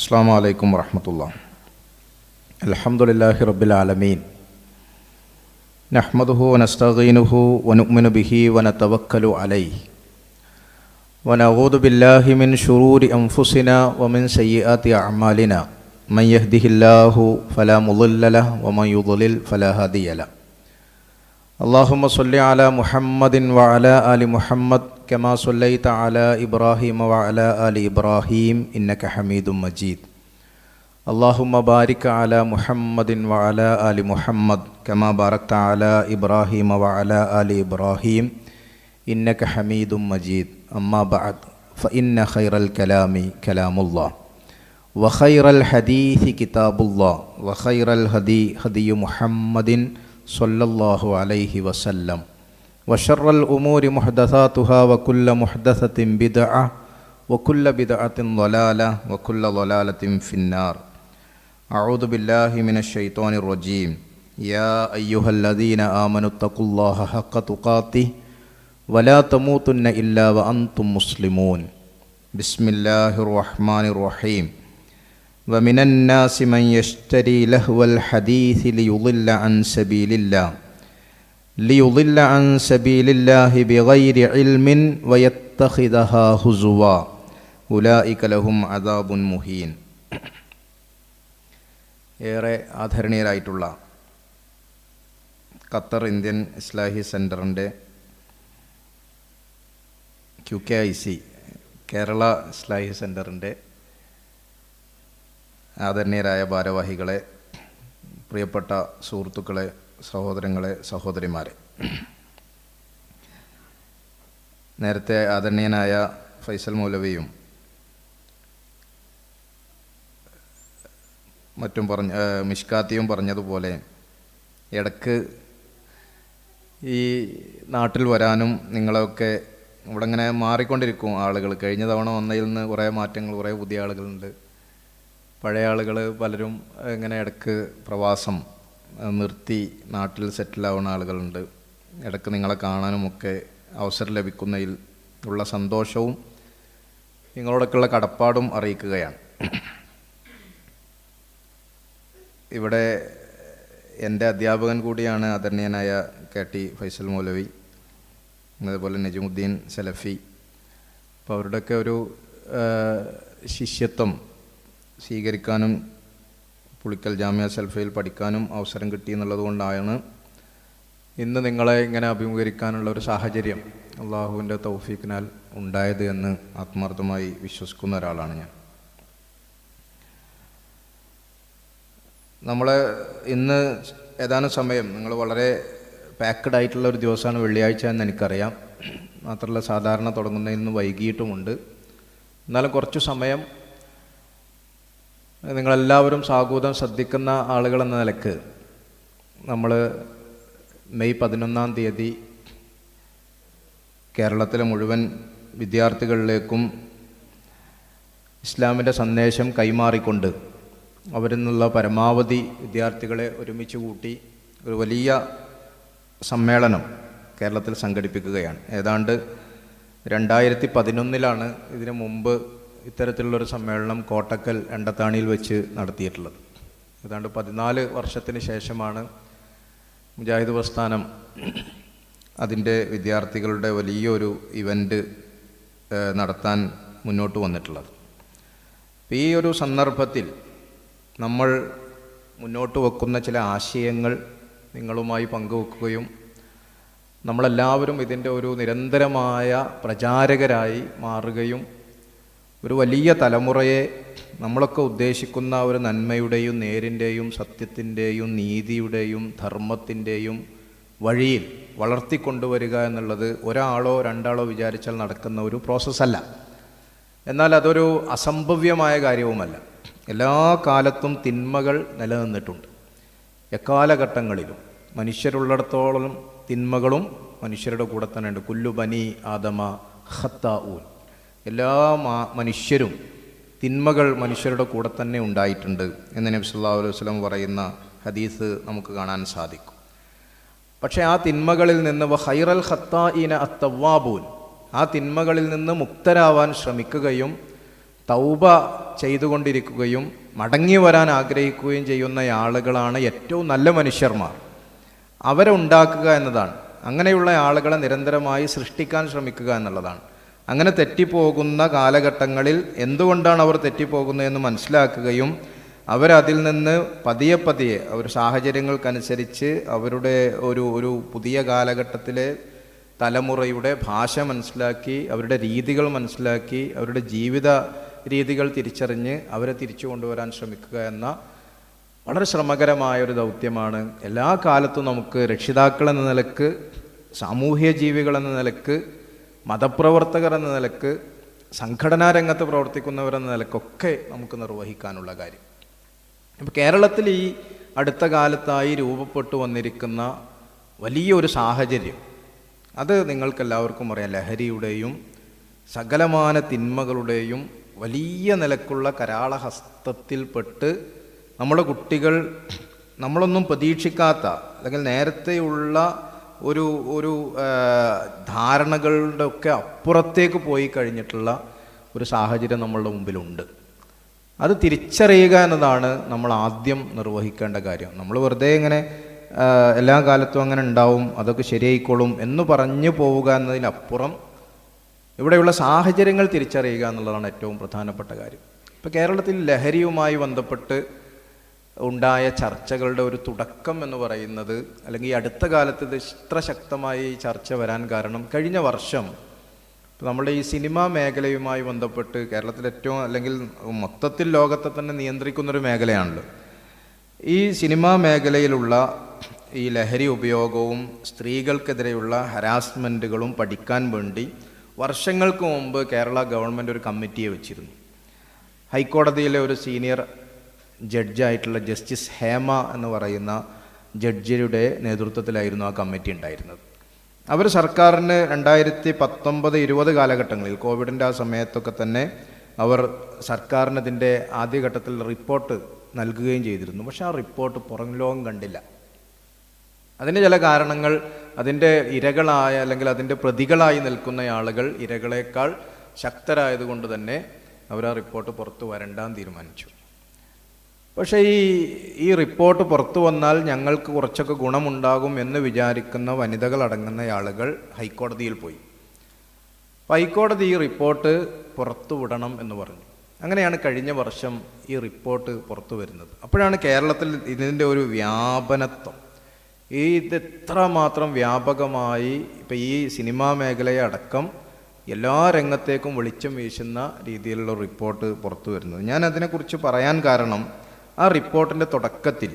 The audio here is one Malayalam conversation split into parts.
അസ്സലാമു അലൈക്കും വറഹ്മത്തുള്ളാഹി. അൽഹംദുലില്ലാഹി റബ്ബിൽ ആലമീൻ. നഹ്മദുഹു വനസ്തഈനുഹു വനുഅ്മിനു ബിഹി വനതവക്കലു അലൈഹി വനഊദു ബില്ലാഹി മിൻ ശുറൂരി അൻഫുസിനാ വമിൻ സയ്യിആതി അഅ്മാലിനാ മൻ യഹ്ദിഹില്ലാഹു ഫലാ മുളില്ല ലഹു വമൻ യുദ്ലിൽ ഫലാ ഹാദിയ ലഹു. അല്ലാഹുമ്മ സ്വല്ലി അലാ മുഹമ്മദിൻ വഅലാ ആലി മുഹമ്മദ് കമാ സ്വല്ലൈത അലാ ഇബ്രാഹീമ വഅലാ ആലി ഇബ്രാഹീം ഇന്നക ഹമീദും മജീദ്. അല്ലാഹുമ്മ ബാരിക് അലാ മുഹമ്മദിൻ വഅലാ ആലി മുഹമ്മദ് കമാ ബാരക്ത അലാ ഇബ്രാഹീമ വഅലാ ആലി ഇബ്രാഹീം ഇന്നക ഹമീദും മജീദ്. അമ്മാ ബഅദ് ഫഇന്ന ഖൈറൽ കലാമി കലാമുല്ലാഹ് വഖൈറൽ ഹദീസി കിതാബുല്ലാഹ് വഖൈറൽ ഹദീ ഹദിയു മുഹമ്മദിൻ സ്വല്ലല്ലാഹു അലൈഹി വസല്ലം വശർറൽ ഉമൂരി മുഹ്ദസാതുഹാ വകുല്ല മുഹ്ദസത്തിൻ ബിദ്അ വകുല്ല ബിദ്അത്തിൻ ളലാല വകുല്ല ളലാലത്തിൻ ഫിന്നാർ. അഊദു ബില്ലാഹി മിനശ് ശൈത്വാനിർ റജീം. യാ അയ്യുഹല്ലദീന ആമനുത്തഖുല്ലാഹ ഹഖ്ക തുഖാതിഹി വലാ തമൂതുന്ന ഇല്ലാ വഅൻതും മുസ്ലിമൂൻ. ബിസ്മില്ലാഹിർ റഹ്മാനിർ റഹീം. വമിനൻ നാസി മൻ യശ്തരി ലഹ്വൽ ഹദീസി ലിയുളില്ല അൻ സബീലില്ലാഹി ബിഗൈരി ഇൽമിൻ വയത്തഖിദഹാ ഹുസുവാ ഉലൈക ലഹും അദാബുൻ മുഹീൻ. ഏറെ ആദരണീയരായിട്ടുള്ള ഖത്തർ ഇന്ത്യൻ ഇസ്ലാഹി സെൻറ്ററിൻ്റെ QKIC കേരള ഇസ്ലാഹി സെൻറ്ററിൻ്റെ ആദരണീയരായ ഭാരവാഹികളെ, പ്രിയപ്പെട്ട സുഹൃത്തുക്കളെ, സഹോദരങ്ങളെ, സഹോദരിമാരെ, നേരത്തെ ആദരണീയനായ ഫൈസൽ മൗലവിയും മറ്റും മിഷ്കാത്തിയും പറഞ്ഞതുപോലെ ഇടക്ക് ഈ നാട്ടിൽ വരാനും നിങ്ങളൊക്കെ ഇവിടെ ഇങ്ങനെ മാറിക്കൊണ്ടിരിക്കും ആളുകൾ. കഴിഞ്ഞ തവണ വന്നതിൽ നിന്ന് കുറേ മാറ്റങ്ങൾ, കുറേ പുതിയ ആളുകളുണ്ട്. പഴയ ആളുകൾ പലരും ഇങ്ങനെ ഇടക്ക് പ്രവാസം നിർത്തി നാട്ടിൽ സെറ്റിലാവുന്ന ആളുകളുണ്ട്. ഇടക്ക് നിങ്ങളെ കാണാനുമൊക്കെ അവസരം ലഭിക്കുന്നതിൽ ഉള്ള സന്തോഷവും നിങ്ങളോടൊക്കെയുള്ള കടപ്പാടും അറിയിക്കുകയാണ്. ഇവിടെ എൻ്റെ അധ്യാപകൻ കൂടിയാണ് ആദരണീയനായ KT ഫൈസൽ മൗലവി, അതുപോലെ നജമുദ്ദീൻ സലഫി. അപ്പോൾ അവരുടെയൊക്കെ ഒരു ശിഷ്യത്വം സ്വീകരിക്കാനും പുളിക്കൽ ജാമിയ സൽഫയിൽ പഠിക്കാനും അവസരം കിട്ടി എന്നുള്ളത് കൊണ്ടാണ് ഇന്ന് നിങ്ങളെ ഇങ്ങനെ അഭിമുഖീകരിക്കാനുള്ള ഒരു സാഹചര്യം അള്ളാഹുവിൻ്റെ തൗഫീഖിനാൽ ഉണ്ടായത് എന്ന് ആത്മാർത്ഥമായി വിശ്വസിക്കുന്ന ഒരാളാണ് ഞാൻ. നമ്മൾ ഇന്ന് ഏതാനും സമയം, നിങ്ങൾ വളരെ പാക്ക്ഡ് ആയിട്ടുള്ള ഒരു ദിവസമാണ് വെള്ളിയാഴ്ച എന്ന് എനിക്കറിയാം. മാത്രമല്ല സാധാരണ തുടങ്ങുന്നതിൽ നിന്ന് വൈകിയിട്ടുമുണ്ട്. എന്നാലും കുറച്ചു സമയം നിങ്ങളെല്ലാവരും സാഗൂതം ശ്രദ്ധിക്കുന്ന ആളുകളെന്ന നിലക്ക് നമ്മൾ മെയ് 11-ാം തീയതി കേരളത്തിലെ മുഴുവൻ വിദ്യാർത്ഥികളിലേക്കും ഇസ്ലാമിൻ്റെ സന്ദേശം കൈമാറിക്കൊണ്ട് അവരിൽ നിന്നുള്ള പരമാവധി വിദ്യാർത്ഥികളെ ഒരുമിച്ച് കൂട്ടി ഒരു വലിയ സമ്മേളനം കേരളത്തിൽ സംഘടിപ്പിക്കുകയാണ്. ഏതാണ്ട് 2011-ലാണ് ഇതിനു മുമ്പ് ഇത്തരത്തിലുള്ളൊരു സമ്മേളനം കോട്ടക്കൽ എണ്ടത്താണിയിൽ വെച്ച് നടത്തിയിട്ടുള്ളത്. ഏതാണ്ട് 14 വർഷത്തിന് ശേഷമാണ് മുജാഹിദ് പ്രസ്ഥാനം അതിൻ്റെ വിദ്യാർത്ഥികളുടെ വലിയൊരു ഇവൻ്റ് നടത്താൻ മുന്നോട്ട് വന്നിട്ടുള്ളത്. ഈ ഒരു സന്ദർഭത്തിൽ നമ്മൾ മുന്നോട്ട് വെക്കുന്ന ചില ആശയങ്ങൾ നിങ്ങളുമായി പങ്കുവെക്കുകയും നമ്മളെല്ലാവരും ഇതിൻ്റെ ഒരു നിരന്തരമായ പ്രചാരകരായി മാറുകയും ഒരു വലിയ തലമുറയെ നമ്മളൊക്കെ ഉദ്ദേശിക്കുന്ന ഒരു നന്മയുടെയും നേരിൻ്റെയും സത്യത്തിൻ്റെയും നീതിയുടെയും ധർമ്മത്തിൻ്റെയും വഴിയിൽ വളർത്തിക്കൊണ്ടുവരിക എന്നുള്ളത് ഒരാളോ രണ്ടാളോ വിചാരിച്ചാൽ നടക്കുന്ന ഒരു പ്രോസസ്സല്ല. എന്നാൽ അതൊരു അസംഭവ്യമായ കാര്യവുമല്ല. എല്ലാ കാലത്തും തിന്മകൾ നിലനിന്നിട്ടുണ്ട്. എക്കാലഘട്ടങ്ങളിലും മനുഷ്യരുള്ളിടത്തോളം തിന്മകളും മനുഷ്യരുടെ കൂടെ തന്നെ ഉണ്ട്. കുല്ലു ബനി ആദമ ഖത്താഊൻ. എല്ലാ മനുഷ്യരും തിന്മകൾ മനുഷ്യരുടെ കൂടെ തന്നെ ഉണ്ടായിട്ടുണ്ട് എന്ന് നബി സല്ലല്ലാഹു അലൈഹി വസല്ലം പറയുന്ന ഹദീസ് നമുക്ക് കാണാൻ സാധിക്കും. പക്ഷേ ആ തിന്മകളിൽ നിന്ന് വഖൈറൽ ഖത്താഈന അത്തവ്വാബൂൻ, ആ തിന്മകളിൽ നിന്ന് മുക്തരാവാൻ ശ്രമിക്കുകയും തൗബ ചെയ്തുകൊണ്ടിരിക്കുകയും മടങ്ങി വരാൻ ആഗ്രഹിക്കുകയും ചെയ്യുന്ന ആളുകളാണ് ഏറ്റവും നല്ല മനുഷ്യന്മാർ. അവരെ ഉണ്ടാക്കുക എന്നതാണ്. അങ്ങനെയുള്ള ആളുകളെ നിരന്തരമായി സൃഷ്ടിക്കാൻ ശ്രമിക്കുക എന്നുള്ളതാണ്. അങ്ങനെ തെറ്റിപ്പോകുന്ന കാലഘട്ടങ്ങളിൽ എന്തുകൊണ്ടാണ് അവർ തെറ്റിപ്പോകുന്നതെന്ന് മനസ്സിലാക്കുകയും അവരതിൽ നിന്ന് പതിയെ പതിയെ അവർ സാഹചര്യങ്ങൾക്കനുസരിച്ച് അവരുടെ ഒരു പുതിയ കാലഘട്ടത്തിലെ തലമുറയുടെ ഭാഷ മനസ്സിലാക്കി, അവരുടെ രീതികൾ മനസ്സിലാക്കി, അവരുടെ ജീവിത രീതികൾ തിരിച്ചറിഞ്ഞ് അവരെ തിരിച്ചു കൊണ്ടുവരാൻ ശ്രമിക്കുക എന്ന വളരെ ശ്രമകരമായൊരു ദൗത്യമാണ് എല്ലാ കാലത്തും നമുക്ക് രക്ഷിതാക്കൾ എന്ന നിലക്ക്, സാമൂഹ്യ ജീവികൾ എന്ന നിലക്ക്, മതപ്രവർത്തകർ എന്ന നിലക്ക്, സംഘടനാ രംഗത്ത് പ്രവർത്തിക്കുന്നവരെന്ന നിലക്കൊക്കെ നമുക്ക് നിർവഹിക്കാനുള്ള കാര്യം. ഇപ്പോൾ കേരളത്തിൽ ഈ അടുത്ത കാലത്തായി രൂപപ്പെട്ടു വന്നിരിക്കുന്ന വലിയൊരു സാഹചര്യം, അത് നിങ്ങൾക്കെല്ലാവർക്കും അറിയാം. ലഹരിയുടെയും സകലമാന തിന്മകളുടെയും വലിയ നിലക്കുള്ള കരാളഹസ്തത്തിൽപ്പെട്ട് നമ്മുടെ കുട്ടികൾ നമ്മളൊന്നും പ്രതീക്ഷിക്കാത്ത അല്ലെങ്കിൽ നേരത്തെയുള്ള ഒരു ധാരണകളുടെ ഒക്കെ അപ്പുറത്തേക്ക് പോയി കഴിഞ്ഞിട്ടുള്ള ഒരു സാഹചര്യം നമ്മളുടെ മുമ്പിലുണ്ട്. അത് തിരിച്ചറിയുക എന്നതാണ് നമ്മൾ ആദ്യം നിർവഹിക്കേണ്ട കാര്യം. നമ്മൾ വെറുതെ ഇങ്ങനെ എല്ലാ കാലത്തും അങ്ങനെ ഉണ്ടാവും, അതൊക്കെ ശരിയായിക്കോളും എന്ന് പറഞ്ഞു പോവുക എന്നതിനപ്പുറം ഇവിടെയുള്ള സാഹചര്യങ്ങൾ തിരിച്ചറിയുക എന്നുള്ളതാണ് ഏറ്റവും പ്രധാനപ്പെട്ട കാര്യം. ഇപ്പോൾ കേരളത്തിൽ ലഹരിയുമായി ബന്ധപ്പെട്ട് ഉണ്ടായ ചർച്ചകളുടെ ഒരു തുടക്കം എന്ന് പറയുന്നത്, അല്ലെങ്കിൽ ഈ അടുത്ത കാലത്ത് ഇത് ഇത്ര ശക്തമായി ചർച്ച വരാൻ കാരണം, കഴിഞ്ഞ വർഷം ഇപ്പോൾ നമ്മുടെ ഈ സിനിമാ മേഖലയുമായി ബന്ധപ്പെട്ട് കേരളത്തിൽ ഏറ്റവും, അല്ലെങ്കിൽ മൊത്തത്തിൽ ലോകത്തെ തന്നെ നിയന്ത്രിക്കുന്നൊരു മേഖലയാണല്ലോ ഈ സിനിമാ മേഖലയിലുള്ള ഈ ലഹരി ഉപയോഗവും സ്ത്രീകൾക്കെതിരെയുള്ള ഹരാസ്മെൻറ്റുകളും പഠിക്കാൻ വേണ്ടി വർഷങ്ങൾക്ക് മുമ്പ് കേരള ഗവൺമെൻറ് ഒരു കമ്മിറ്റിയെ വെച്ചിരുന്നു. ഹൈക്കോടതിയിലെ ഒരു സീനിയർ ജഡ്ജായിട്ടുള്ള ജസ്റ്റിസ് ഹേമ എന്ന് പറയുന്ന ജഡ്ജിയുടെ നേതൃത്വത്തിലായിരുന്നു ആ കമ്മിറ്റി ഉണ്ടായിരുന്നത്. അവർ സർക്കാരിന് 2019-20 കാലഘട്ടങ്ങളിൽ, കോവിഡിൻ്റെ ആ സമയത്തൊക്കെ തന്നെ അവർ സർക്കാരിന് ഇതിൻ്റെ ആദ്യഘട്ടത്തിൽ റിപ്പോർട്ട് നൽകുകയും ചെയ്തിരുന്നു. പക്ഷേ ആ റിപ്പോർട്ട് പുറം ലോകം കണ്ടില്ല. അതിന് ചില കാരണങ്ങൾ, അതിൻ്റെ ഇരകളായ അല്ലെങ്കിൽ അതിൻ്റെ പ്രതികളായി നിൽക്കുന്ന ആളുകൾ ഇരകളേക്കാൾ ശക്തരായതുകൊണ്ട് തന്നെ അവർ ആ റിപ്പോർട്ട് പുറത്തു വരണ്ടാന്ന് തീരുമാനിച്ചു. പക്ഷേ ഈ റിപ്പോർട്ട് പുറത്തു വന്നാൽ ഞങ്ങൾക്ക് കുറച്ചൊക്കെ ഗുണമുണ്ടാകും എന്ന് വിചാരിക്കുന്ന വനിതകൾ അടങ്ങുന്ന ആളുകൾ ഹൈക്കോടതിയിൽ പോയി. ഹൈക്കോടതി ഈ റിപ്പോർട്ട് പുറത്തു വിടണം എന്ന് പറഞ്ഞു. അങ്ങനെയാണ് കഴിഞ്ഞ വർഷം ഈ റിപ്പോർട്ട് പുറത്തു വരുന്നത്. അപ്പോഴാണ് കേരളത്തിൽ ഇതിൻ്റെ ഒരു വ്യാപനത്വം, ഇത് എത്രമാത്രം വ്യാപകമായി ഇപ്പം ഈ സിനിമാ മേഖലയെ അടക്കം എല്ലാ രംഗത്തേക്കും വെളിച്ചം വീശുന്ന രീതിയിലുള്ള റിപ്പോർട്ട് പുറത്തു വരുന്നത്. ഞാൻ അതിനെക്കുറിച്ച് പറയാൻ കാരണം, ആ റിപ്പോർട്ടിൻ്റെ തുടക്കത്തിൽ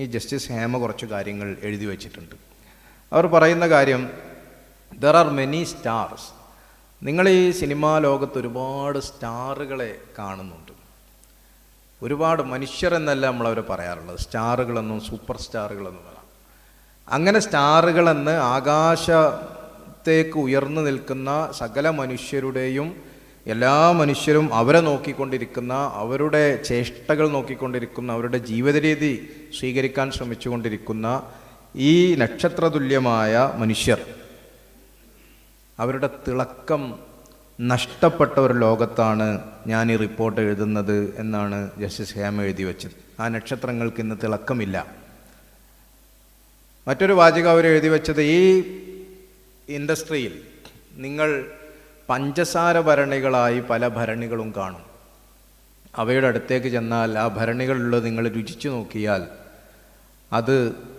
ഈ ജസ്റ്റിസ് ഹേമ കുറച്ച് കാര്യങ്ങൾ എഴുതി വച്ചിട്ടുണ്ട്. അവർ പറയുന്ന കാര്യം, ദർ ആർ മെനി സ്റ്റാർസ്. നിങ്ങൾ ഈ സിനിമാ ലോകത്ത് ഒരുപാട് സ്റ്റാറുകളെ കാണുന്നുണ്ട്. ഒരുപാട് മനുഷ്യരെന്നല്ല നമ്മളവർ പറയാറുള്ളത്, സ്റ്റാറുകളെന്നും സൂപ്പർ സ്റ്റാറുകളെന്നും പറയാം. അങ്ങനെ സ്റ്റാറുകളെന്ന് ആകാശത്തേക്ക് ഉയർന്നു നിൽക്കുന്ന സകല മനുഷ്യരുടെയും, എല്ലാ മനുഷ്യരും അവരെ നോക്കിക്കൊണ്ടിരിക്കുന്ന, അവരുടെ ചേഷ്ടകൾ നോക്കിക്കൊണ്ടിരിക്കുന്ന, അവരുടെ ജീവിത രീതി സ്വീകരിക്കാൻ ശ്രമിച്ചുകൊണ്ടിരിക്കുന്ന ഈ നക്ഷത്രതുല്യമായ മനുഷ്യർ, അവരുടെ തിളക്കം നഷ്ടപ്പെട്ട ഒരു ലോകത്താണ് ഞാൻ ഈ റിപ്പോർട്ട് എഴുതുന്നത് എന്നാണ് ജസ്റ്റിസ് ഹേമ എഴുതി വച്ചത്. ആ നക്ഷത്രങ്ങൾക്ക് ഇന്ന് തിളക്കമില്ല. മറ്റൊരു വാചകം അവർ എഴുതി വച്ചത്, ഈ ഇൻഡസ്ട്രിയിൽ നിങ്ങൾ പഞ്ചസാര ഭരണികളായി പല ഭരണികളും കാണും. അവയുടെ അടുത്തേക്ക് ചെന്നാൽ ആ ഭരണികളുള്ളത് നിങ്ങൾ രുചിച്ചു നോക്കിയാൽ അത്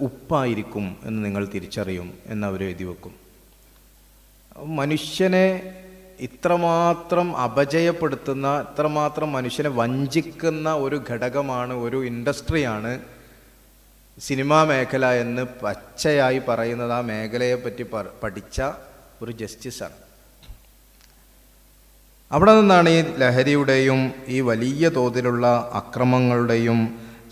ഉപ്പായിരിക്കും എന്ന് നിങ്ങൾ തിരിച്ചറിയും എന്നവർ എഴുതി വെക്കും. മനുഷ്യനെ ഇത്രമാത്രം അപജയപ്പെടുത്തുന്ന, ഇത്രമാത്രം മനുഷ്യനെ വഞ്ചിക്കുന്ന ഒരു ഘടകമാണ്, ഒരു ഇൻഡസ്ട്രിയാണ് സിനിമാ മേഖല എന്ന് പച്ചയായി പറയുന്നത് ആ മേഖലയെപ്പറ്റി പഠിച്ച ഒരു ജസ്റ്റിസാണ്. അവിടെ നിന്നാണ് ഈ ലഹരിയുടെയും ഈ വലിയ തോതിലുള്ള അക്രമങ്ങളുടെയും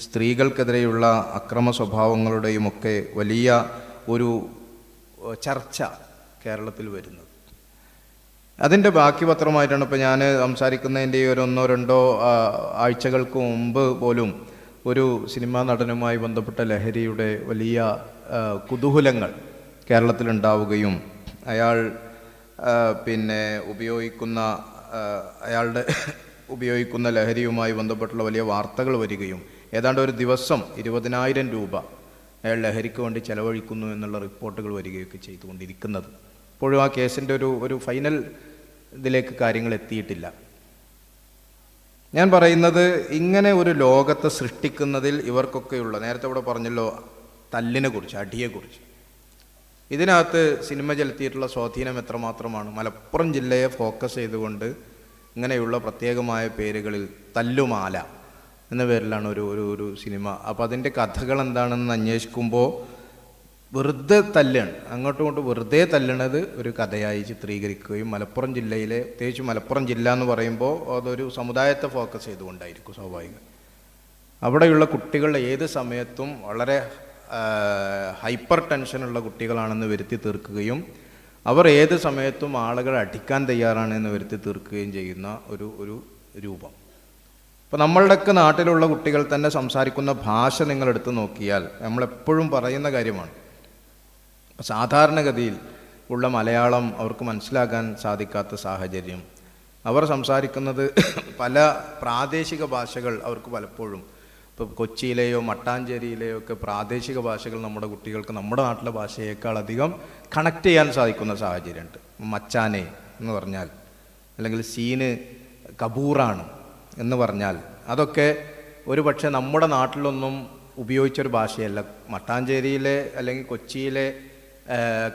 സ്ത്രീകൾക്കെതിരെയുള്ള അക്രമ സ്വഭാവങ്ങളുടെയും ഒക്കെ വലിയ ഒരു ചർച്ച കേരളത്തിൽ വരുന്നത്. അതിൻ്റെ ബാക്കി പത്രമായിട്ടാണ് ഇപ്പോൾ ഞാൻ സംസാരിക്കുന്നതിൻ്റെ ഒരു 1-2 ആഴ്ചകൾക്ക് മുമ്പ് പോലും ഒരു സിനിമാ നടനുമായി ബന്ധപ്പെട്ട ലഹരിയുടെ വലിയ കുതൂഹലങ്ങൾ കേരളത്തിലുണ്ടാവുകയും അയാൾ ഉപയോഗിക്കുന്ന അയാളുടെ ഉപയോഗിക്കുന്ന ലഹരിയുമായി ബന്ധപ്പെട്ടുള്ള വലിയ വാർത്തകൾ വരികയും ഏതാണ്ട് ഒരു ദിവസം 20,000 രൂപ അയാൾ ലഹരിക്ക് വേണ്ടി ചെലവഴിക്കുന്നു എന്നുള്ള റിപ്പോർട്ടുകൾ വരികയൊക്കെ ചെയ്തുകൊണ്ടിരിക്കുന്നത്. ഇപ്പോഴും ആ കേസിൻ്റെ ഒരു ഫൈനൽ ഇതിലേക്ക് കാര്യങ്ങൾ എത്തിയിട്ടില്ല. ഞാൻ പറയുന്നത് ഇങ്ങനെ ഒരു ലോകത്തെ സൃഷ്ടിക്കുന്നതിൽ ഇവർക്കൊക്കെയുള്ള, നേരത്തെ ഇവിടെ പറഞ്ഞല്ലോ തല്ലിനെ കുറിച്ച്, അടിയെക്കുറിച്ച്, ഇതിനകത്ത് സിനിമ ചെലുത്തിയിട്ടുള്ള സ്വാധീനം എത്രമാത്രമാണ്. മലപ്പുറം ജില്ലയെ ഫോക്കസ് ചെയ്തുകൊണ്ട് ഇങ്ങനെയുള്ള പ്രത്യേകമായ പേരുകളിൽ തല്ലുമാല എന്ന പേരിലാണ് ഒരു സിനിമ. അപ്പോൾ അതിൻ്റെ കഥകൾ എന്താണെന്ന് അന്വേഷിക്കുമ്പോൾ വെറുതെ തല്ലാണ്, അങ്ങോട്ടും ഇങ്ങോട്ടും വെറുതെ തല്ലണത് ഒരു കഥയായി ചിത്രീകരിക്കുകയും മലപ്പുറം ജില്ലയിലെ, പ്രത്യേകിച്ച് മലപ്പുറം ജില്ല എന്ന് പറയുമ്പോൾ അതൊരു സമുദായത്തെ ഫോക്കസ് ചെയ്തുകൊണ്ടായിരിക്കും സ്വാഭാവികം. അവിടെയുള്ള കുട്ടികൾ ഏത് സമയത്തും വളരെ ഹൈപ്പർ ടെൻഷനുള്ള കുട്ടികളാണെന്ന് വരുത്തി തീർക്കുകയും അവർ ഏത് സമയത്തും ആളുകളെ അടിക്കാൻ തയ്യാറാണെന്ന് വരുത്തി തീർക്കുകയും ചെയ്യുന്ന ഒരു രൂപം. ഇപ്പോൾ നമ്മളുടെയൊക്കെ നാട്ടിലുള്ള കുട്ടികൾ തന്നെ സംസാരിക്കുന്ന ഭാഷ നിങ്ങളെടുത്ത് നോക്കിയാൽ നമ്മളെപ്പോഴും പറയുന്ന കാര്യമാണ്. സാധാരണഗതിയിൽ ഉള്ള മലയാളം അവർക്ക് മനസ്സിലാക്കാൻ സാധിക്കാത്ത സാഹചര്യം, അവർ സംസാരിക്കുന്നത് പല പ്രാദേശിക ഭാഷകൾ അവർക്ക് പലപ്പോഴും, ഇപ്പോൾ കൊച്ചിയിലെയോ മട്ടാഞ്ചേരിയിലെയോ ഒക്കെ പ്രാദേശിക ഭാഷകൾ നമ്മുടെ കുട്ടികൾക്ക് നമ്മുടെ നാട്ടിലെ ഭാഷയേക്കാൾ അധികം കണക്ട് ചെയ്യാൻ സാധിക്കുന്ന സാഹചര്യമുണ്ട്. മച്ചാനെ എന്ന് പറഞ്ഞാൽ, അല്ലെങ്കിൽ സീന് കബൂറാണ് എന്ന് പറഞ്ഞാൽ, അതൊക്കെ ഒരു പക്ഷേ നമ്മുടെ നാട്ടിലൊന്നും ഉപയോഗിച്ചൊരു ഭാഷയല്ല. മട്ടാഞ്ചേരിയിലെ അല്ലെങ്കിൽ കൊച്ചിയിലെ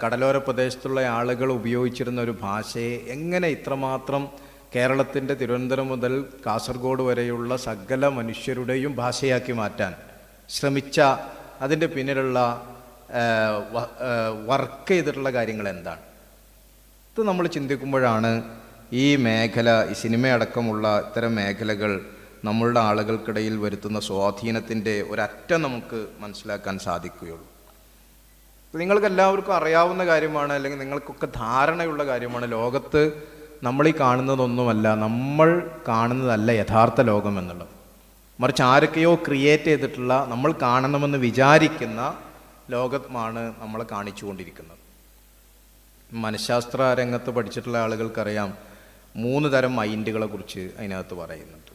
കടലോര പ്രദേശത്തുള്ള ആളുകൾ ഉപയോഗിച്ചിരുന്ന ഒരു ഭാഷയെ എങ്ങനെ ഇത്രമാത്രം കേരളത്തിൻ്റെ തിരുവനന്തപുരം മുതൽ കാസർഗോഡ് വരെയുള്ള സകല മനുഷ്യരുടെയും ഭാഷയാക്കി മാറ്റാൻ ശ്രമിച്ച അതിൻ്റെ പിന്നിലുള്ള വർക്ക് ചെയ്തിട്ടുള്ള കാര്യങ്ങൾ എന്താണ്? ഇത് നമ്മൾ ചിന്തിക്കുമ്പോഴാണ് ഈ മേഖല, ഈ സിനിമയടക്കമുള്ള ഇത്തരം മേഖലകൾ നമ്മളുടെ ആളുകൾക്കിടയിൽ വരുത്തുന്ന സ്വാധീനത്തിൻ്റെ ഒരറ്റം നമുക്ക് മനസ്സിലാക്കാൻ സാധിക്കുകയുള്ളൂ. നിങ്ങൾക്ക് എല്ലാവർക്കും അറിയാവുന്ന കാര്യമാണ്, അല്ലെങ്കിൽ നിങ്ങൾക്കൊക്കെ ധാരണയുള്ള കാര്യമാണ്, ലോകത്ത് നമ്മൾ ഈ കാണുന്നതൊന്നുമല്ല, നമ്മൾ കാണുന്നതല്ല യഥാർത്ഥ ലോകം എന്നുള്ളത്. മറിച്ച് ആരൊക്കെയോ ക്രിയേറ്റ് ചെയ്തിട്ടുള്ള, നമ്മൾ കാണണമെന്ന് വിചാരിക്കുന്ന ലോകമാണ് നമ്മൾ കാണിച്ചു കൊണ്ടിരിക്കുന്നത്. മനഃശാസ്ത്ര രംഗത്ത് പഠിച്ചിട്ടുള്ള ആളുകൾക്കറിയാം 3 തരം മൈൻഡുകളെ കുറിച്ച് അതിനകത്ത് പറയുന്നുണ്ട്.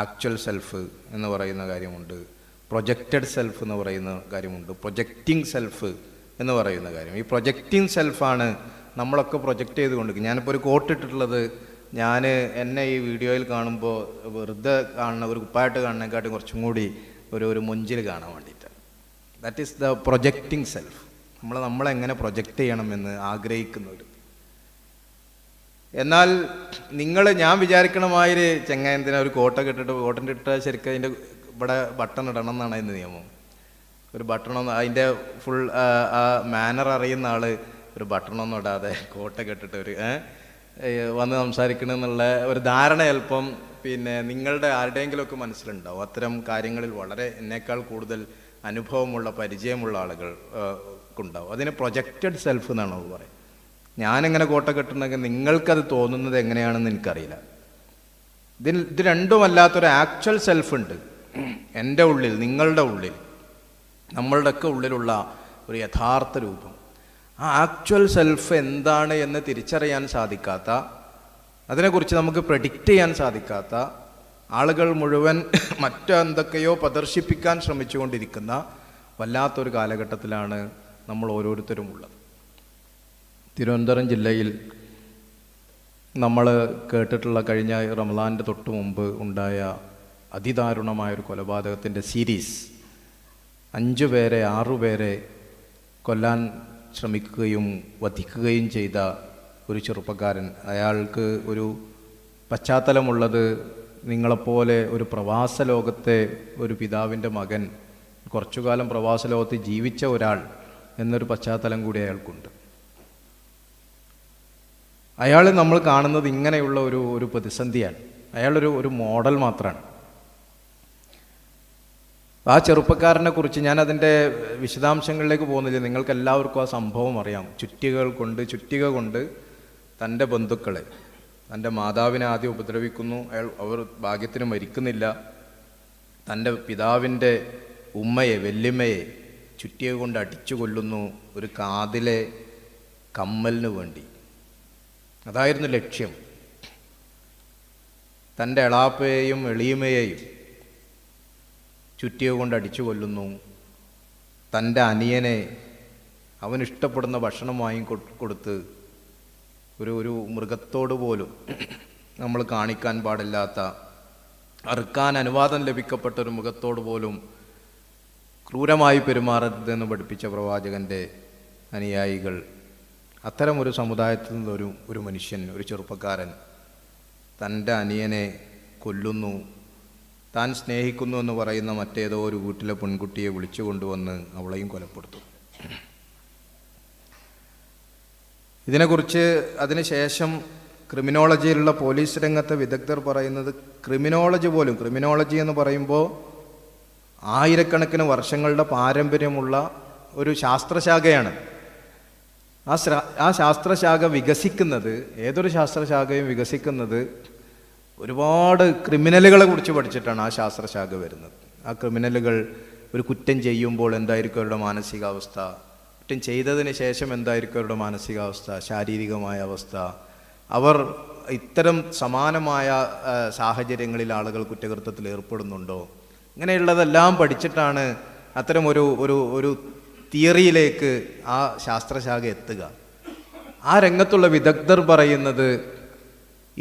ആക്ച്വൽ സെൽഫ് എന്ന് പറയുന്ന കാര്യമുണ്ട്, പ്രൊജക്റ്റഡ് സെൽഫ് എന്ന് പറയുന്ന കാര്യമുണ്ട്, പ്രൊജക്റ്റിംഗ് സെൽഫ് എന്ന് പറയുന്ന കാര്യം. ഈ പ്രൊജക്റ്റിംഗ് സെൽഫാണ് നമ്മളൊക്കെ പ്രൊജക്റ്റ് ചെയ്തുകൊണ്ടിരിക്കുന്നത്. ഞാനിപ്പോൾ ഒരു കോട്ട് ഇട്ടിട്ടുള്ളത്, ഞാൻ എന്നെ ഈ വീഡിയോയിൽ കാണുമ്പോൾ വെറുതെ കാണുന്ന ഒരു കുപ്പായിട്ട് കാണുന്നതിനെക്കാട്ടും കുറച്ചും കൂടി ഒരു മുഞ്ചിൽ കാണാൻ വേണ്ടിയിട്ടാണ്. That is the projecting self. നമ്മളെങ്ങനെ പ്രൊജക്റ്റ് ചെയ്യണമെന്ന് ആഗ്രഹിക്കുന്നവർ. എന്നാൽ ഞാൻ വിചാരിക്കണമായൊരു ചെങ്ങായത്തിനെ ഒരു കോട്ടൊക്കെ ഇട്ടിട്ട്, കോട്ടൻ്റെ ഇട്ടാൽ ശരിക്കും അതിൻ്റെ ഇവിടെ ബട്ടൺ ഇടണം എന്നാണ് അതിൻ്റെ നിയമം. ഒരു ബട്ടണൊന്നും, അതിൻ്റെ ഫുൾ ആ മാനർ അറിയുന്ന ആൾ ഒരു ബട്ടണൊന്നും ഇടാതെ കോട്ടൊക്കെ ഇട്ടിട്ട് വന്ന് സംസാരിക്കണമെന്നുള്ള ഒരു ധാരണ ചിലപ്പം നിങ്ങളുടെ ആരുടെയെങ്കിലുമൊക്കെ മനസ്സിലുണ്ടാവും. അത്തരം കാര്യങ്ങളിൽ വളരെ എന്നേക്കാൾ കൂടുതൽ അനുഭവമുള്ള, പരിചയമുള്ള ആളുകൾക്കുണ്ടാവും. അതിന് പ്രൊജക്റ്റഡ് സെൽഫ് എന്നാണ് പറയുന്നത്. ഞാനിങ്ങനെ കോട്ടൊക്കെ ഇട്ടിട്ടുണ്ടെങ്കിൽ നിങ്ങൾക്കത് തോന്നുന്നത് എങ്ങനെയാണെന്ന് എനിക്കറിയില്ല. ഇത് രണ്ടുമല്ലാത്തൊരു ആക്ച്വൽ സെൽഫ് ഉണ്ട് എൻ്റെ ഉള്ളിൽ, നിങ്ങളുടെ ഉള്ളിൽ, നമ്മളുടെയൊക്കെ ഉള്ളിലുള്ള ഒരു യഥാർത്ഥ രൂപം. ആ ആക്ച്വൽ സെൽഫ് എന്താണ് എന്ന് തിരിച്ചറിയാൻ സാധിക്കാത്ത, അതിനെക്കുറിച്ച് നമുക്ക് പ്രെഡിക്റ്റ് ചെയ്യാൻ സാധിക്കാത്ത ആളുകൾ മുഴുവൻ മറ്റെന്തൊക്കെയോ പ്രദർശിപ്പിക്കാൻ ശ്രമിച്ചുകൊണ്ടിരിക്കുന്ന വല്ലാത്തൊരു കാലഘട്ടത്തിലാണ് നമ്മൾ ഓരോരുത്തരും ഉള്ളത്. തിരുവനന്തപുരം ജില്ലയിൽ നമ്മൾ കേട്ടിട്ടുള്ള കഴിഞ്ഞ റമദാൻ്റെ തൊട്ട് മുമ്പ് ഉണ്ടായ അതിദാരുണമായൊരു കൊലപാതകത്തിൻ്റെ സീരീസ്, 5 പേരെ 6 പേരെ കൊല്ലാൻ ശ്രമിക്കുകയും വധിക്കുകയും ചെയ്ത ഒരു ചെറുപ്പക്കാരൻ. അയാൾക്ക് ഒരു പശ്ചാത്തലമുള്ളത്, നിങ്ങളെപ്പോലെ ഒരു പ്രവാസ ലോകത്തെ ഒരു പിതാവിൻ്റെ മകൻ, കുറച്ചുകാലം പ്രവാസ ലോകത്ത് ജീവിച്ച ഒരാൾ എന്നൊരു പശ്ചാത്തലം കൂടി അയാൾക്കുണ്ട്. അയാൾ നമ്മൾ കാണുന്നത് ഇങ്ങനെയുള്ള ഒരു പ്രതിസന്ധിയാണ്. അയാളൊരു മോഡൽ മാത്രമാണ്. ആ ചെറുപ്പക്കാരനെ കുറിച്ച് ഞാനതിൻ്റെ വിശദാംശങ്ങളിലേക്ക് പോകുന്നില്ല. നിങ്ങൾക്ക് എല്ലാവർക്കും ആ സംഭവം അറിയാം. ചുറ്റിക കൊണ്ട് തൻ്റെ ബന്ധുക്കളെ, തൻ്റെ മാതാവിനെ ആദ്യം ഉപദ്രവിക്കുന്നു. അവർ ഭാഗ്യത്തിന് മരിക്കുന്നില്ല. തൻ്റെ പിതാവിൻ്റെ ഉമ്മയെ, വല്യമ്മയെ ചുറ്റിക കൊണ്ട് അടിച്ചു കൊല്ലുന്നു, ഒരു കാതിലെ കമ്മലിന് വേണ്ടി. അതായിരുന്നു ലക്ഷ്യം. തൻ്റെ എളാപ്പയെയും എളിയമയെയും ചുറ്റിക കൊണ്ട് അടിച്ചു കൊല്ലുന്നു. തൻ്റെ അനിയനെ അവനിഷ്ടപ്പെടുന്ന ഭക്ഷണം കൊടുത്ത് ഒരു മൃഗത്തോട് പോലും നമ്മൾ കാണിക്കാൻ പാടില്ലാത്ത, അറുക്കാൻ അനുവാദം ലഭിക്കപ്പെട്ട ഒരു മൃഗത്തോട് പോലും ക്രൂരമായി പെരുമാറരുതെന്ന് പഠിപ്പിച്ച പ്രവാചകൻ്റെ അനുയായികൾ, അത്തരമൊരു സമുദായത്തിൽ നിന്നൊരു ഒരു മനുഷ്യൻ, ഒരു ചെറുപ്പക്കാരൻ തൻ്റെ അനിയനെ കൊല്ലുന്നു. താൻ സ്നേഹിക്കുന്നു എന്ന് പറയുന്ന മറ്റേതോ ഒരു വീട്ടിലെ പെൺകുട്ടിയെ വിളിച്ചു കൊണ്ടുവന്ന് അവളെയും കൊലപ്പെടുത്തും. ഇതിനെക്കുറിച്ച് അതിനുശേഷം ക്രിമിനോളജിയിലുള്ള പോലീസ് രംഗത്തെ വിദഗ്ധർ പറയുന്നത്, ക്രിമിനോളജി എന്ന് പറയുമ്പോൾ ആയിരക്കണക്കിന് വർഷങ്ങളുടെ പാരമ്പര്യമുള്ള ഒരു ശാസ്ത്രശാഖയാണ്. ആ ശാസ്ത്രശാഖ വികസിക്കുന്നത്, ഏതൊരു ശാസ്ത്രശാഖയും വികസിക്കുന്നത് ഒരുപാട് ക്രിമിനലുകളെ കുറിച്ച് പഠിച്ചിട്ടാണ് ആ ശാസ്ത്രശാഖ വരുന്നത്. ആ ക്രിമിനലുകൾ ഒരു കുറ്റം ചെയ്യുമ്പോൾ എന്തായിരിക്കും അവരുടെ മാനസികാവസ്ഥ, കുറ്റം ചെയ്തതിന് ശേഷം എന്തായിരിക്കും അവരുടെ മാനസികാവസ്ഥ, ശാരീരികമായ അവസ്ഥ, അവർ ഇത്തരം സമാനമായ സാഹചര്യങ്ങളിൽ ആളുകൾ കുറ്റകൃത്യത്തിൽ ഏർപ്പെടുന്നുണ്ടോ, ഇങ്ങനെയുള്ളതെല്ലാം പഠിച്ചിട്ടാണ് അത്തരം ഒരു തിയറിയിലേക്ക് ആ ശാസ്ത്രശാഖ എത്തുക. ആ രംഗത്തുള്ള വിദഗ്ധർ പറയുന്നത്,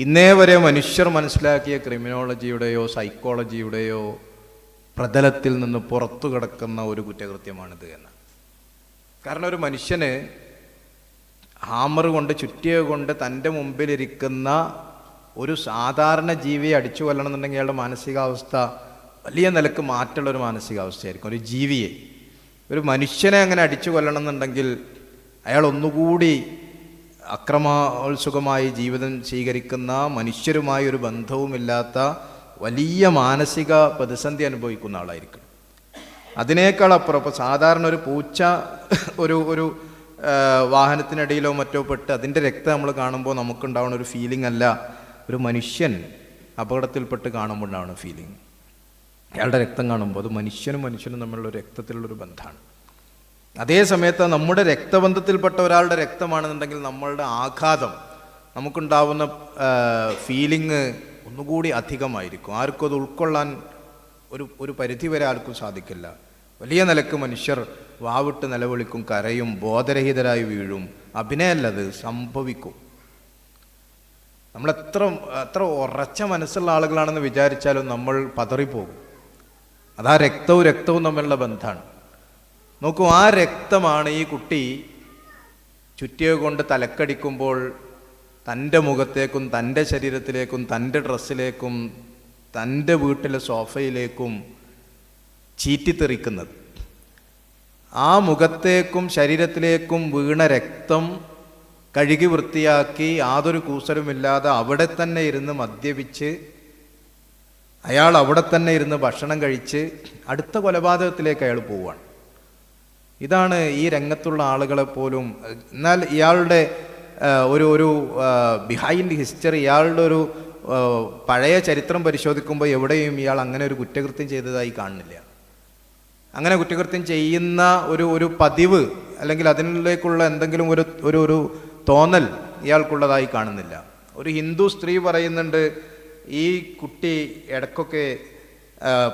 ഇന്നേ വരെ മനുഷ്യർ മനസ്സിലാക്കിയ ക്രിമിനോളജിയുടെയോ സൈക്കോളജിയുടെയോ പ്രതലത്തിൽ നിന്ന് പുറത്തു കിടക്കുന്ന ഒരു കുറ്റകൃത്യമാണിത് എന്ന്. കാരണം ഒരു മനുഷ്യന് ഹാമർ കൊണ്ട് ചുറ്റിയ കൊണ്ട് തൻ്റെ മുമ്പിലിരിക്കുന്ന ഒരു സാധാരണ ജീവിയെ അടിച്ചു കൊല്ലണമെന്നുണ്ടെങ്കിൽ അയാളുടെ മാനസികാവസ്ഥ വലിയ നിലക്ക് മാറ്റമുള്ളൊരു മാനസികാവസ്ഥയായിരിക്കും. ഒരു ജീവിയെ, ഒരു മനുഷ്യനെ അങ്ങനെ അടിച്ചു കൊല്ലണമെന്നുണ്ടെങ്കിൽ അയാൾ ഒന്നുകൂടി അക്രമോത്സുകമായി ജീവിതം സ്വീകരിക്കുന്ന, മനുഷ്യരുമായി ഒരു ബന്ധവുമില്ലാത്ത വലിയ മാനസിക പ്രതിസന്ധി അനുഭവിക്കുന്ന ആളായിരിക്കും. അതിനേക്കാൾ അപ്പുറം ഇപ്പോൾ സാധാരണ ഒരു പൂച്ച ഒരു വാഹനത്തിനിടയിലോ മറ്റോ പെട്ട് അതിൻ്റെ രക്തം നമ്മൾ കാണുമ്പോൾ നമുക്കുണ്ടാവുന്ന ഒരു ഫീലിംഗ് അല്ല ഒരു മനുഷ്യൻ അപകടത്തിൽപ്പെട്ട് കാണുമ്പോൾ ഉണ്ടാവുന്ന ഫീലിംഗ്. അയാളുടെ രക്തം കാണുമ്പോൾ അത് മനുഷ്യനും തമ്മിലുള്ള രക്തത്തിലുള്ളൊരു ബന്ധമാണ്. അതേ സമയത്ത് നമ്മുടെ രക്തബന്ധത്തിൽപ്പെട്ട ഒരാളുടെ രക്തമാണെന്നുണ്ടെങ്കിൽ നമ്മളുടെ ആഘാതം, നമുക്കുണ്ടാവുന്ന ഫീലിംഗ് ഒന്നുകൂടി അധികമായിരിക്കും. ആർക്കും അത് ഉൾക്കൊള്ളാൻ ഒരു പരിധി വരെ ആർക്കും സാധിക്കില്ല. വലിയ നിലക്ക് മനുഷ്യർ വാവിട്ട് നിലവിളിക്കും, കരയും, ബോധരഹിതരായി വീഴും. അഭിനയമല്ലത്, സംഭവിക്കും. എത്ര ഉറച്ച മനസ്സുള്ള ആളുകളാണെന്ന് വിചാരിച്ചാലും നമ്മൾ പതറിപ്പോകും. അതാ രക്തവും തമ്മിലുള്ള ബന്ധമാണ്. നോക്കൂ, ആ രക്തമാണ് ഈ കുട്ടി ചുറ്റിക കൊണ്ട് തലക്കടിക്കുമ്പോൾ തൻ്റെ മുഖത്തേക്കും തൻ്റെ ശരീരത്തിലേക്കും തൻ്റെ ഡ്രസ്സിലേക്കും തൻ്റെ വീട്ടിലെ സോഫയിലേക്കും ചീറ്റിത്തെറിക്കുന്നത്. ആ മുഖത്തേക്കും ശരീരത്തിലേക്കും വീണ രക്തം കഴുകി വൃത്തിയാക്കി യാതൊരു കൂസലുമില്ലാതെ അവിടെ തന്നെ ഇരുന്ന് മദ്യപിച്ച്, അയാൾ അവിടെ തന്നെ ഇരുന്ന് ഭക്ഷണം കഴിച്ച് അടുത്ത കൊലപാതകത്തിലേക്ക് അയാൾ പോവുകയാണ്. ഇതാണ് ഈ രംഗത്തുള്ള ആളുകളെ പോലും. എന്നാൽ ഇയാളുടെ ഒരു ബിഹൈൻഡ് ഹിസ്റ്ററി, ഇയാളുടെ ഒരു പഴയ ചരിത്രം പരിശോധിക്കുമ്പോൾ എവിടെയും ഇയാൾ അങ്ങനെ ഒരു കുറ്റകൃത്യം ചെയ്തതായി കാണുന്നില്ല. അങ്ങനെ കുറ്റകൃത്യം ചെയ്യുന്ന ഒരു പതിവ് അല്ലെങ്കിൽ അതിലേക്കുള്ള എന്തെങ്കിലും ഒരു തോന്നൽ ഇയാൾക്കുള്ളതായി കാണുന്നില്ല. ഒരു ഹിന്ദു സ്ത്രീ പറയുന്നുണ്ട്, ഈ കുട്ടി ഇടയ്ക്കൊക്കെ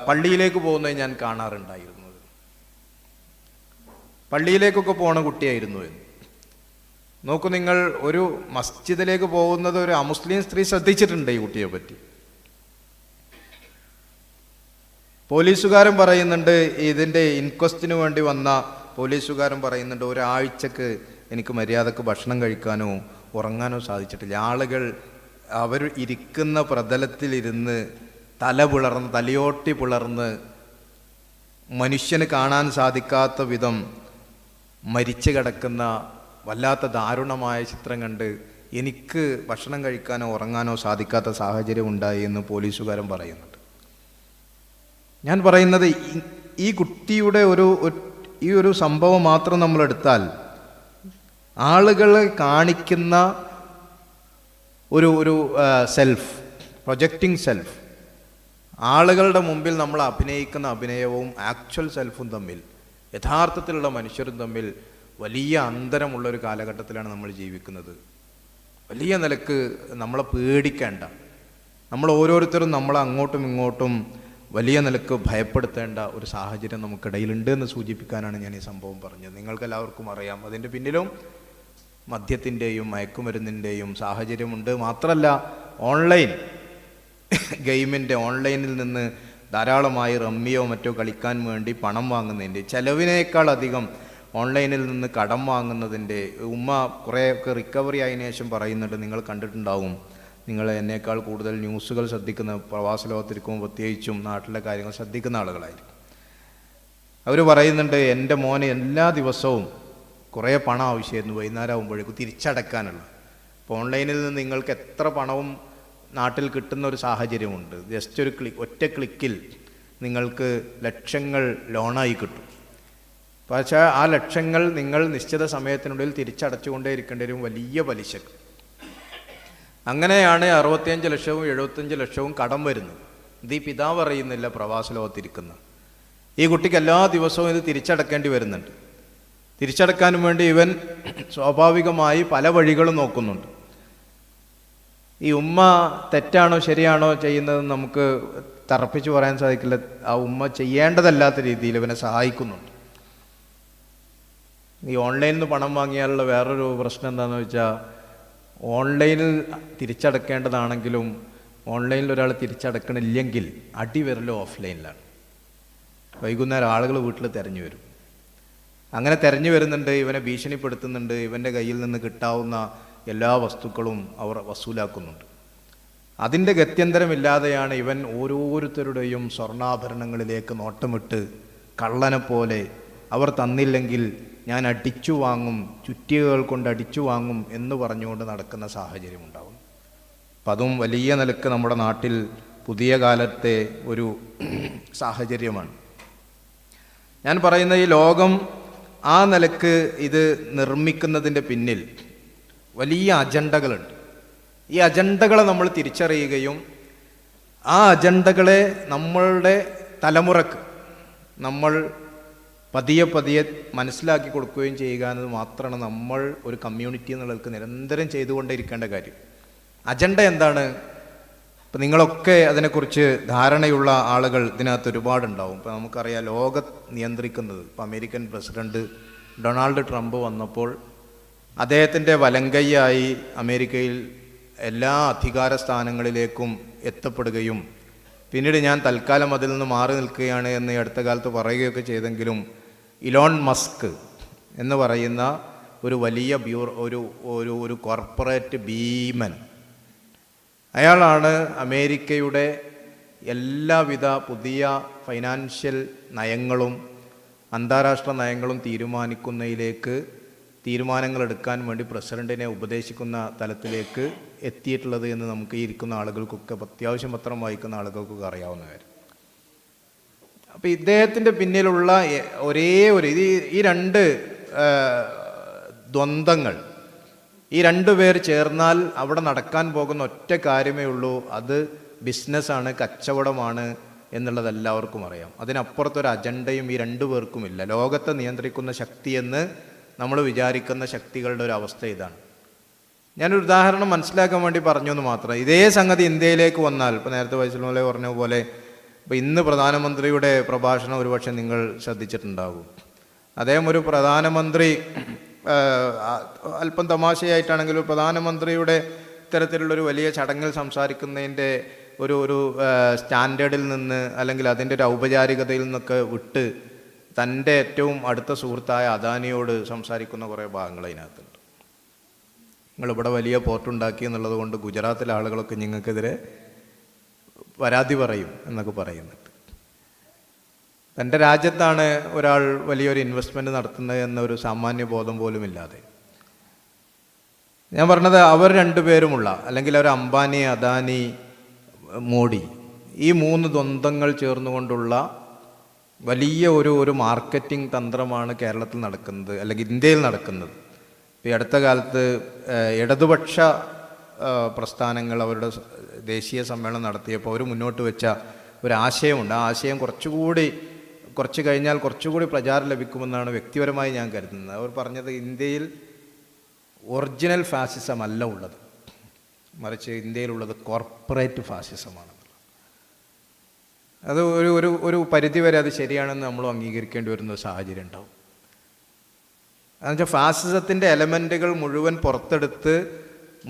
പള്ളിയിലേക്ക് പോകുന്നത് ഞാൻ കാണാറുണ്ടായിരുന്നു, പള്ളിയിലേക്കൊക്കെ പോണ കുട്ടിയായിരുന്നു എന്ന്. നോക്കൂ നിങ്ങൾ, ഒരു മസ്ജിദിലേക്ക് പോകുന്നത് ഒരു അമുസ്ലിം സ്ത്രീ ശ്രദ്ധിച്ചിട്ടുണ്ട് ഈ കുട്ടിയെ പറ്റി. പോലീസുകാരൻ പറയുന്നുണ്ട്, ഇതിൻ്റെ ഇൻക്വസ്റ്റിന് വേണ്ടി വന്ന പോലീസുകാരൻ പറയുന്നുണ്ട്, ഒരാഴ്ചക്ക് എനിക്ക് മര്യാദക്ക് ഭക്ഷണം കഴിക്കാനോ ഉറങ്ങാനോ സാധിച്ചിട്ടില്ല. ആളുകൾ അവർ ഇരിക്കുന്ന പ്രതലത്തിലിരുന്ന് തലയോട്ടി പിളർന്ന് മനുഷ്യന് കാണാൻ സാധിക്കാത്ത വിധം മരിച്ചു കിടക്കുന്ന വല്ലാത്ത ദാരുണമായ ചിത്രം കണ്ട് എനിക്ക് ഭക്ഷണം കഴിക്കാനോ ഉറങ്ങാനോ സാധിക്കാത്ത സാഹചര്യം ഉണ്ടായി എന്ന് പോലീസുകാരൻ പറയുന്നുണ്ട്. ഞാൻ പറയുന്നത്, ഈ കുട്ടിയുടെ ഈ ഒരു സംഭവം മാത്രം നമ്മളെടുത്താൽ ആളുകളെ കാണിക്കുന്ന ഒരു സെൽഫ്, പ്രൊജക്റ്റിംഗ് സെൽഫ്, ആളുകളുടെ മുമ്പിൽ നമ്മൾ അഭിനയിക്കുന്ന അഭിനയവും ആക്ച്വൽ സെൽഫും തമ്മിൽ, യഥാർത്ഥത്തിലുള്ള മനുഷ്യരും തമ്മിൽ വലിയ അന്തരമുള്ളൊരു കാലഘട്ടത്തിലാണ് നമ്മൾ ജീവിക്കുന്നത്. വലിയ നിലക്ക് നമ്മളെ പേടിക്കേണ്ട, നമ്മൾ ഓരോരുത്തരും നമ്മളെ അങ്ങോട്ടും ഇങ്ങോട്ടും വലിയ നിലക്ക് ഭയപ്പെടുത്തേണ്ട ഒരു സാഹചര്യം നമുക്കിടയിലുണ്ട് എന്ന് സൂചിപ്പിക്കാനാണ് ഞാൻ ഈ സംഭവം പറഞ്ഞത്. നിങ്ങൾക്കെല്ലാവർക്കും അറിയാം അതിൻ്റെ പിന്നിലും മദ്യത്തിൻ്റെയും മയക്കുമരുന്നിൻ്റെയും സാഹചര്യമുണ്ട്. മാത്രമല്ല ഓൺലൈൻ ഗെയിമിൻ്റെ ഓൺലൈനിൽ നിന്ന് ധാരാളമായി റമ്മിയോ മറ്റോ കളിക്കാൻ വേണ്ടി പണം വാങ്ങുന്നതിൻ്റെ ചിലവിനേക്കാൾ അധികം ഓൺലൈനിൽ നിന്ന് കടം വാങ്ങുന്നതിൻ്റെ ഉമ്മ കുറേയൊക്കെ റിക്കവറി ആയതിനു ശേഷം പറയുന്നുണ്ട്. നിങ്ങൾ കണ്ടിട്ടുണ്ടാവും, നിങ്ങൾ എന്നേക്കാൾ കൂടുതൽ ന്യൂസുകൾ ശ്രദ്ധിക്കുന്ന, പ്രവാസ ലോകത്തിരിക്കുമ്പോൾ പ്രത്യേകിച്ചും നാട്ടിലെ കാര്യങ്ങൾ ശ്രദ്ധിക്കുന്ന ആളുകളായിരിക്കും. അവർ പറയുന്നുണ്ട്, എൻ്റെ മോന് എല്ലാ ദിവസവും കുറേ പണം ആവശ്യമായിരുന്നു വൈകുന്നേരം ആകുമ്പോഴേക്കും തിരിച്ചടക്കാനുള്ള. ഇപ്പോൾ ഓൺലൈനിൽ നിന്ന് നിങ്ങൾക്ക് എത്ര പണവും നാട്ടിൽ കിട്ടുന്ന ഒരു സാഹചര്യമുണ്ട്. ജസ്റ്റ് ഒരു ഒറ്റ ക്ലിക്കിൽ നിങ്ങൾക്ക് ലക്ഷങ്ങൾ ലോണായി കിട്ടും. പക്ഷേ ആ ലക്ഷങ്ങൾ നിങ്ങൾ നിശ്ചിത സമയത്തിനുള്ളിൽ തിരിച്ചടച്ചുകൊണ്ടേ ഇരിക്കേണ്ടി വരും, വലിയ പലിശക്ക്. അങ്ങനെയാണ് 65 ലക്ഷവും 75 ലക്ഷവും കടം വരുന്നത്. ഇത് ഈ പിതാവ് അറിയുന്നില്ല, പ്രവാസ ലോകത്തിരിക്കുന്ന ഈ കുട്ടിക്ക് എല്ലാ ദിവസവും ഇത് തിരിച്ചടക്കേണ്ടി വരുന്നുണ്ട്. തിരിച്ചടക്കാനും വേണ്ടി ഇവൻ സ്വാഭാവികമായി പല വഴികളും നോക്കുന്നുണ്ട്. ഈ ഉമ്മ തെറ്റാണോ ശരിയാണോ ചെയ്യുന്നതെന്ന് നമുക്ക് തറപ്പിച്ച് പറയാൻ സാധിക്കില്ല. ആ ഉമ്മ ചെയ്യേണ്ടതല്ലാത്ത രീതിയിൽ ഇവനെ സഹായിക്കുന്നുണ്ട്. ഈ ഓൺലൈനിൽ നിന്ന് പണം വാങ്ങിയാലുള്ള വേറൊരു പ്രശ്നം എന്താണെന്ന് വെച്ചാൽ, ഓൺലൈനിൽ തിരിച്ചടക്കേണ്ടതാണെങ്കിലും ഓൺലൈനിൽ ഒരാൾ തിരിച്ചടക്കണില്ലെങ്കിൽ അടി വരലോ ഓഫ്ലൈനിലാണ്. വൈകുന്നേരം ആളുകൾ വീട്ടിൽ തിരഞ്ഞു വരും. അങ്ങനെ തിരഞ്ഞു വരുന്നുണ്ട്, ഇവനെ ഭീഷണിപ്പെടുത്തുന്നുണ്ട്, ഇവൻ്റെ കയ്യിൽ നിന്ന് കിട്ടാവുന്ന എല്ലാ വസ്തുക്കളും അവർ വസൂലാക്കുന്നുണ്ട്. അതിൻ്റെ ഗത്യന്തരമില്ലാതെയാണ് ഇവൻ ഓരോരുത്തരുടെയും സ്വർണ്ണാഭരണങ്ങളിലേക്ക് നോട്ടമിട്ട് കള്ളനെ പോലെ അവർ തന്നില്ലെങ്കിൽ ഞാൻ അടിച്ചു വാങ്ങും, ചുറ്റികകൾ കൊണ്ട് അടിച്ചു വാങ്ങും എന്ന് പറഞ്ഞുകൊണ്ട് നടക്കുന്ന സാഹചര്യം ഉണ്ടാകും. അപ്പം അതും വലിയ നിലക്ക് നമ്മുടെ നാട്ടിൽ പുതിയ കാലത്തെ ഒരു സാഹചര്യമാണ്. ഞാൻ പറയുന്ന ഈ ലോകം ആ നിലക്ക് ഇത് നിർമ്മിക്കുന്നതിൻ്റെ പിന്നിൽ വലിയ അജണ്ടകളുണ്ട്. ഈ അജണ്ടകളെ നമ്മൾ തിരിച്ചറിയുകയും ആ അജണ്ടകളെ നമ്മളുടെ തലമുറക്ക് നമ്മൾ പതിയെ പതിയെ മനസ്സിലാക്കി കൊടുക്കുകയും ചെയ്യുക എന്നത് മാത്രമാണ് നമ്മൾ ഒരു കമ്മ്യൂണിറ്റി എന്നുള്ളവർക്ക് നിരന്തരം ചെയ്തുകൊണ്ടേയിരിക്കേണ്ട കാര്യം. അജണ്ട എന്താണ്? ഇപ്പം നിങ്ങളൊക്കെ അതിനെക്കുറിച്ച് ധാരണയുള്ള ആളുകൾ ഇതിനകത്ത് ഒരുപാടുണ്ടാവും. ഇപ്പം നമുക്കറിയാം, ലോകം നിയന്ത്രിക്കുന്നത് ഇപ്പം അമേരിക്കൻ പ്രസിഡന്റ് ഡൊണാൾഡ് ട്രംപ് വന്നപ്പോൾ അദ്ദേഹത്തിൻ്റെ വലങ്കയ്യായി അമേരിക്കയിൽ എല്ലാ അധികാര സ്ഥാനങ്ങളിലേക്കും എത്തപ്പെടുകയും പിന്നീട് ഞാൻ തൽക്കാലം അതിൽ നിന്ന് മാറി നിൽക്കുകയാണ് എന്ന് അടുത്ത കാലത്ത് പറയുകയൊക്കെ ചെയ്തെങ്കിലും ഇലോൺ മസ്ക് എന്ന് പറയുന്ന ഒരു വലിയ ഒരു കോർപ്പറേറ്റ് ഭീമൻ, അയാളാണ് അമേരിക്കയുടെ എല്ലാവിധ പുതിയ ഫൈനാൻഷ്യൽ നയങ്ങളും അന്താരാഷ്ട്ര നയങ്ങളും തീരുമാനങ്ങൾ എടുക്കാൻ വേണ്ടി പ്രസിഡന്റിനെ ഉപദേശിക്കുന്ന തലത്തിലേക്ക് എത്തിയിട്ടുള്ളത് എന്ന് നമുക്ക് ഈ ഇരിക്കുന്ന ആളുകൾക്കൊക്കെ, അത്യാവശ്യം പത്രം വായിക്കുന്ന ആളുകൾക്കൊക്കെ അറിയാവുന്ന കാര്യം. അപ്പം ഇദ്ദേഹത്തിൻ്റെ പിന്നിലുള്ള ഈ രണ്ട് ദ്വന്ദ്ങ്ങൾ, ഈ രണ്ടുപേർ ചേർന്നാൽ അവിടെ നടക്കാൻ പോകുന്ന ഒറ്റ കാര്യമേ ഉള്ളൂ, അത് ബിസിനസ്സാണ്, കച്ചവടമാണ് എന്നുള്ളത് എല്ലാവർക്കും അറിയാം. അതിനപ്പുറത്തൊരു അജണ്ടയും ഈ രണ്ടു പേർക്കുമില്ല. ലോകത്തെ നിയന്ത്രിക്കുന്ന ശക്തിയെന്ന് നമ്മൾ വിചാരിക്കുന്ന ശക്തികളുടെ ഒരു അവസ്ഥ ഇതാണ്. ഞാനൊരു ഉദാഹരണം മനസ്സിലാക്കാൻ വേണ്ടി പറഞ്ഞു എന്ന് മാത്രം. ഇതേ സംഗതി ഇന്ത്യയിലേക്ക് വന്നാൽ, ഇപ്പോൾ നേരത്തെ വൈസൽമോലെ പറഞ്ഞ പോലെ, ഇപ്പോൾ ഇന്ന് പ്രധാനമന്ത്രിയുടെ പ്രഭാഷണം ഒരുപക്ഷെ നിങ്ങൾ ശ്രദ്ധിച്ചിട്ടുണ്ടാകും. അദ്ദേഹം ഒരു പ്രധാനമന്ത്രി, അല്പം തമാശയായിട്ടാണെങ്കിലും പ്രധാനമന്ത്രിയുടെ ഇത്തരത്തിലുള്ളൊരു വലിയ ചടങ്ങിൽ സംസാരിക്കുന്നതിൻ്റെ ഒരു സ്റ്റാൻഡേർഡിൽ നിന്ന്, അല്ലെങ്കിൽ അതിൻ്റെ ഒരു ഔപചാരികതയിൽ നിന്നൊക്കെ വിട്ട് തൻ്റെ ഏറ്റവും അടുത്ത സുഹൃത്തായ അദാനിയോട് സംസാരിക്കുന്ന കുറേ ഭാഗങ്ങൾ അതിനകത്തുണ്ട്. നിങ്ങളിവിടെ വലിയ പോർട്ടുണ്ടാക്കി എന്നുള്ളത് കൊണ്ട് ഗുജറാത്തിലെ ആളുകളൊക്കെ നിങ്ങൾക്കെതിരെ പരാതി പറയും എന്നൊക്കെ പറയുന്നുണ്ട്. തൻ്റെ രാജ്യത്താണ് ഒരാൾ വലിയൊരു ഇൻവെസ്റ്റ്മെൻറ്റ് നടത്തുന്നത് എന്നൊരു സാമാന്യ ബോധം പോലും ഇല്ലാതെ. ഞാൻ പറഞ്ഞത്, അവർ രണ്ടുപേരുമുള്ള, അല്ലെങ്കിൽ ഒരു അംബാനി, അദാനി, മോഡി, ഈ മൂന്ന് ദ്വന്ദ്ങ്ങൾ ചേർന്നുകൊണ്ടുള്ള വലിയ ഒരു മാർക്കറ്റിംഗ് തന്ത്രമാണ് കേരളത്തിൽ നടക്കുന്നത്, അല്ലെങ്കിൽ ഇന്ത്യയിൽ നടക്കുന്നത്. ഇപ്പോൾ ഈ അടുത്ത കാലത്ത് ഇടതുപക്ഷ പ്രസ്ഥാനങ്ങൾ അവരുടെ ദേശീയ സമ്മേളനം നടത്തിയപ്പോൾ അവർ മുന്നോട്ട് വെച്ച ഒരു ആശയമുണ്ട്. ആ ആശയം കുറച്ച് കഴിഞ്ഞാൽ കുറച്ചുകൂടി പ്രചാരം ലഭിക്കുമെന്നാണ് വ്യക്തിപരമായി ഞാൻ കരുതുന്നത്. അവർ പറഞ്ഞത്, ഇന്ത്യയിൽ ഒറിജിനൽ ഫാസിസം അല്ല ഉള്ളത്, മറിച്ച് ഇന്ത്യയിലുള്ളത് കോർപ്പറേറ്റ് ഫാസിസമാണ്. അത് ഒരു ഒരു ഒരു പരിധിവരെ അത് ശരിയാണെന്ന് നമ്മൾ അംഗീകരിക്കേണ്ടി വരുന്ന സാഹചര്യം ഉണ്ടാവും. എന്നുവെച്ചാൽ ഫാസിസത്തിൻ്റെ എലമെൻറ്റുകൾ മുഴുവൻ പുറത്തെടുത്ത്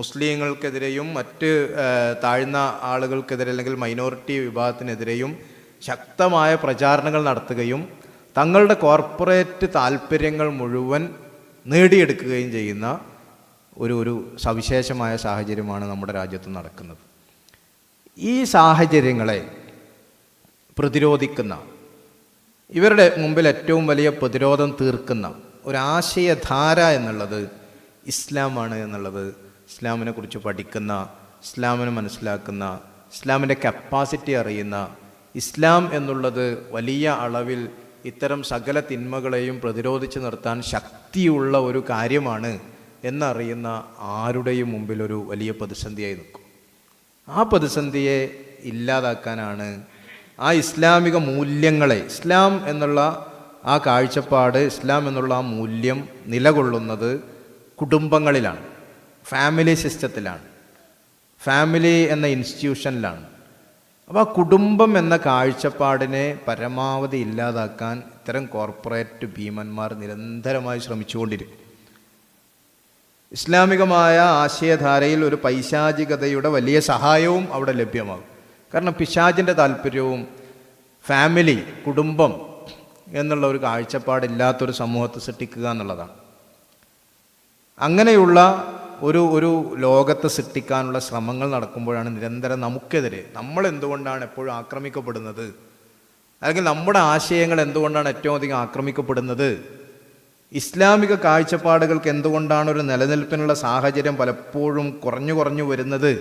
മുസ്ലിങ്ങൾക്കെതിരെയും മറ്റ് താഴ്ന്ന ആളുകൾക്കെതിരെ അല്ലെങ്കിൽ മൈനോറിറ്റി വിഭാഗത്തിനെതിരെയും ശക്തമായ പ്രചാരണങ്ങൾ നടത്തുകയും തങ്ങളുടെ കോർപ്പറേറ്റ് താല്പര്യങ്ങൾ മുഴുവൻ നേടിയെടുക്കുകയും ചെയ്യുന്ന ഒരു സവിശേഷമായ സാഹചര്യമാണ് നമ്മുടെ രാജ്യത്ത് നടക്കുന്നത്. ഈ സാഹചര്യങ്ങളെ പ്രതിരോധിക്കുന്ന, ഇവരുടെ മുമ്പിൽ ഏറ്റവും വലിയ പ്രതിരോധം തീർക്കുന്ന ഒരാശയധാര എന്നുള്ളത് ഇസ്ലാമാണ് എന്നുള്ളത് ഇസ്ലാമിനെ കുറിച്ച് പഠിക്കുന്ന, ഇസ്ലാമിനെ മനസ്സിലാക്കുന്ന, ഇസ്ലാമിൻ്റെ കപ്പാസിറ്റി അറിയുന്ന, ഇസ്ലാം എന്നുള്ളത് വലിയ അളവിൽ ഇത്തരം സകല തിന്മകളെയും പ്രതിരോധിച്ച് നിർത്താൻ ശക്തിയുള്ള ഒരു കാര്യമാണ് എന്നറിയുന്ന ആരുടെയും മുമ്പിൽ ഒരു വലിയ പ്രതിസന്ധിയായി നിൽക്കും. ആ പ്രതിസന്ധിയെ ഇല്ലാതാക്കാനാണ് ആ ഇസ്ലാമിക മൂല്യങ്ങളെ, ഇസ്ലാം എന്നുള്ള ആ കാഴ്ചപ്പാട്, ഇസ്ലാം എന്നുള്ള ആ മൂല്യം നിലകൊള്ളുന്നത് കുടുംബങ്ങളിലാണ്, ഫാമിലി സിസ്റ്റത്തിലാണ്, ഫാമിലി എന്ന ഇൻസ്റ്റിറ്റ്യൂഷനിലാണ്. അപ്പോൾ ആ കുടുംബം എന്ന കാഴ്ചപ്പാടിനെ പരമാവധി ഇല്ലാതാക്കാൻ ഇത്തരം കോർപ്പറേറ്റ് ഭീമന്മാർ നിരന്തരമായി ശ്രമിച്ചുകൊണ്ടിരിക്കും. ഇസ്ലാമികമായ ആശയധാരയിൽ ഒരു പൈശാചികതയുടെ വലിയ സഹായവും അവിടെ ലഭ്യമാകും. കാരണം പിശാചിൻ്റെ താല്പര്യവും ഫാമിലി, കുടുംബം എന്നുള്ള ഒരു കാഴ്ചപ്പാടില്ലാത്തൊരു സമൂഹത്തെ സൃഷ്ടിക്കുക എന്നുള്ളതാണ്. അങ്ങനെയുള്ള ഒരു ലോകത്തെ സൃഷ്ടിക്കാനുള്ള ശ്രമങ്ങൾ നടക്കുമ്പോഴാണ് നിരന്തരം നമുക്കെതിരെ, നമ്മൾ എന്തുകൊണ്ടാണ് എപ്പോഴും ആക്രമിക്കപ്പെടുന്നത്, അല്ലെങ്കിൽ നമ്മുടെ ആശയങ്ങൾ എന്തുകൊണ്ടാണ് ഏറ്റവും അധികം ആക്രമിക്കപ്പെടുന്നത്, ഇസ്ലാമിക കാഴ്ചപ്പാടുകൾക്ക് എന്തുകൊണ്ടാണ് ഒരു നിലനിൽപ്പിനുള്ള സാഹചര്യം പലപ്പോഴും കുറഞ്ഞു വരുന്നത്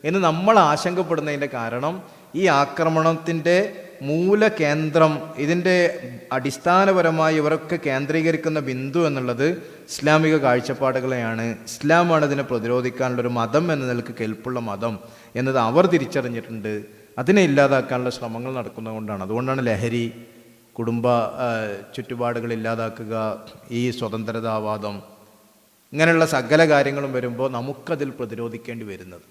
എന്ന് നമ്മൾ ആശങ്കപ്പെടുന്നതിൻ്റെ കാരണം ഈ ആക്രമണത്തിൻ്റെ മൂലകേന്ദ്രം, ഇതിൻ്റെ അടിസ്ഥാനപരമായി ഇവരൊക്കെ കേന്ദ്രീകരിക്കുന്ന ബിന്ദു എന്നുള്ളത് ഇസ്ലാമിക കാഴ്ചപ്പാടുകളെയാണ്. ഇസ്ലാമാണ് ഇതിനെ പ്രതിരോധിക്കാനുള്ളൊരു മതം എന്ന നിലക്ക് കെൽപ്പുള്ള മതം എന്നത് അവർ തിരിച്ചറിഞ്ഞിട്ടുണ്ട്. അതിനെ ഇല്ലാതാക്കാനുള്ള ശ്രമങ്ങൾ നടക്കുന്നതുകൊണ്ടാണ്. അതുകൊണ്ടാണ് ലഹരി, കുടുംബ ചുറ്റുപാടുകൾ ഇല്ലാതാക്കുക, ഈ സ്വതന്ത്രതാവാദം, ഇങ്ങനെയുള്ള സകല കാര്യങ്ങളും വരുമ്പോൾ നമുക്കതിൽ പ്രതിരോധിക്കേണ്ടി വരുന്നത്.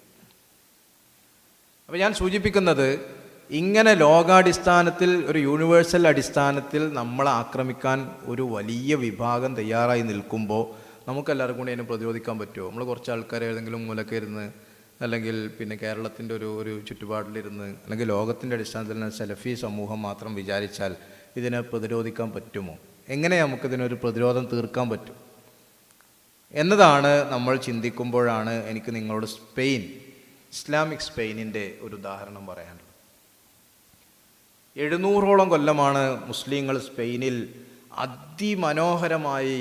അപ്പോൾ ഞാൻ സൂചിപ്പിക്കുന്നത്, ഇങ്ങനെ ലോകാടിസ്ഥാനത്തിൽ, ഒരു യൂണിവേഴ്സൽ അടിസ്ഥാനത്തിൽ നമ്മളെ ആക്രമിക്കാൻ ഒരു വലിയ വിഭാഗം തയ്യാറായി നിൽക്കുമ്പോൾ നമുക്കെല്ലാവർക്കും കൂടി അതിനെ പ്രതിരോധിക്കാൻ പറ്റുമോ? നമ്മൾ കുറച്ച് ആൾക്കാർ ഏതെങ്കിലും മൂലക്കെ ഇരുന്ന്, അല്ലെങ്കിൽ പിന്നെ കേരളത്തിൻ്റെ ഒരു ചുറ്റുപാടിലിരുന്ന്, അല്ലെങ്കിൽ ലോകത്തിൻ്റെ അടിസ്ഥാനത്തിൽ സലഫി സമൂഹം മാത്രം വിചാരിച്ചാൽ ഇതിനെ പ്രതിരോധിക്കാൻ പറ്റുമോ? എങ്ങനെ നമുക്കിതിനൊരു പ്രതിരോധം തീർക്കാൻ പറ്റും എന്നതാണ് നമ്മൾ ചിന്തിക്കുമ്പോഴാണ് എനിക്ക് നിങ്ങളോട് ഇസ്ലാമിക് സ്പെയിനിൻ്റെ ഒരു ഉദാഹരണം പറയാനുള്ളത്. 700ഓളം കൊല്ലമാണ് മുസ്ലിങ്ങൾ സ്പെയിനിൽ അതിമനോഹരമായി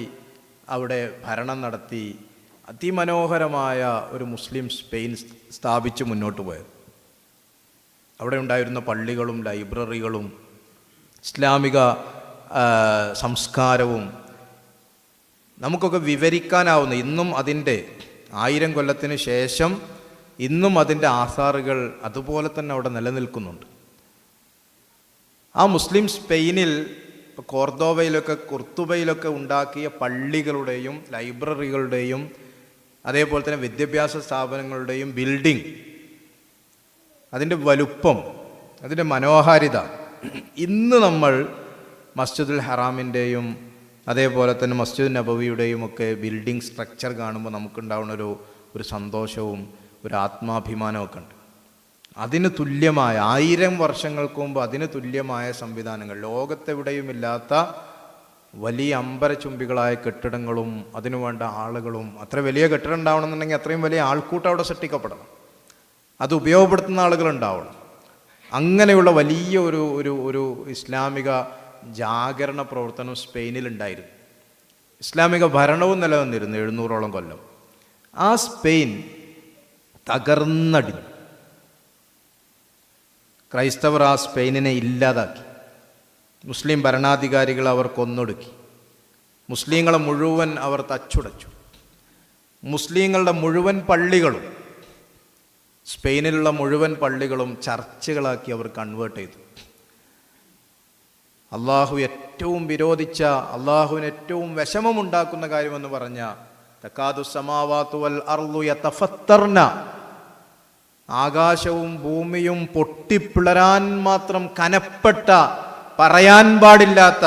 അവിടെ ഭരണം നടത്തി അതിമനോഹരമായ ഒരു മുസ്ലിം സ്പെയിൻ സ്ഥാപിച്ച് മുന്നോട്ട് പോയത്. അവിടെ ഉണ്ടായിരുന്ന പള്ളികളും ലൈബ്രറികളും ഇസ്ലാമിക സംസ്കാരവും നമുക്കൊക്കെ വിവരിക്കാനാവുന്ന, ഇന്നും അതിൻ്റെ 1000 കൊല്ലത്തിന് ശേഷം ഇന്നും അതിൻ്റെ ആസാറുകൾ അതുപോലെ തന്നെ അവിടെ നിലനിൽക്കുന്നുണ്ട്. ആ മുസ്ലിം സ്പെയിനിൽ കോർദോവയിലൊക്കെ, കുർത്തുബയിലൊക്കെ ഉണ്ടാക്കിയ പള്ളികളുടെയും ലൈബ്രറികളുടെയും അതേപോലെ തന്നെ വിദ്യാഭ്യാസ സ്ഥാപനങ്ങളുടെയും ബിൽഡിംഗ്, അതിൻ്റെ വലുപ്പം, അതിൻ്റെ മനോഹാരിത, ഇന്ന് നമ്മൾ മസ്ജിദുൽ ഹറാമിൻ്റെയും അതേപോലെ തന്നെ മസ്ജിദ് നബവിയുടെയും ഒക്കെ ബിൽഡിംഗ് സ്ട്രക്ചർ കാണുമ്പോൾ നമുക്കുണ്ടാവുന്ന ഒരു സന്തോഷവും ഒരു ആത്മാഭിമാനമൊക്കെ ഉണ്ട്. അതിന് തുല്യമായ 1000 വർഷങ്ങൾക്ക് മുമ്പ് അതിന് തുല്യമായ സംവിധാനങ്ങൾ, ലോകത്തെവിടെയുമില്ലാത്ത വലിയ അമ്പരചുംബികളായ കെട്ടിടങ്ങളും അതിനു വേണ്ട ആളുകളും. അത്ര വലിയ കെട്ടിടം ഉണ്ടാവണമെന്നുണ്ടെങ്കിൽ അത്രയും വലിയ ആൾക്കൂട്ടം അവിടെ സൃഷ്ടിക്കപ്പെടണം, അത് ഉപയോഗപ്പെടുത്തുന്ന ആളുകളുണ്ടാവണം. അങ്ങനെയുള്ള വലിയ ഒരു ഇസ്ലാമിക ജാഗരണ പ്രവർത്തനം സ്പെയിനിലുണ്ടായിരുന്നു. ഇസ്ലാമിക ഭരണവും നിലനിന്നിരുന്നു 700ഓളം കൊല്ലം. ആ സ്പെയിൻ തകർന്നടിഞ്ഞു. ക്രൈസ്തവർ ആ സ്പെയിനിനെ ഇല്ലാതാക്കി. മുസ്ലിം ഭരണാധികാരികൾ അവർ കൊന്നൊടുക്കി. മുസ്ലിങ്ങളെ മുഴുവൻ അവർ തച്ചുടച്ചു. മുസ്ലിങ്ങളുടെ മുഴുവൻ പള്ളികളും, സ്പെയിനിലുള്ള മുഴുവൻ പള്ളികളും ചർച്ചുകളാക്കി അവർ കൺവേർട്ട് ചെയ്തു. അള്ളാഹു ഏറ്റവും വിരോധിച്ച, അള്ളാഹുവിന് ഏറ്റവും വിഷമമുണ്ടാക്കുന്ന കാര്യമെന്ന് പറഞ്ഞ തകാദു സമാവാതു വൽ അർളു യതഫത്തർന, ആകാശവും ഭൂമിയും പൊട്ടിപ്പിളരാൻ മാത്രം കനപ്പെട്ട, പറയാൻ പാടില്ലാത്ത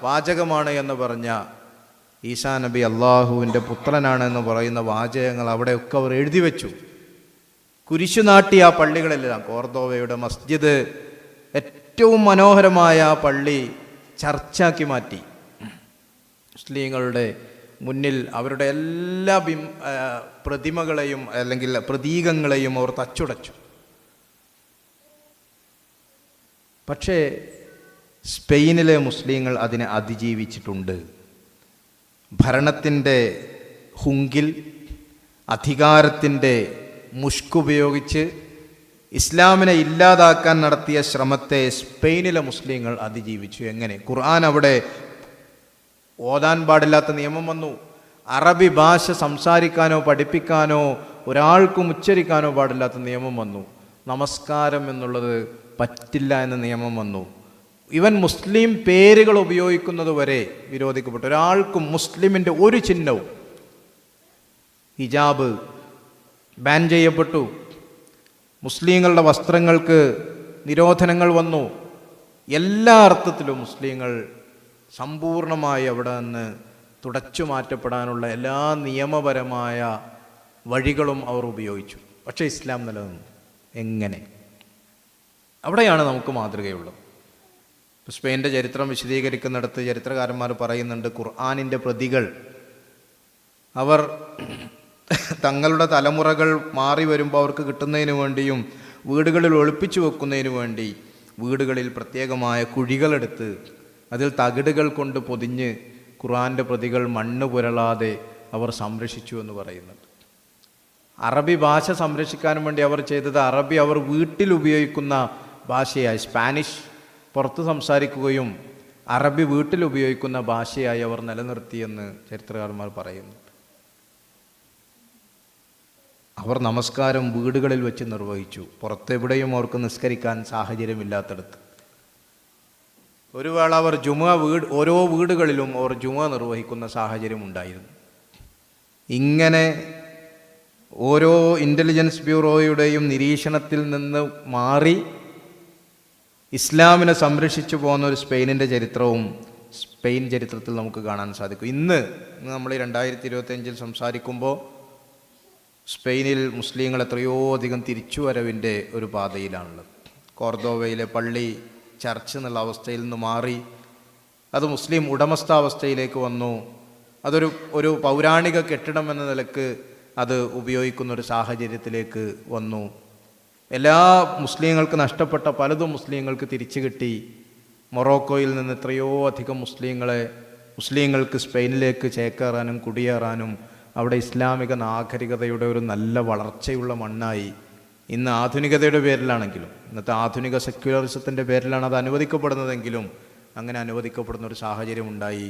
വാചകമാണ് എന്ന് പറഞ്ഞ ഈസാ നബി അള്ളാഹുവിൻ്റെ പുത്രനാണെന്ന് പറയുന്ന വാചകങ്ങൾ അവിടെയൊക്കെ അവർ എഴുതി വെച്ചു. കുരിശു നാട്ടി ആ പള്ളികളെല്ലാം, കോർദോവയുടെ മസ്ജിദ്, ഏറ്റവും മനോഹരമായ ആ പള്ളി ചർച്ചാക്കി മാറ്റി. മുസ്ലിങ്ങളുടെ മുന്നിൽ അവരുടെ എല്ലാ പ്രതിമകളെയും അല്ലെങ്കിൽ പ്രതീകങ്ങളെയും അവർ തച്ചുടച്ചു. പക്ഷേ സ്പെയിനിലെ മുസ്ലിങ്ങൾ അതിനെ അതിജീവിച്ചിട്ടുണ്ട്. ഭരണത്തിൻ്റെ ഹുങ്കിൽ, അധികാരത്തിൻ്റെ മുഷ്കുപയോഗിച്ച് ഇസ്ലാമിനെ ഇല്ലാതാക്കാൻ നടത്തിയ ശ്രമത്തെ സ്പെയിനിലെ മുസ്ലിങ്ങൾ അതിജീവിച്ചു. എങ്ങനെ? ഖുർആൻ അവിടെ ഓതാൻ പാടില്ലാത്ത നിയമം വന്നു. അറബി ഭാഷ സംസാരിക്കാനോ പഠിപ്പിക്കാനോ ഒരാൾക്കും ഉച്ചരിക്കാനോ പാടില്ലാത്ത നിയമം വന്നു. നമസ്കാരം എന്നുള്ളത് പറ്റില്ല എന്ന നിയമം വന്നു. ഇവൻ മുസ്ലിം പേരുകൾ ഉപയോഗിക്കുന്നത് വരെ വിരോധിക്കപ്പെട്ടു. ഒരാൾക്കും മുസ്ലിമിൻ്റെ ഒരു ചിഹ്നവും, ഹിജാബ് ബാൻ ചെയ്യപ്പെട്ടു. മുസ്ലിങ്ങളുടെ വസ്ത്രങ്ങൾക്ക് നിരോധനങ്ങൾ വന്നു. എല്ലാ അർത്ഥത്തിലും മുസ്ലിങ്ങൾ സമ്പൂർണമായി അവിടെ നിന്ന് തുടച്ചു മാറ്റപ്പെടാനുള്ള എല്ലാ നിയമപരമായ വഴികളും അവർ ഉപയോഗിച്ചു. പക്ഷേ ഇസ്ലാം നിലനിന്നു. എങ്ങനെ? അവിടെയാണ് നമുക്ക് മാതൃകയുള്ളത്. സ്പെയിൻ്റെ ചരിത്രം വിശദീകരിക്കുന്നിടത്ത് ചരിത്രകാരന്മാർ പറയുന്നുണ്ട്, ഖുർആനിൻ്റെ പ്രതികൾ അവർ തങ്ങളുടെ തലമുറകൾ മാറി വരുമ്പോൾ അവർക്ക് കിട്ടുന്നതിന് വേണ്ടിയും വീടുകളിൽ ഒളിപ്പിച്ചു വെക്കുന്നതിന് വേണ്ടി വീടുകളിൽ പ്രത്യേകമായ കുഴികളെടുത്ത് അതിൽ തകിടുകൾ കൊണ്ട് പൊതിഞ്ഞ് ഖുർആൻ്റെ പ്രതികൾ മണ്ണ് പുരളാതെ അവർ സംരക്ഷിച്ചു എന്ന് പറയുന്നുണ്ട്. അറബി ഭാഷ സംരക്ഷിക്കാനും വേണ്ടി അവർ ചെയ്തത്, അറബി അവർ വീട്ടിൽ ഉപയോഗിക്കുന്ന ഭാഷയായി, സ്പാനിഷ് പുറത്ത് സംസാരിക്കുകയും അറബി വീട്ടിൽ ഉപയോഗിക്കുന്ന ഭാഷയായി അവർ നിലനിർത്തിയെന്ന് ചരിത്രകാരന്മാർ പറയുന്നു. അവർ നമസ്കാരം വീടുകളിൽ വെച്ച് നിർവഹിച്ചു. പുറത്തെവിടെയും അവർക്ക് നിസ്കരിക്കാൻ സാഹചര്യമില്ലാത്തടത്ത് ഒരു വേള അവർ ഓരോ വീടുകളിലും അവർ ജുമുഅ നിർവഹിക്കുന്ന സാഹചര്യം ഉണ്ടായിരുന്നു. ഇങ്ങനെ ഓരോ ഇൻ്റലിജൻസ് ബ്യൂറോയുടെയും നിരീക്ഷണത്തിൽ നിന്ന് മാറി ഇസ്ലാമിനെ സംരക്ഷിച്ചു പോകുന്ന ഒരു സ്പെയിനിൻ്റെ ചരിത്രവും സ്പെയിൻ ചരിത്രത്തിൽ നമുക്ക് കാണാൻ സാധിക്കും. ഇന്ന് നമ്മൾ 2025 സംസാരിക്കുമ്പോൾ സ്പെയിനിൽ മുസ്ലിങ്ങൾ എത്രയോ അധികം തിരിച്ചുവരവിൻ്റെ ഒരു പാതയിലാണുള്ളത്. കോർദോവയിലെ പള്ളി ചർച്ച് എന്നുള്ള അവസ്ഥയിൽ നിന്ന് മാറി അത് മുസ്ലിം ഉടമസ്ഥാവസ്ഥയിലേക്ക് വന്നു. ഒരു പൗരാണിക കെട്ടിടം എന്ന നിലക്ക് അത് ഉപയോഗിക്കുന്നൊരു സാഹചര്യത്തിലേക്ക് വന്നു. എല്ലാ മുസ്ലിങ്ങൾക്ക് നഷ്ടപ്പെട്ട പലതും മുസ്ലിങ്ങൾക്ക് തിരിച്ചു കിട്ടി. മൊറോക്കോയിൽ നിന്ന് എത്രയോ അധികം മുസ്ലിങ്ങൾക്ക് സ്പെയിനിലേക്ക് ചേക്കേറാനും കുടിയേറാനും അവിടെ ഇസ്ലാമിക നാഗരികതയുടെ ഒരു നല്ല വളർച്ചയുള്ള മണ്ണായി. ഇന്ന് ആധുനികതയുടെ പേരിലാണെങ്കിലും, ഇന്നത്തെ ആധുനിക സെക്യുലറിസത്തിൻ്റെ പേരിലാണ് അത് അനുവദിക്കപ്പെടുന്നതെങ്കിലും, അങ്ങനെ അനുവദിക്കപ്പെടുന്ന ഒരു സാഹചര്യം ഉണ്ടായി.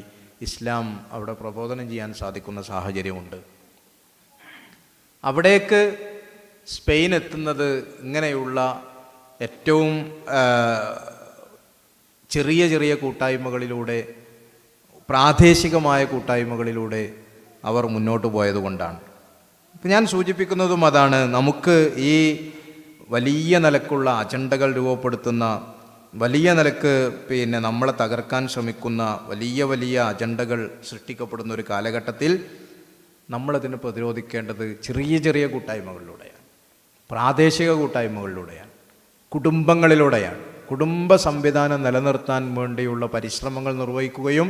ഇസ്ലാം അവിടെ പ്രബോധനം ചെയ്യാൻ സാധിക്കുന്ന സാഹചര്യമുണ്ട്. അവിടേക്ക് സ്പെയിൻ എത്തുന്നത് ഇങ്ങനെയുള്ള ഏറ്റവും ചെറിയ ചെറിയ കൂട്ടായ്മകളിലൂടെ, പ്രാദേശികമായ കൂട്ടായ്മകളിലൂടെ അവർ മുന്നോട്ട് പോയതുകൊണ്ടാണ്. ഇപ്പം ഞാൻ സൂചിപ്പിക്കുന്നതും അതാണ്. നമുക്ക് ഈ വലിയ നിലക്കുള്ള അജണ്ടകൾ രൂപപ്പെടുത്തുന്ന, വലിയ നിലക്ക് നമ്മളെ തകർക്കാൻ ശ്രമിക്കുന്ന വലിയ വലിയ അജണ്ടകൾ സൃഷ്ടിക്കപ്പെടുന്ന ഒരു കാലഘട്ടത്തിൽ നമ്മളതിനെ പ്രതിരോധിക്കേണ്ടത് ചെറിയ ചെറിയ കൂട്ടായ്മകളിലൂടെയാണ്, പ്രാദേശിക കൂട്ടായ്മകളിലൂടെയാണ്, കുടുംബങ്ങളിലൂടെയാണ്. കുടുംബ സംവിധാനം നിലനിർത്താൻ വേണ്ടിയുള്ള പരിശ്രമങ്ങൾ നിർവഹിക്കുകയും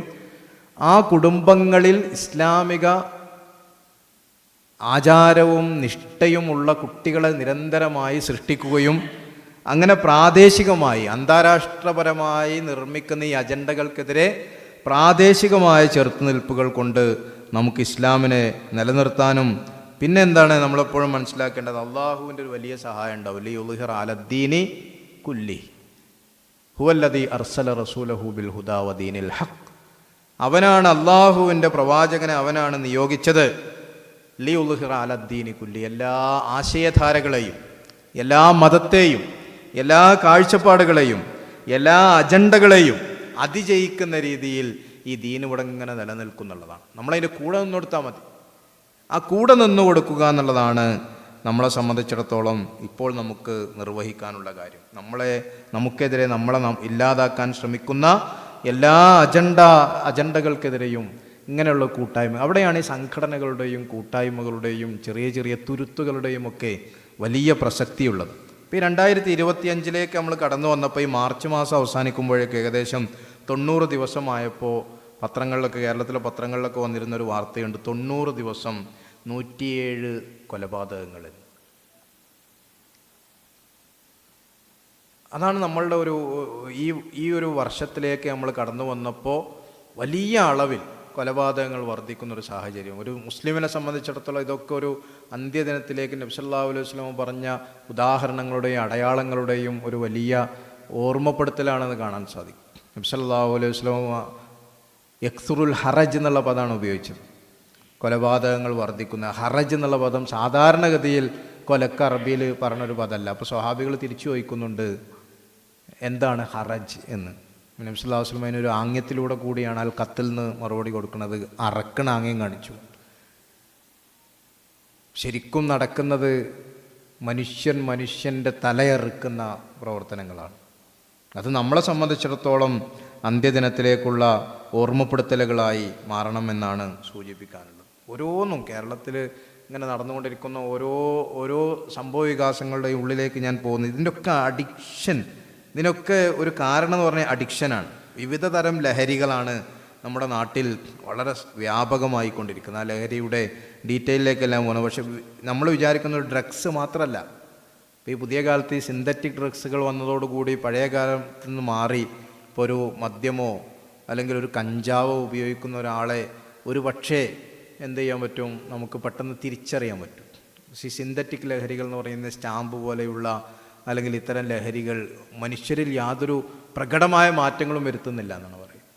ആ കുടുംബങ്ങളിൽ ഇസ്ലാമിക ആചാരവും നിഷ്ഠയുമുള്ള കുട്ടികളെ നിരന്തരമായി സൃഷ്ടിക്കുകയും അങ്ങനെ പ്രാദേശികമായി അന്താരാഷ്ട്രപരമായി നിർമ്മിക്കുന്ന ഈ അജണ്ടകൾക്കെതിരെ പ്രാദേശികമായ ചെറുത്തുനിൽപ്പുകൾ കൊണ്ട് നമുക്ക് ഇസ്ലാമിനെ നിലനിർത്താനും, പിന്നെ എന്താണ് നമ്മളെപ്പോഴും മനസ്സിലാക്കേണ്ടത്, അള്ളാഹുവിൻ്റെ ഒരു വലിയ സഹായം ഉണ്ടാവും. ലിയുദ്ഹിറ അലദ്ദീനി കുല്ലി ഹുവല്ലദീ അർസല റസൂലഹു ബിൽ ഹുദാ വദീനിൽ ഹഖ്. അവനാണ് അള്ളാഹുവിൻ്റെ പ്രവാചകനെ അവനാണ് നിയോഗിച്ചത്. ലിയുദ്ഹിറ അലദ്ദീനി കുല്ലി, എല്ലാ ആശയധാരകളെയും, എല്ലാ മതത്തെയും, എല്ലാ കാഴ്ചപ്പാടുകളെയും, എല്ലാ അജണ്ടകളെയും അതിജയിക്കുന്ന രീതിയിൽ ഈ ദീൻ ഇവിടെ ഇങ്ങനെ നിലനിൽക്കുന്നുള്ളതാണ്. നമ്മളതിൻ്റെ കൂടെ നിന്ന് കൊടുത്താൽ മതി. ആ കൂടെ നിന്ന് കൊടുക്കുക എന്നുള്ളതാണ് നമ്മളെ സംബന്ധിച്ചിടത്തോളം ഇപ്പോൾ നമുക്ക് നിർവഹിക്കാനുള്ള കാര്യം. നമുക്കെതിരെ നമ്മളെ ഇല്ലാതാക്കാൻ ശ്രമിക്കുന്ന എല്ലാ അജണ്ടകൾക്കെതിരെയും ഇങ്ങനെയുള്ള കൂട്ടായ്മ, അവിടെയാണ് ഈ സംഘടനകളുടെയും കൂട്ടായ്മകളുടെയും ചെറിയ ചെറിയ തുരുത്തുകളുടെയും ഒക്കെ വലിയ പ്രസക്തിയുള്ളത്. ഇപ്പോൾ ഈ 2025 നമ്മൾ കടന്നു വന്നപ്പോൾ ഈ മാർച്ച് മാസം അവസാനിക്കുമ്പോഴേക്ക് ഏകദേശം 90 ദിവസമായപ്പോൾ കേരളത്തിലെ പത്രങ്ങളിലൊക്കെ വന്നിരുന്നൊരു വാർത്തയുണ്ട്. 90 ദിവസം 107 കൊലപാതകങ്ങൾ. അതാണ് നമ്മളുടെ ഈ ഒരു വർഷത്തിലേക്ക് നമ്മൾ കടന്നു വന്നപ്പോൾ വലിയ അളവിൽ കൊലപാതകങ്ങൾ വർദ്ധിക്കുന്നൊരു സാഹചര്യം. ഒരു മുസ്ലിമിനെ സംബന്ധിച്ചിടത്തോളം ഇതൊക്കെ ഒരു അന്ത്യദിനത്തിലേക്ക് നബി സല്ലല്ലാഹു അലൈഹി വസല്ലം പറഞ്ഞ ഉദാഹരണങ്ങളുടെയും അടയാളങ്ങളുടെയും ഒരു വലിയ ഓർമ്മപ്പെടുത്തലാണെന്ന് കാണാൻ സാധിക്കും. നബി സല്ലല്ലാഹു അലൈഹി വസല്ലം യക്സുറുൽ ഹറജ് എന്നുള്ള പദമാണ് ഉപയോഗിച്ചത്. കൊലപാതകങ്ങൾ വർദ്ധിക്കുന്ന ഹറജ് എന്നുള്ള പദം സാധാരണഗതിയിൽ കൊലക്ക് അറബിയിൽ പറഞ്ഞൊരു പദമല്ല. അപ്പോൾ സ്വഹാബികൾ തിരിച്ചു ചോദിക്കുന്നുണ്ട്, എന്താണ് ഹറജ് എന്ന്. നബി സല്ലല്ലാഹു അലൈഹി വസല്ലം അതിനൊരു ആംഗ്യത്തിലൂടെ കൂടിയാണ് അൽ ഖത്ൽ എന്ന് മറുപടി കൊടുക്കുന്നത്. അറക്കണ ആംഗ്യം കാണിച്ചു. ശരിക്കും നടക്കുന്നത് മനുഷ്യൻ്റെ തലയറുക്കുന്ന പ്രവർത്തനങ്ങളാണ്. അത് നമ്മളെ സംബന്ധിച്ചിടത്തോളം അന്ത്യദിനത്തിലേക്കുള്ള ഓർമ്മപ്പെടുത്തലുകളായി മാറണമെന്നാണ് സൂചിപ്പിക്കാനുള്ളത്. ഓരോന്നും കേരളത്തിൽ ഇങ്ങനെ നടന്നുകൊണ്ടിരിക്കുന്ന ഓരോ സംഭവ വികാസങ്ങളുടെയും ഉള്ളിലേക്ക് ഞാൻ പോകുന്നു. ഇതിനൊക്കെ ഒരു കാരണം എന്ന് പറഞ്ഞാൽ അഡിക്ഷനാണ്. വിവിധ തരം ലഹരികളാണ് നമ്മുടെ നാട്ടിൽ വളരെ വ്യാപകമായി കൊണ്ടിരിക്കുന്നത്. ആ ലഹരിയുടെ ഡീറ്റെയിലേക്കെല്ലാം പോകുന്നത്. പക്ഷെ നമ്മൾ വിചാരിക്കുന്ന ഒരു ഡ്രഗ്സ് മാത്രമല്ല. ഇപ്പോൾ ഈ പുതിയ കാലത്ത് ഈ സിന്തറ്റിക് ഡ്രഗ്സുകൾ വന്നതോടുകൂടി പഴയ കാലത്ത് നിന്ന് മാറി ഇപ്പോൾ ഒരു മദ്യമോ അല്ലെങ്കിൽ ഒരു കഞ്ചാവോ ഉപയോഗിക്കുന്ന ഒരാളെ ഒരു പക്ഷേ എന്ത് ചെയ്യാൻ പറ്റും, നമുക്ക് പെട്ടെന്ന് തിരിച്ചറിയാൻ പറ്റും. ഈ സിന്തറ്റിക് ലഹരികൾ എന്ന് പറയുന്നത് സ്റ്റാമ്പ് പോലെയുള്ള അല്ലെങ്കിൽ ഇത്തരം ലഹരികൾ മനുഷ്യരിൽ യാതൊരു പ്രകടമായ മാറ്റങ്ങളും വരുത്തുന്നില്ല എന്നാണ് പറയുന്നത്.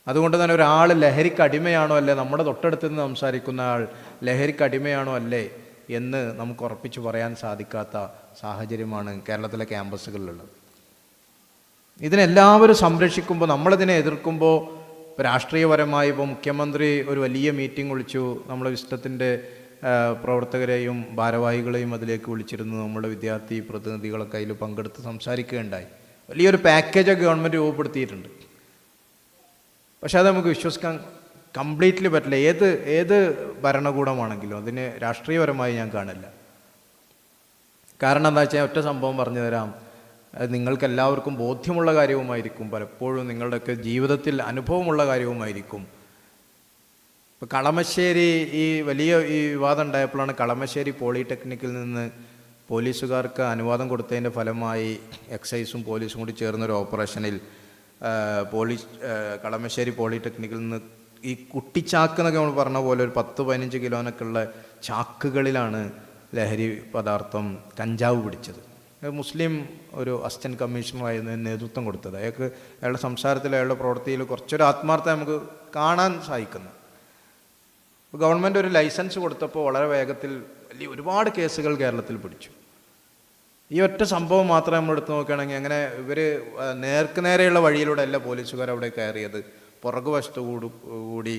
അതുകൊണ്ട് തന്നെ ഒരാൾ ലഹരിക്ക് അടിമയാണോ അല്ലേ, നമ്മുടെ തൊട്ടടുത്ത് നിന്ന് സംസാരിക്കുന്ന ആൾ ലഹരിക്ക് അടിമയാണോ അല്ലേ എന്ന് നമുക്ക് ഉറപ്പിച്ച് പറയാൻ സാധിക്കാത്ത സാഹചര്യമാണ് കേരളത്തിലെ ക്യാമ്പസുകളിലുള്ളത്. ഇതിനെല്ലാവരും സംരക്ഷിക്കുമ്പോൾ, നമ്മളിതിനെ എതിർക്കുമ്പോൾ, ഇപ്പോൾ രാഷ്ട്രീയപരമായി ഇപ്പോൾ മുഖ്യമന്ത്രി ഒരു വലിയ മീറ്റിംഗ് വിളിച്ചു, നമ്മളെ വിസ്റ്റത്തിൻ്റെ പ്രവർത്തകരെയും ഭാരവാഹികളെയും അതിലേക്ക് വിളിച്ചിരുന്നു. നമ്മുടെ വിദ്യാർത്ഥി പ്രതിനിധികളൊക്കെ അതിൽ പങ്കെടുത്ത് സംസാരിക്കുകയുണ്ടായി. വലിയൊരു പാക്കേജ് ഗവൺമെൻറ് രൂപപ്പെടുത്തിയിട്ടുണ്ട്. പക്ഷെ അത് നമുക്ക് വിശ്വസിക്കാൻ കംപ്ലീറ്റ്ലി പറ്റില്ല. ഏത് ഭരണകൂടമാണെങ്കിലും അതിന് രാഷ്ട്രീയപരമായി ഞാൻ കാണില്ല. കാരണം എന്താ വെച്ചാൽ ഒറ്റ സംഭവം പറഞ്ഞു തരാം. അത് നിങ്ങൾക്ക് എല്ലാവർക്കും ബോധ്യമുള്ള കാര്യവുമായിരിക്കും, പലപ്പോഴും നിങ്ങളുടെയൊക്കെ ജീവിതത്തിൽ അനുഭവമുള്ള കാര്യവുമായിരിക്കും. ഇപ്പോൾ കളമശ്ശേരി വലിയ വിവാദം ഉണ്ടായപ്പോഴാണ് കളമശ്ശേരി പോളിടെക്നിക്കിൽ നിന്ന് പോലീസുകാർക്ക് അനുവാദം കൊടുത്തതിൻ്റെ ഫലമായി എക്സൈസും പോലീസും കൂടി ചേർന്നൊരു ഓപ്പറേഷനിൽ കളമശ്ശേരി പോളിടെക്നിക്കിൽ നിന്ന് ഈ കുട്ടിച്ചാക്ക് എന്നൊക്കെ നമ്മൾ പറഞ്ഞ പോലെ ഒരു 10-15 കിലോനൊക്കെ ഉള്ള ചാക്കുകളിലാണ് ലഹരി പദാർത്ഥം കഞ്ചാവ് പിടിച്ചത്. മുസ്ലിം ഒരു അസിസ്റ്റൻറ്റ് കമ്മീഷണറായിരുന്നു നേതൃത്വം കൊടുത്തത്. അയാളുടെ സംസാരത്തിൽ അയാളുടെ പ്രവൃത്തിയിൽ കുറച്ചൊരു ആത്മാർത്ഥത നമുക്ക് കാണാൻ സാധിക്കുന്നു. ഗവൺമെൻറ് ഒരു ലൈസൻസ് കൊടുത്തപ്പോൾ വളരെ വേഗത്തിൽ ഒരുപാട് കേസുകൾ കേരളത്തിൽ പിടിച്ചു. ഈ ഒറ്റ സംഭവം മാത്രം നമ്മൾ എടുത്ത് നോക്കുകയാണെങ്കിൽ അങ്ങനെ ഇവർ നേർക്കുനേരെയുള്ള വഴിയിലൂടെ അല്ല പോലീസുകാർ അവിടെ കയറിയത്. പുറകുവശത്തു കൂടി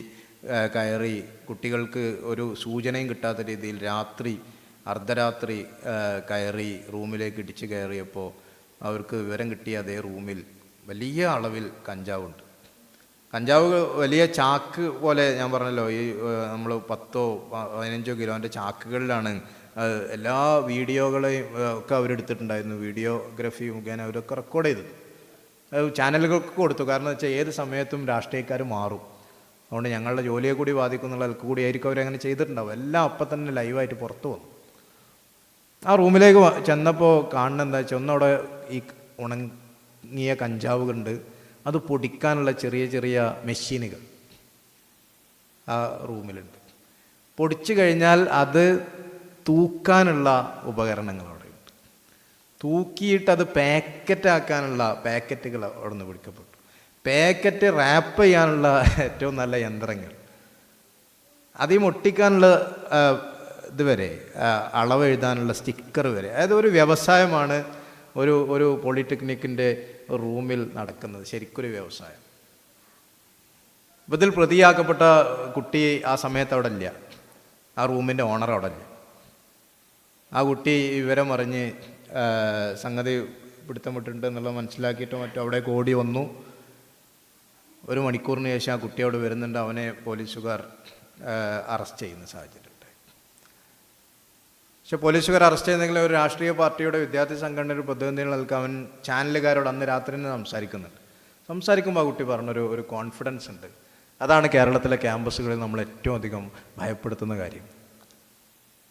കയറി കുട്ടികൾക്ക് ഒരു സൂചനയും കിട്ടാത്ത രീതിയിൽ അർദ്ധരാത്രി കയറി റൂമിലേക്ക് ഇടിച്ച് കയറിയപ്പോൾ അവർക്ക് വിവരം കിട്ടിയ അതേ റൂമിൽ വലിയ അളവിൽ കഞ്ചാവുണ്ട്. കഞ്ചാവ് വലിയ ചാക്ക് പോലെ, ഞാൻ പറഞ്ഞല്ലോ, ഈ നമ്മൾ 10-15 കിലോൻ്റെ ചാക്കുകളിലാണ്. എല്ലാ വീഡിയോകളെയും ഒക്കെ അവരെടുത്തിട്ടുണ്ടായിരുന്നു. വീഡിയോഗ്രാഫി മുഖേന അവരൊക്കെ റെക്കോർഡ് ചെയ്തത് ചാനലുകൾക്ക് കൊടുത്തു. കാരണം വെച്ചാൽ ഏത് സമയത്തും രാഷ്ട്രീയക്കാർ മാറും. അതുകൊണ്ട് ഞങ്ങളുടെ ജോലിയെ കൂടി ബാധിക്കുന്നുള്ള ആൾക്ക് കൂടി ആയിരിക്കും അവരങ്ങനെ ചെയ്തിട്ടുണ്ടാവും. എല്ലാം അപ്പം തന്നെ ലൈവായിട്ട് പുറത്തു വന്നു. ആ റൂമിലേക്ക് ചെന്നപ്പോൾ കാണുന്നത് എന്താ വെച്ചാൽ, ഒന്നവിടെ ഈ ഉണങ്ങിയ കഞ്ചാവുകളുണ്ട്, അത് പൊടിക്കാനുള്ള ചെറിയ ചെറിയ മെഷീനുകൾ ആ റൂമിലുണ്ട്. പൊടിച്ചു കഴിഞ്ഞാൽ അത് തൂക്കാനുള്ള ഉപകരണങ്ങൾ അവിടെയുണ്ട്. തൂക്കിയിട്ട് അത് പാക്കറ്റാക്കാനുള്ള പാക്കറ്റുകൾ അവിടെ നിന്ന് പിടിക്കപ്പെട്ടു. പാക്കറ്റ് റാപ്പ് ചെയ്യാനുള്ള ഏറ്റവും നല്ല യന്ത്രങ്ങൾ, അതിൽ ഒട്ടിക്കാനുള്ള ഇതുവരെ, അളവ് എഴുതാനുള്ള സ്റ്റിക്കർ വരെ. അതായത് ഒരു വ്യവസായമാണ് ഒരു പോളിടെക്നിക്കിൻ്റെ റൂമിൽ നടക്കുന്നത്. ശരിക്കൊരു വ്യവസായം. ഇതിൽ പ്രതിയാക്കപ്പെട്ട കുട്ടി ആ സമയത്ത് അവിടെ ഇല്ല, ആ റൂമിൻ്റെ ഓണർ അവിടെ ഇല്ല. ആ കുട്ടി വിവരം അറിഞ്ഞ് സംഗതി പിടുത്തം വിട്ടിട്ടുണ്ട് എന്നുള്ളത് മനസ്സിലാക്കിയിട്ട് മറ്റും അവിടേക്ക് ഓടി വന്നു. 1 മണിക്കൂറിന് ശേഷം ആ കുട്ടി അവിടെ വരുന്നുണ്ട്. അവനെ പോലീസുകാർ അറസ്റ്റ് ചെയ്യുന്ന സാഹചര്യം ഉണ്ടായി. പക്ഷെ പോലീസുകാർ അറസ്റ്റ് ചെയ്യുന്നെങ്കിൽ ഒരു രാഷ്ട്രീയ പാർട്ടിയുടെ വിദ്യാർത്ഥി സംഘടനയുടെ പ്രതിനിധികൾ നൽകാൻ അവൻ ചാനലുകാരോട് അന്ന് രാത്രി തന്നെ സംസാരിക്കുമ്പോൾ ആ കുട്ടി പറഞ്ഞൊരു കോൺഫിഡൻസ് ഉണ്ട്. അതാണ് കേരളത്തിലെ ക്യാമ്പസുകളിൽ നമ്മൾ ഏറ്റവും അധികം ഭയപ്പെടുത്തുന്ന കാര്യം.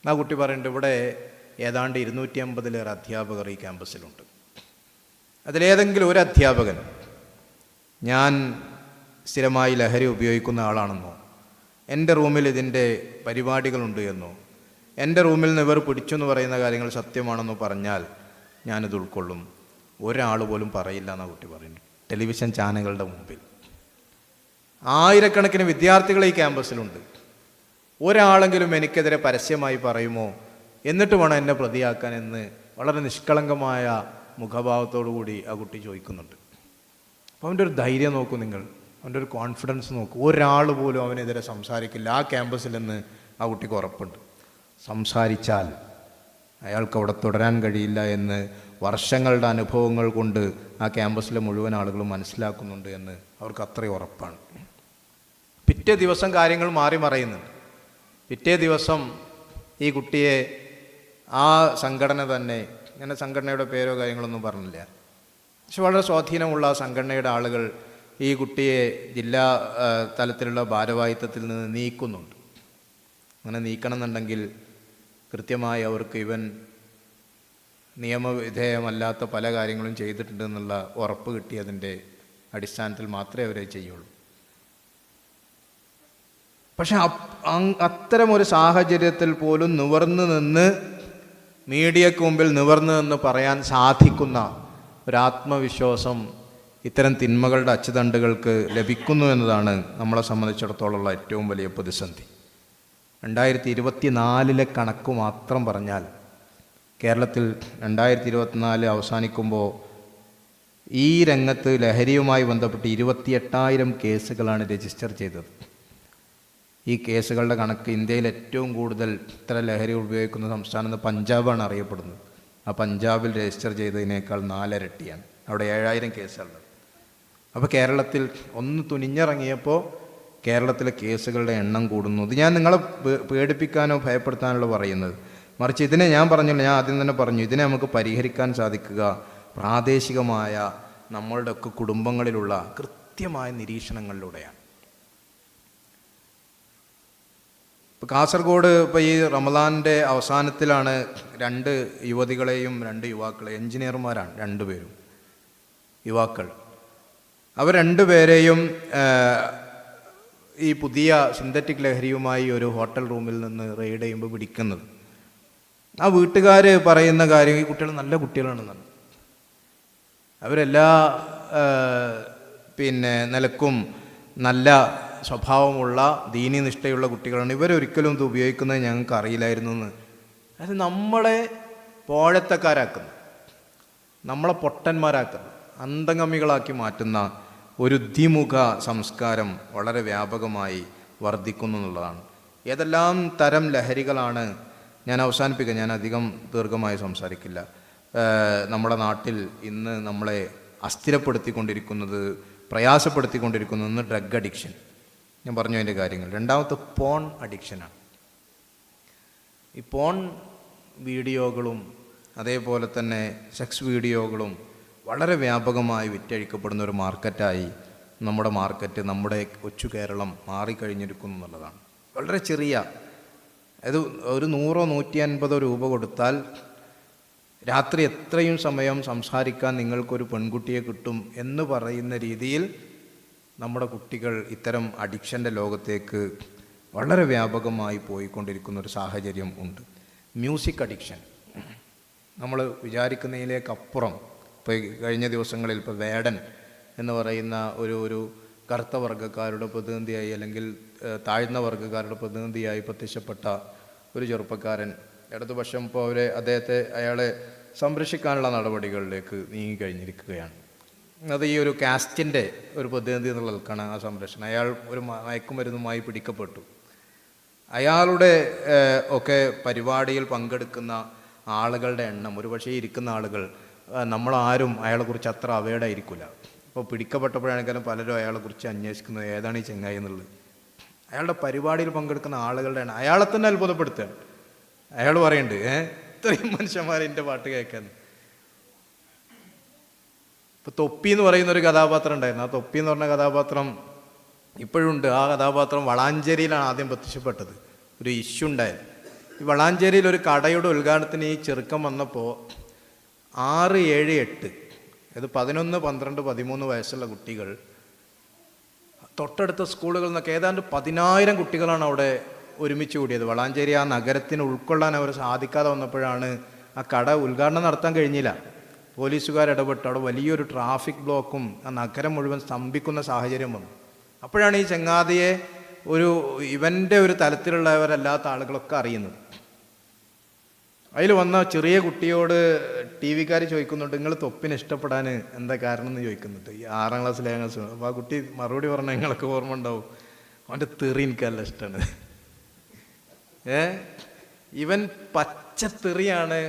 ആ കുട്ടി പറയുന്നുണ്ട്, ഇവിടെ ഏതാണ്ട് 250-ലേറെ അധ്യാപകർ ഈ ക്യാമ്പസിലുണ്ട്. അതിലേതെങ്കിലും ഒരു അധ്യാപകൻ ഞാൻ സ്ഥിരമായി ലഹരി ഉപയോഗിക്കുന്ന ആളാണെന്നോ, എൻ്റെ റൂമിൽ ഇതിൻ്റെ പരിപാടികളുണ്ട് എന്നോ, എൻ്റെ റൂമിൽ നിന്ന് ഇവർ പിടിച്ചു എന്ന് പറയുന്ന കാര്യങ്ങൾ സത്യമാണെന്നോ പറഞ്ഞാൽ ഞാനിത് ഉൾക്കൊള്ളും. ഒരാൾ പോലും പറയില്ല എന്നാണ് കുട്ടി പറയുന്നത്. ടെലിവിഷൻ ചാനലുകളുടെ മുമ്പിൽ ആയിരക്കണക്കിന് വിദ്യാർത്ഥികൾ ഈ ക്യാമ്പസിലുണ്ട്. ഒരാളെങ്കിലും എനിക്കെതിരെ പരസ്യമായി പറയുമോ, എന്നിട്ട് വേണം എന്നെ പ്രതിയാക്കാൻ എന്ന് വളരെ നിഷ്കളങ്കമായ മുഖഭാവത്തോടു കൂടി ആ കുട്ടി ചോദിക്കുന്നുണ്ട്. അപ്പോൾ അവൻ്റെ ഒരു ധൈര്യം നോക്കൂ നിങ്ങൾ, അവൻ്റെ ഒരു കോൺഫിഡൻസ് നോക്കൂ. ഒരാൾ പോലും അവനെതിരെ സംസാരിക്കില്ല ആ ക്യാമ്പസിൽ നിന്ന് ആ കുട്ടിക്ക് ഉറപ്പുണ്ട്. സംസാരിച്ചാൽ അയാൾക്ക് അവിടെ തുടരാൻ കഴിയില്ല എന്ന് വർഷങ്ങളുടെ അനുഭവങ്ങൾ കൊണ്ട് ആ ക്യാമ്പസിലെ മുഴുവൻ ആളുകളും മനസ്സിലാക്കുന്നുണ്ട് എന്ന് അവർക്ക് അത്രയും ഉറപ്പാണ്. പിറ്റേ ദിവസം കാര്യങ്ങൾ മാറി മറയുന്നുണ്ട്. പിറ്റേ ദിവസം ഈ കുട്ടിയെ ആ സംഘടന തന്നെ, ഇങ്ങനെ സംഘടനയുടെ പേരോ കാര്യങ്ങളൊന്നും പറഞ്ഞില്ല, പക്ഷെ വളരെ സ്വാധീനമുള്ള ആ സംഘടനയുടെ ആളുകൾ ഈ കുട്ടിയെ ജില്ലാ തലത്തിലുള്ള ഭാരവാഹിത്വത്തിൽ നിന്ന് നീക്കുന്നുണ്ട്. അങ്ങനെ നീക്കണമെന്നുണ്ടെങ്കിൽ കൃത്യമായി അവർക്ക് ഇവൻ നിയമവിധേയമല്ലാത്ത പല കാര്യങ്ങളും ചെയ്തിട്ടുണ്ടെന്നുള്ള ഉറപ്പ് കിട്ടിയതിൻ്റെ അടിസ്ഥാനത്തിൽ മാത്രമേ അവരെ ചെയ്യുള്ളൂ. പക്ഷെ അത്തരമൊരു സാഹചര്യത്തിൽ പോലും നിവർന്നു നിന്ന്, മീഡിയക്ക് മുമ്പിൽ നിവർന്നു നിന്ന് പറയാൻ സാധിക്കുന്ന ഒരാത്മവിശ്വാസം ഇത്തരം തിന്മകളുടെ അച്ചുതണ്ടുകൾക്ക് ലഭിക്കുന്നു എന്നതാണ് നമ്മളെ സംബന്ധിച്ചിടത്തോളമുള്ള ഏറ്റവും വലിയ പ്രതിസന്ധി. 2024 കണക്ക് മാത്രം പറഞ്ഞാൽ കേരളത്തിൽ 2024 അവസാനിക്കുമ്പോൾ ഈ രംഗത്ത് ലഹരിയുമായി ബന്ധപ്പെട്ട് 28,000 കേസുകളാണ് രജിസ്റ്റർ ചെയ്തത്. ഈ കേസുകളുടെ കണക്ക് ഇന്ത്യയിൽ ഏറ്റവും കൂടുതൽ ഇത്ര ലഹരി ഉപയോഗിക്കുന്ന സംസ്ഥാനം പഞ്ചാബാണ് അറിയപ്പെടുന്നത്. ആ പഞ്ചാബിൽ രജിസ്റ്റർ ചെയ്തതിനേക്കാൾ 4 ഇരട്ടിയാണ്. അവിടെ 7,000 കേസുകളുണ്ട്. അപ്പോൾ കേരളത്തിൽ ഒന്ന് തുനിഞ്ഞിറങ്ങിയപ്പോൾ കേരളത്തിലെ കേസുകളുടെ എണ്ണം കൂടുന്നു. ഇത് ഞാൻ നിങ്ങളെ പേടിപ്പിക്കാനോ ഭയപ്പെടുത്താനോ പറയുന്നത്, മറിച്ച് ഇതിനെ ഞാൻ ആദ്യം തന്നെ പറഞ്ഞു, ഇതിനെ നമുക്ക് പരിഹരിക്കാൻ സാധിക്കുക പ്രാദേശികമായ നമ്മളുടെ ഒക്കെ കുടുംബങ്ങളിലുള്ള കൃത്യമായ നിരീക്ഷണങ്ങളിലൂടെയാണ്. ഇപ്പോൾ കാസർഗോഡ് ഇപ്പോൾ ഈ റമദാൻ്റെ അവസാനത്തിലാണ് 2 യുവതികളെയും 2 യുവാക്കളെയും, എഞ്ചിനീയർമാരാണ് 2 പേരും യുവാക്കൾ, അവർ 2 പേരെയും ഈ പുതിയ സിന്തറ്റിക് ലഹരിയുമായി ഒരു ഹോട്ടൽ റൂമിൽ നിന്ന് റെയ്ഡ് ചെയ്യുമ്പോൾ പിടിക്കുന്നത്. ആ വീട്ടുകാർ പറയുന്ന കാര്യം, ഈ കുട്ടികൾ നല്ല കുട്ടികളാണെന്നാണ്. അവരെല്ലാ നിലക്കും നല്ല സ്വഭാവമുള്ള ദീനി നിഷ്ഠയുള്ള കുട്ടികളാണ്. ഇവരൊരിക്കലും ഇത് ഉപയോഗിക്കുന്നത് ഞങ്ങൾക്ക് അറിയില്ലായിരുന്നു എന്ന്. അത് നമ്മളെ പോഴത്തക്കാരാക്കുന്നു, നമ്മളെ പൊട്ടന്മാരാക്കുന്നു, അന്തംഗമികളാക്കി മാറ്റുന്ന ഒരു ദ്വിമുഖ സംസ്കാരം വളരെ വ്യാപകമായി വർദ്ധിക്കുന്നു എന്നുള്ളതാണ്. ഏതെല്ലാം തരം ലഹരികളാണ്, ഞാൻ അവസാനിപ്പിക്കുക, ഞാൻ അധികം ദീർഘമായി സംസാരിക്കില്ല, നമ്മുടെ നാട്ടിൽ ഇന്ന് നമ്മളെ അസ്ഥിരപ്പെടുത്തിക്കൊണ്ടിരിക്കുന്നത്, പ്രയാസപ്പെടുത്തിക്കൊണ്ടിരിക്കുന്നത് ഡ്രഗ് അഡിക്ഷൻ. ഞാൻ പറഞ്ഞു അതിൻ്റെ കാര്യങ്ങൾ. രണ്ടാമത്തെ പോൺ അഡിക്ഷനാണ്. ഈ പോൺ വീഡിയോകളും അതേപോലെ തന്നെ സെക്സ് വീഡിയോകളും വളരെ വ്യാപകമായി വിറ്റഴിക്കപ്പെടുന്ന ഒരു മാർക്കറ്റായി നമ്മുടെ മാർക്കറ്റ്, നമ്മുടെ കൊച്ചു കേരളം മാറിക്കഴിഞ്ഞിരിക്കുന്നു എന്നുള്ളതാണ്. വളരെ ചെറിയ, അത് ഒരു 100-150 രൂപ കൊടുത്താൽ രാത്രി എത്രയും സമയം സംസാരിക്കാൻ നിങ്ങൾക്കൊരു പെൺകുട്ടിയെ കിട്ടും എന്ന് പറയുന്ന രീതിയിൽ നമ്മുടെ കുട്ടികൾ ഇത്തരം അഡിക്ഷൻ്റെ ലോകത്തേക്ക് വളരെ വ്യാപകമായി പോയിക്കൊണ്ടിരിക്കുന്ന ഒരു സാഹചര്യം ഉണ്ട്. മ്യൂസിക് അഡിക്ഷൻ നമ്മൾ വിചാരിക്കുന്നതിലേക്കപ്പുറം. ഇപ്പോൾ കഴിഞ്ഞ ദിവസങ്ങളിൽ ഇപ്പോൾ വേടൻ എന്ന് പറയുന്ന ഒരു കറുത്ത വർഗ്ഗക്കാരുടെ പ്രതിനിധിയായി, അല്ലെങ്കിൽ താഴ്ന്ന വർഗ്ഗക്കാരുടെ പ്രതിനിധിയായി പ്രത്യക്ഷപ്പെട്ട ഒരു ചെറുപ്പക്കാരൻ, ഇടതുപക്ഷം ഇപ്പോൾ അയാളെ സംരക്ഷിക്കാനുള്ള നടപടികളിലേക്ക് നീങ്ങിക്കഴിഞ്ഞിരിക്കുകയാണ്. അത് ഈ ഒരു കാസ്റ്റിൻ്റെ ഒരു പ്രതിനിധി എന്നുള്ളതാണ് ആ സംരക്ഷണം. അയാൾ ഒരു മയക്കുമരുന്നുമായി പിടിക്കപ്പെട്ടു. അയാളുടെ ഒക്കെ പരിപാടിയിൽ പങ്കെടുക്കുന്ന ആളുകളുടെ എണ്ണം, ഒരുപക്ഷേ ഇരിക്കുന്ന ആളുകൾ നമ്മളാരും അയാളെക്കുറിച്ച് അത്ര അവെയർഡായിരിക്കില്ല. ഇപ്പോൾ പിടിക്കപ്പെട്ടപ്പോഴാണെങ്കിലും പലരും അയാളെക്കുറിച്ച് അന്വേഷിക്കുന്നത് ഏതാണ് ഈ ചെങ്ങായി എന്നുള്ളത്. അയാളുടെ പരിപാടിയിൽ പങ്കെടുക്കുന്ന ആളുകളുടെ എണ്ണം അയാളെ തന്നെ അത്ഭുതപ്പെടുത്തുകയാണ്. അയാൾ പറയുന്നുണ്ട്, ഇത്രയും മനുഷ്യന്മാർ എൻ്റെ പാട്ട് കേൾക്കാൻ. ഇപ്പം തൊപ്പി എന്ന് പറയുന്നൊരു കഥാപാത്രം ഉണ്ടായിരുന്നു. ആ തൊപ്പി എന്ന് പറഞ്ഞ കഥാപാത്രം ഇപ്പോഴുണ്ട്. ആ കഥാപാത്രം വളാഞ്ചേരിയിലാണ് ആദ്യം പ്രത്യക്ഷപ്പെട്ടത്. ഒരു ഇഷ്യൂ ഉണ്ടായത്. ഈ വളാഞ്ചേരിയിൽ ഒരു കടയുടെ ഉദ്ഘാടനത്തിന് ഈ ചെറുക്കം വന്നപ്പോൾ 6, 7, 8 ഇത് 11, 12, 13 വയസ്സുള്ള കുട്ടികൾ തൊട്ടടുത്ത സ്കൂളുകളിൽ നിന്നൊക്കെ ഏതാണ്ട് 10,000 കുട്ടികളാണ് അവിടെ ഒരുമിച്ച് കൂടിയത്. വളാഞ്ചേരി ആ നഗരത്തിന് ഉൾക്കൊള്ളാൻ അവർ സാധിക്കാതെ വന്നപ്പോഴാണ് ആ കട ഉദ്ഘാടനം നടത്താൻ കഴിഞ്ഞില്ല. പോലീസുകാർ ഇടപെട്ട് അവിടെ വലിയൊരു ട്രാഫിക് ബ്ലോക്കും ആ നഗരം മുഴുവൻ സ്തംഭിക്കുന്ന സാഹചര്യം വന്നു. അപ്പോഴാണ് ഈ ചങ്ങാതിയെ ഇവൻ്റെ ഒരു തലത്തിലുള്ളവരല്ലാത്ത ആളുകളൊക്കെ അറിയുന്നത്. അതിൽ വന്ന ചെറിയ കുട്ടിയോട് ടി വിക്കാർ ചോദിക്കുന്നുണ്ട്, നിങ്ങൾ തൊപ്പിനെ ഇഷ്ടപ്പെടാൻ എന്താ കാരണം എന്ന് ചോദിക്കുന്നുണ്ട്. ഈ 6ാം ക്ലാസ്സിൽ 7ാം ക്ലാസ്. അപ്പോൾ ആ കുട്ടി മറുപടി പറഞ്ഞാൽ നിങ്ങളൊക്കെ ഓർമ്മ ഉണ്ടാവും, അവൻ്റെ തെറി എനിക്കല്ല ഇഷ്ടമാണ്. ഇവൻ പച്ചത്തെറിയാണ്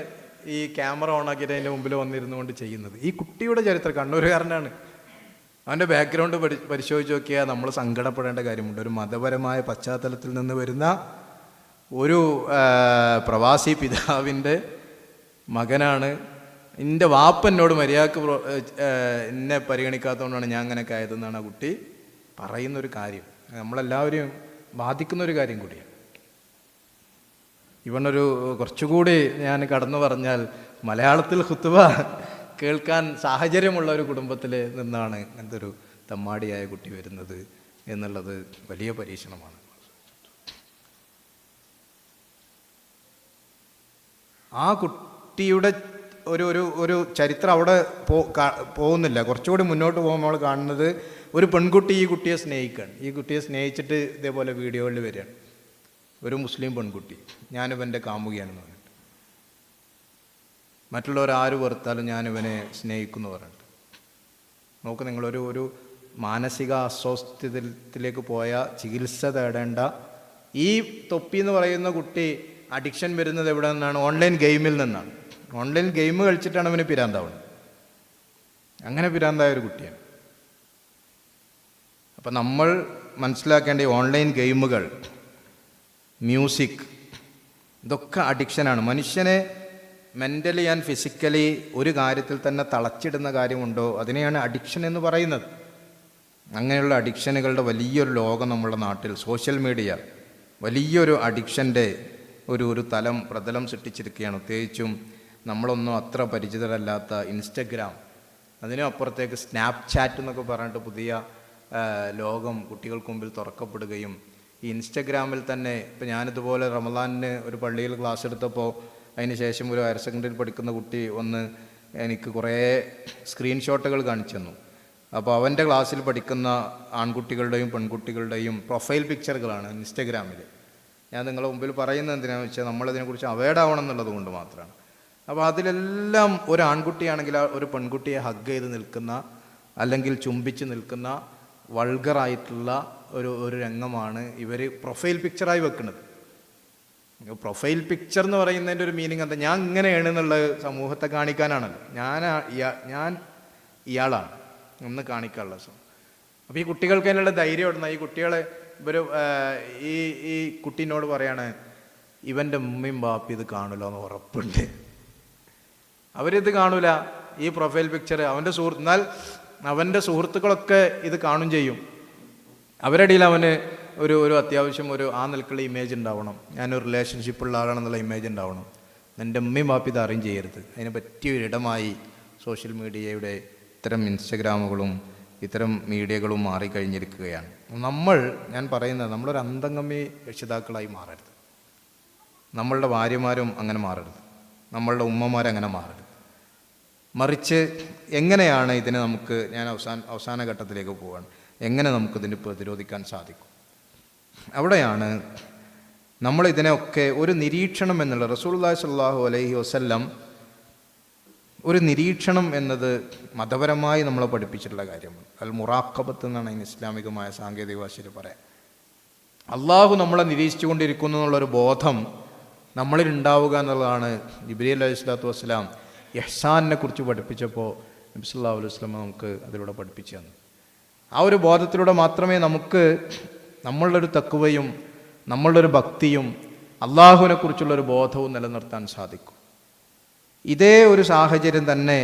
ഈ ക്യാമറ ഓണാക്കിയിട്ട് അതിൻ്റെ മുമ്പിൽ വന്നിരുന്നു കൊണ്ട് ചെയ്യുന്നത്. ഈ കുട്ടിയുടെ ചരിത്രം കണ്ണൂരുകാരനാണ്. അവൻ്റെ ബാക്ക്ഗ്രൗണ്ട് പരിശോധിച്ച് നോക്കിയാൽ നമ്മൾ സങ്കടപ്പെടേണ്ട കാര്യമുണ്ട്. ഒരു മതപരമായ പശ്ചാത്തലത്തിൽ നിന്ന് വരുന്ന ഒരു പ്രവാസി പിതാവിൻ്റെ മകനാണ്. എൻ്റെ വാപ്പനോട് മര്യാദക്ക് എന്നെ പരിഗണിക്കാത്തതുകൊണ്ടാണ് ഞാൻ അങ്ങനെയൊക്കെ ആയതെന്നാണ് ആ കുട്ടി പറയുന്നൊരു കാര്യം. നമ്മളെല്ലാവരെയും ബാധിക്കുന്നൊരു കാര്യം കൂടിയാണ്. ഇവനൊരു കുറച്ചുകൂടി ഞാൻ കടന്നു പറഞ്ഞാൽ മലയാളത്തിൽ ഖുത്ബ കേൾക്കാൻ സാഹചര്യമുള്ള ഒരു കുടുംബത്തിൽ നിന്നാണ് അങ്ങനത്തെ ഒരു തമ്മാടിയായ കുട്ടി വരുന്നത് എന്നുള്ളത് വലിയ പരീക്ഷണമാണ്. ആ കുട്ടിയുടെ ഒരു ചരിത്രം അവിടെ പോകുന്നില്ല. കുറച്ചുകൂടി മുന്നോട്ട് പോകുമ്പോൾ നമ്മൾ കാണുന്നത് ഒരു പെൺകുട്ടി ഈ കുട്ടിയെ സ്നേഹിക്കുകയാണ്. ഈ കുട്ടിയെ സ്നേഹിച്ചിട്ട് ഇതേപോലെ വീഡിയോകളിൽ വരികയാണ്. ഒരു മുസ്ലിം പെൺകുട്ടി, ഞാനിവൻ്റെ കാമുകിയാണെന്ന് പറഞ്ഞിട്ട്, മറ്റുള്ളവരാര് വെറുത്താലും ഞാനിവനെ സ്നേഹിക്കുന്നു പറഞ്ഞിട്ട്. നോക്ക്, നിങ്ങളൊരു മാനസിക അസ്വസ്ഥതയിലേക്ക് പോയ ചികിത്സ തേടേണ്ട ഈ തൊപ്പി എന്ന് പറയുന്ന കുട്ടി അഡിക്ഷൻ വരുന്നത് എവിടെ നിന്നാണ്? ഓൺലൈൻ ഗെയിമിൽ നിന്നാണ്. ഓൺലൈൻ ഗെയിം കളിച്ചിട്ടാണ് അവന് പിരാന്താവുന്നത്. അങ്ങനെ പിരാന്തായ ഒരു കുട്ടിയാണ്. അപ്പം നമ്മൾ മനസ്സിലാക്കേണ്ട ഈ ഓൺലൈൻ ഗെയിമുകൾ, മ്യൂസിക്, ഇതൊക്കെ അഡിക്ഷനാണ്. മനുഷ്യനെ മെൻ്റലി ആൻഡ് ഫിസിക്കലി ഒരു കാര്യത്തിൽ തന്നെ തളച്ചിടുന്ന കാര്യമുണ്ടോ അതിനെയാണ് അഡിക്ഷൻ എന്ന് പറയുന്നത്. അങ്ങനെയുള്ള അഡിക്ഷനുകളുടെ വലിയൊരു ലോകം നമ്മുടെ നാട്ടിൽ, സോഷ്യൽ മീഡിയ വലിയൊരു അഡിക്ഷൻ്റെ ഒരു പ്രതലം സൃഷ്ടിച്ചിരിക്കുകയാണ്. പ്രത്യേകിച്ചും നമ്മളൊന്നും അത്ര പരിചിതരല്ലാത്ത ഇൻസ്റ്റഗ്രാം, അതിനും അപ്പുറത്തേക്ക് സ്നാപ്ചാറ്റ് എന്നൊക്കെ പറഞ്ഞിട്ട് പുതിയ ലോകം കുട്ടികൾക്ക് മുമ്പിൽ തുറക്കപ്പെടുകയും ഈ ഇൻസ്റ്റഗ്രാമിൽ തന്നെ ഇപ്പം ഞാനിതുപോലെ റമദാനിന് ഒരു പള്ളിയിൽ ക്ലാസ് എടുത്തപ്പോൾ അതിന് ശേഷം ഒരു ഹയർ സെക്കൻഡറിയിൽ പഠിക്കുന്ന കുട്ടി എനിക്ക് കുറേ സ്ക്രീൻഷോട്ടുകൾ കാണിച്ചു തന്നു. അപ്പോൾ അവൻ്റെ ക്ലാസ്സിൽ പഠിക്കുന്ന ആൺകുട്ടികളുടെയും പെൺകുട്ടികളുടെയും പ്രൊഫൈൽ പിക്ചറുകളാണ് ഇൻസ്റ്റഗ്രാമിൽ. ഞാൻ നിങ്ങളുടെ മുമ്പിൽ പറയുന്നത് എന്തിനാണെന്ന് വെച്ചാൽ നമ്മളതിനെക്കുറിച്ച് അവെയർഡ് ആവണം എന്നുള്ളത് കൊണ്ട് മാത്രമാണ്. അപ്പോൾ അതിലെല്ലാം ഒരു ആൺകുട്ടിയാണെങ്കിൽ ഒരു പെൺകുട്ടിയെ ഹഗ് ചെയ്ത് നിൽക്കുന്ന അല്ലെങ്കിൽ ചുംബിച്ച് നിൽക്കുന്ന വൾഗറായിട്ടുള്ള ഒരു രംഗമാണ് ഇവർ പ്രൊഫൈൽ പിക്ചറായി വെക്കുന്നത്. പ്രൊഫൈൽ പിക്ചർ എന്ന് പറയുന്നതിൻ്റെ ഒരു മീനിങ് എന്താ? ഞാൻ ഇങ്ങനെയാണെന്നുള്ള സമൂഹത്തെ കാണിക്കാനാണല്ലോ. ഞാൻ ഇയാളാണ് ഒന്ന് കാണിക്കാനുള്ള സമയം. അപ്പോൾ ഈ കുട്ടികൾക്ക് അതിനുള്ള ധൈര്യം ഇടുന്ന ഈ കുട്ടികളെ ഈ കുട്ടീനോട് പറയാണ്, ഇവൻ്റെ ഉമ്മയും ബാപ്പി ഇത് കാണൂല എന്ന് ഉറപ്പുണ്ട്. അവരിത് കാണൂല, ഈ പ്രൊഫൈൽ പിക്ചർ എന്നാൽ അവൻ്റെ സുഹൃത്തുക്കളൊക്കെ ഇത് കാണും ചെയ്യും. അവരുടെ ഇടയിൽ അവന് ഒരു അത്യാവശ്യം ആ നിലക്കുള്ള ഇമേജ് ഉണ്ടാവണം. ഞാനൊരു റിലേഷൻഷിപ്പുള്ള ആളാണെന്നുള്ള ഇമേജ് ഉണ്ടാവണം. എൻ്റെ ഉമ്മയും ബാപ്പി ഇത് അറിയും ചെയ്യരുത്. അതിന് പറ്റിയൊരിടമായി സോഷ്യൽ മീഡിയയുടെ ഇത്തരം ഇൻസ്റ്റഗ്രാമുകളും ഇത്തരം മീഡിയകളും മാറിക്കഴിഞ്ഞിരിക്കുകയാണ്. ഞാൻ പറയുന്നത് നമ്മളൊരു അന്തംഗമി രക്ഷിതാക്കളായി മാറരുത്. നമ്മളുടെ ഭാര്യമാരും അങ്ങനെ മാറരുത്. നമ്മളുടെ ഉമ്മമാരങ്ങനെ മാറരുത്. മറിച്ച് എങ്ങനെയാണ് ഇതിനെ ഞാൻ അവസാന ഘട്ടത്തിലേക്ക് പോവുകയാണ്, എങ്ങനെ നമുക്കിതിനെ പ്രതിരോധിക്കാൻ സാധിക്കും? അവിടെയാണ് നമ്മളിതിനെയൊക്കെ ഒരു നിരീക്ഷണം എന്നുള്ള റസൂലുള്ളാഹി സ്വല്ലല്ലാഹു അലൈഹി വസല്ലം ഒരു നിരീക്ഷണം എന്നത് മതപരമായി നമ്മളെ പഠിപ്പിച്ചിട്ടുള്ള കാര്യമാണ്. അൽ മുറാഖബത്ത് എന്നാണ് അതിന് ഇസ്ലാമികമായ സാങ്കേതിക ഭാഷയിൽ പറയാം. അള്ളാഹു നമ്മളെ നിരീക്ഷിച്ചു കൊണ്ടിരിക്കുന്നു എന്നുള്ളൊരു ബോധം നമ്മളിലുണ്ടാവുക എന്നുള്ളതാണ്. ജിബ്രീൽ അലൈഹി സ്വലാത്തു വസ്സലാം ഇഹ്സാനിനെ കുറിച്ച് പഠിപ്പിച്ചപ്പോൾ നബി സല്ലല്ലാഹു അലൈഹി വസല്ലം നമുക്ക് അതിലൂടെ പഠിപ്പിച്ചു തന്നു. ആ ഒരു ബോധത്തിലൂടെ മാത്രമേ നമുക്ക് നമ്മളുടെ ഒരു തഖ്വയും നമ്മളുടെ ഒരു ഭക്തിയും അള്ളാഹുവിനെ കുറിച്ചുള്ളൊരു ബോധവും നിലനിർത്താൻ സാധിക്കും. ഇതേ ഒരു സാഹചര്യം തന്നെ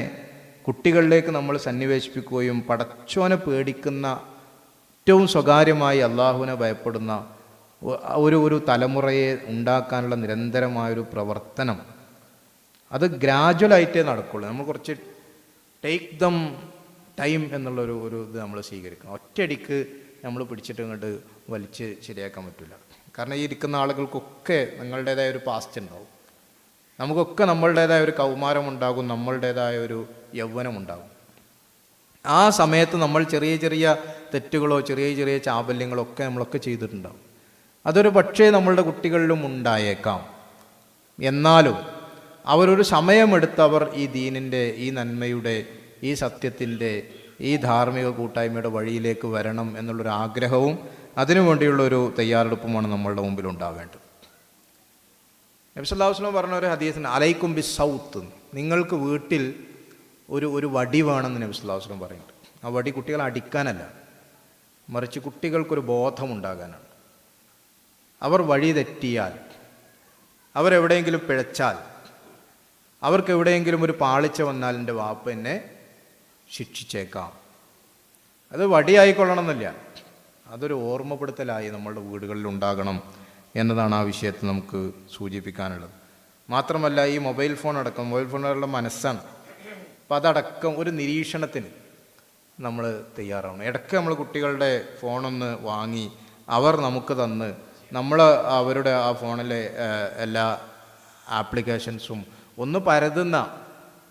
കുട്ടികളിലേക്ക് നമ്മൾ സന്നിവേശിപ്പിക്കുകയും പടച്ചോനെ പേടിക്കുന്ന, ഏറ്റവും സ്വകാര്യമായി അള്ളാഹുവിനെ ഭയപ്പെടുന്ന ഒരു തലമുറയെ ഉണ്ടാക്കാനുള്ള നിരന്തരമായൊരു പ്രവർത്തനം, അത് ഗ്രാജുവലായിട്ടേ നടക്കുള്ളൂ. നമ്മൾ കുറച്ച് ടേക്ക് ദം ടൈം എന്നുള്ളൊരു ഇത് നമ്മൾ സ്വീകരിക്കണം. ഒറ്റയടിക്ക് നമ്മൾ പിടിച്ചിട്ട് ഇങ്ങോട്ട് വലിച്ച് ശരിയാക്കാൻ പറ്റില്ല. കാരണം ഈ ഇരിക്കുന്ന ആളുകൾക്കൊക്കെ നിങ്ങളുടേതായ ഒരു പാസ്റ്റ് ഉണ്ടാവും, നമുക്കൊക്കെ നമ്മളുടേതായ ഒരു കൗമാരമുണ്ടാകും, നമ്മളുടേതായ ഒരു യൗവനമുണ്ടാകും. ആ സമയത്ത് നമ്മൾ ചെറിയ ചെറിയ തെറ്റുകളോ ചെറിയ ചെറിയ ചാബല്യങ്ങളോ ഒക്കെ നമ്മളൊക്കെ ചെയ്തിട്ടുണ്ടാകും. അതൊരു പക്ഷേ നമ്മളുടെ കുട്ടികളിലും ഉണ്ടായേക്കാം. എന്നാലും അവരൊരു സമയമെടുത്ത് അവർ ഈ ദീനിൻ്റെ, ഈ നന്മയുടെ, ഈ സത്യത്തിൻ്റെ, ഈ ധാർമ്മിക കൂട്ടായ്മയുടെ വഴിയിലേക്ക് വരണം എന്നുള്ളൊരു ആഗ്രഹവും അതിനുവേണ്ടിയുള്ളൊരു തയ്യാറെടുപ്പുമാണ് നമ്മളുടെ മുമ്പിൽ ഉണ്ടാവേണ്ടത്. നബി സല്ലല്ലാഹു അലൈഹി വസല്ലം പറഞ്ഞ ഒരു ഹദീസിന് അലൈക്കും ബി സൗത്ത്, നിങ്ങൾക്ക് വീട്ടിൽ ഒരു വടി വേണമെന്ന് നബി സല്ലല്ലാഹു അലൈഹി വസല്ലം പറയുന്നുണ്ട്. ആ വടി കുട്ടികളെ അടിക്കാനല്ല, മറിച്ച് കുട്ടികൾക്കൊരു ബോധമുണ്ടാകാനാണ്. അവർ വഴി തെറ്റിയാൽ, അവരെവിടെയെങ്കിലും പിഴച്ചാൽ, അവർക്ക് എവിടെയെങ്കിലും ഒരു പാളിച്ച വന്നാൽ എൻ്റെ വാപ്പ എന്നെ ശിക്ഷിച്ചേക്കാം. അത് വടിയായിക്കൊള്ളണമെന്നില്ല, അതൊരു ഓർമ്മപ്പെടുത്തലായി നമ്മളുടെ വീടുകളിൽ ഉണ്ടാകണം എന്നതാണ് ആ വിഷയത്തിൽ നമുക്ക് സൂചിപ്പിക്കാനുള്ളത്. മാത്രമല്ല ഈ മൊബൈൽ ഫോണുള്ള മനസ്സാണ്. അപ്പം അതടക്കം ഒരു നിരീക്ഷണത്തിന് നമ്മൾ തയ്യാറാവണം. ഇടയ്ക്ക് നമ്മൾ കുട്ടികളുടെ ഫോണൊന്ന് വാങ്ങി അവർ നമുക്ക് തന്ന് നമ്മൾ അവരുടെ ആ ഫോണിലെ എല്ലാ ആപ്ലിക്കേഷൻസും ഒന്ന് പരതുന്ന,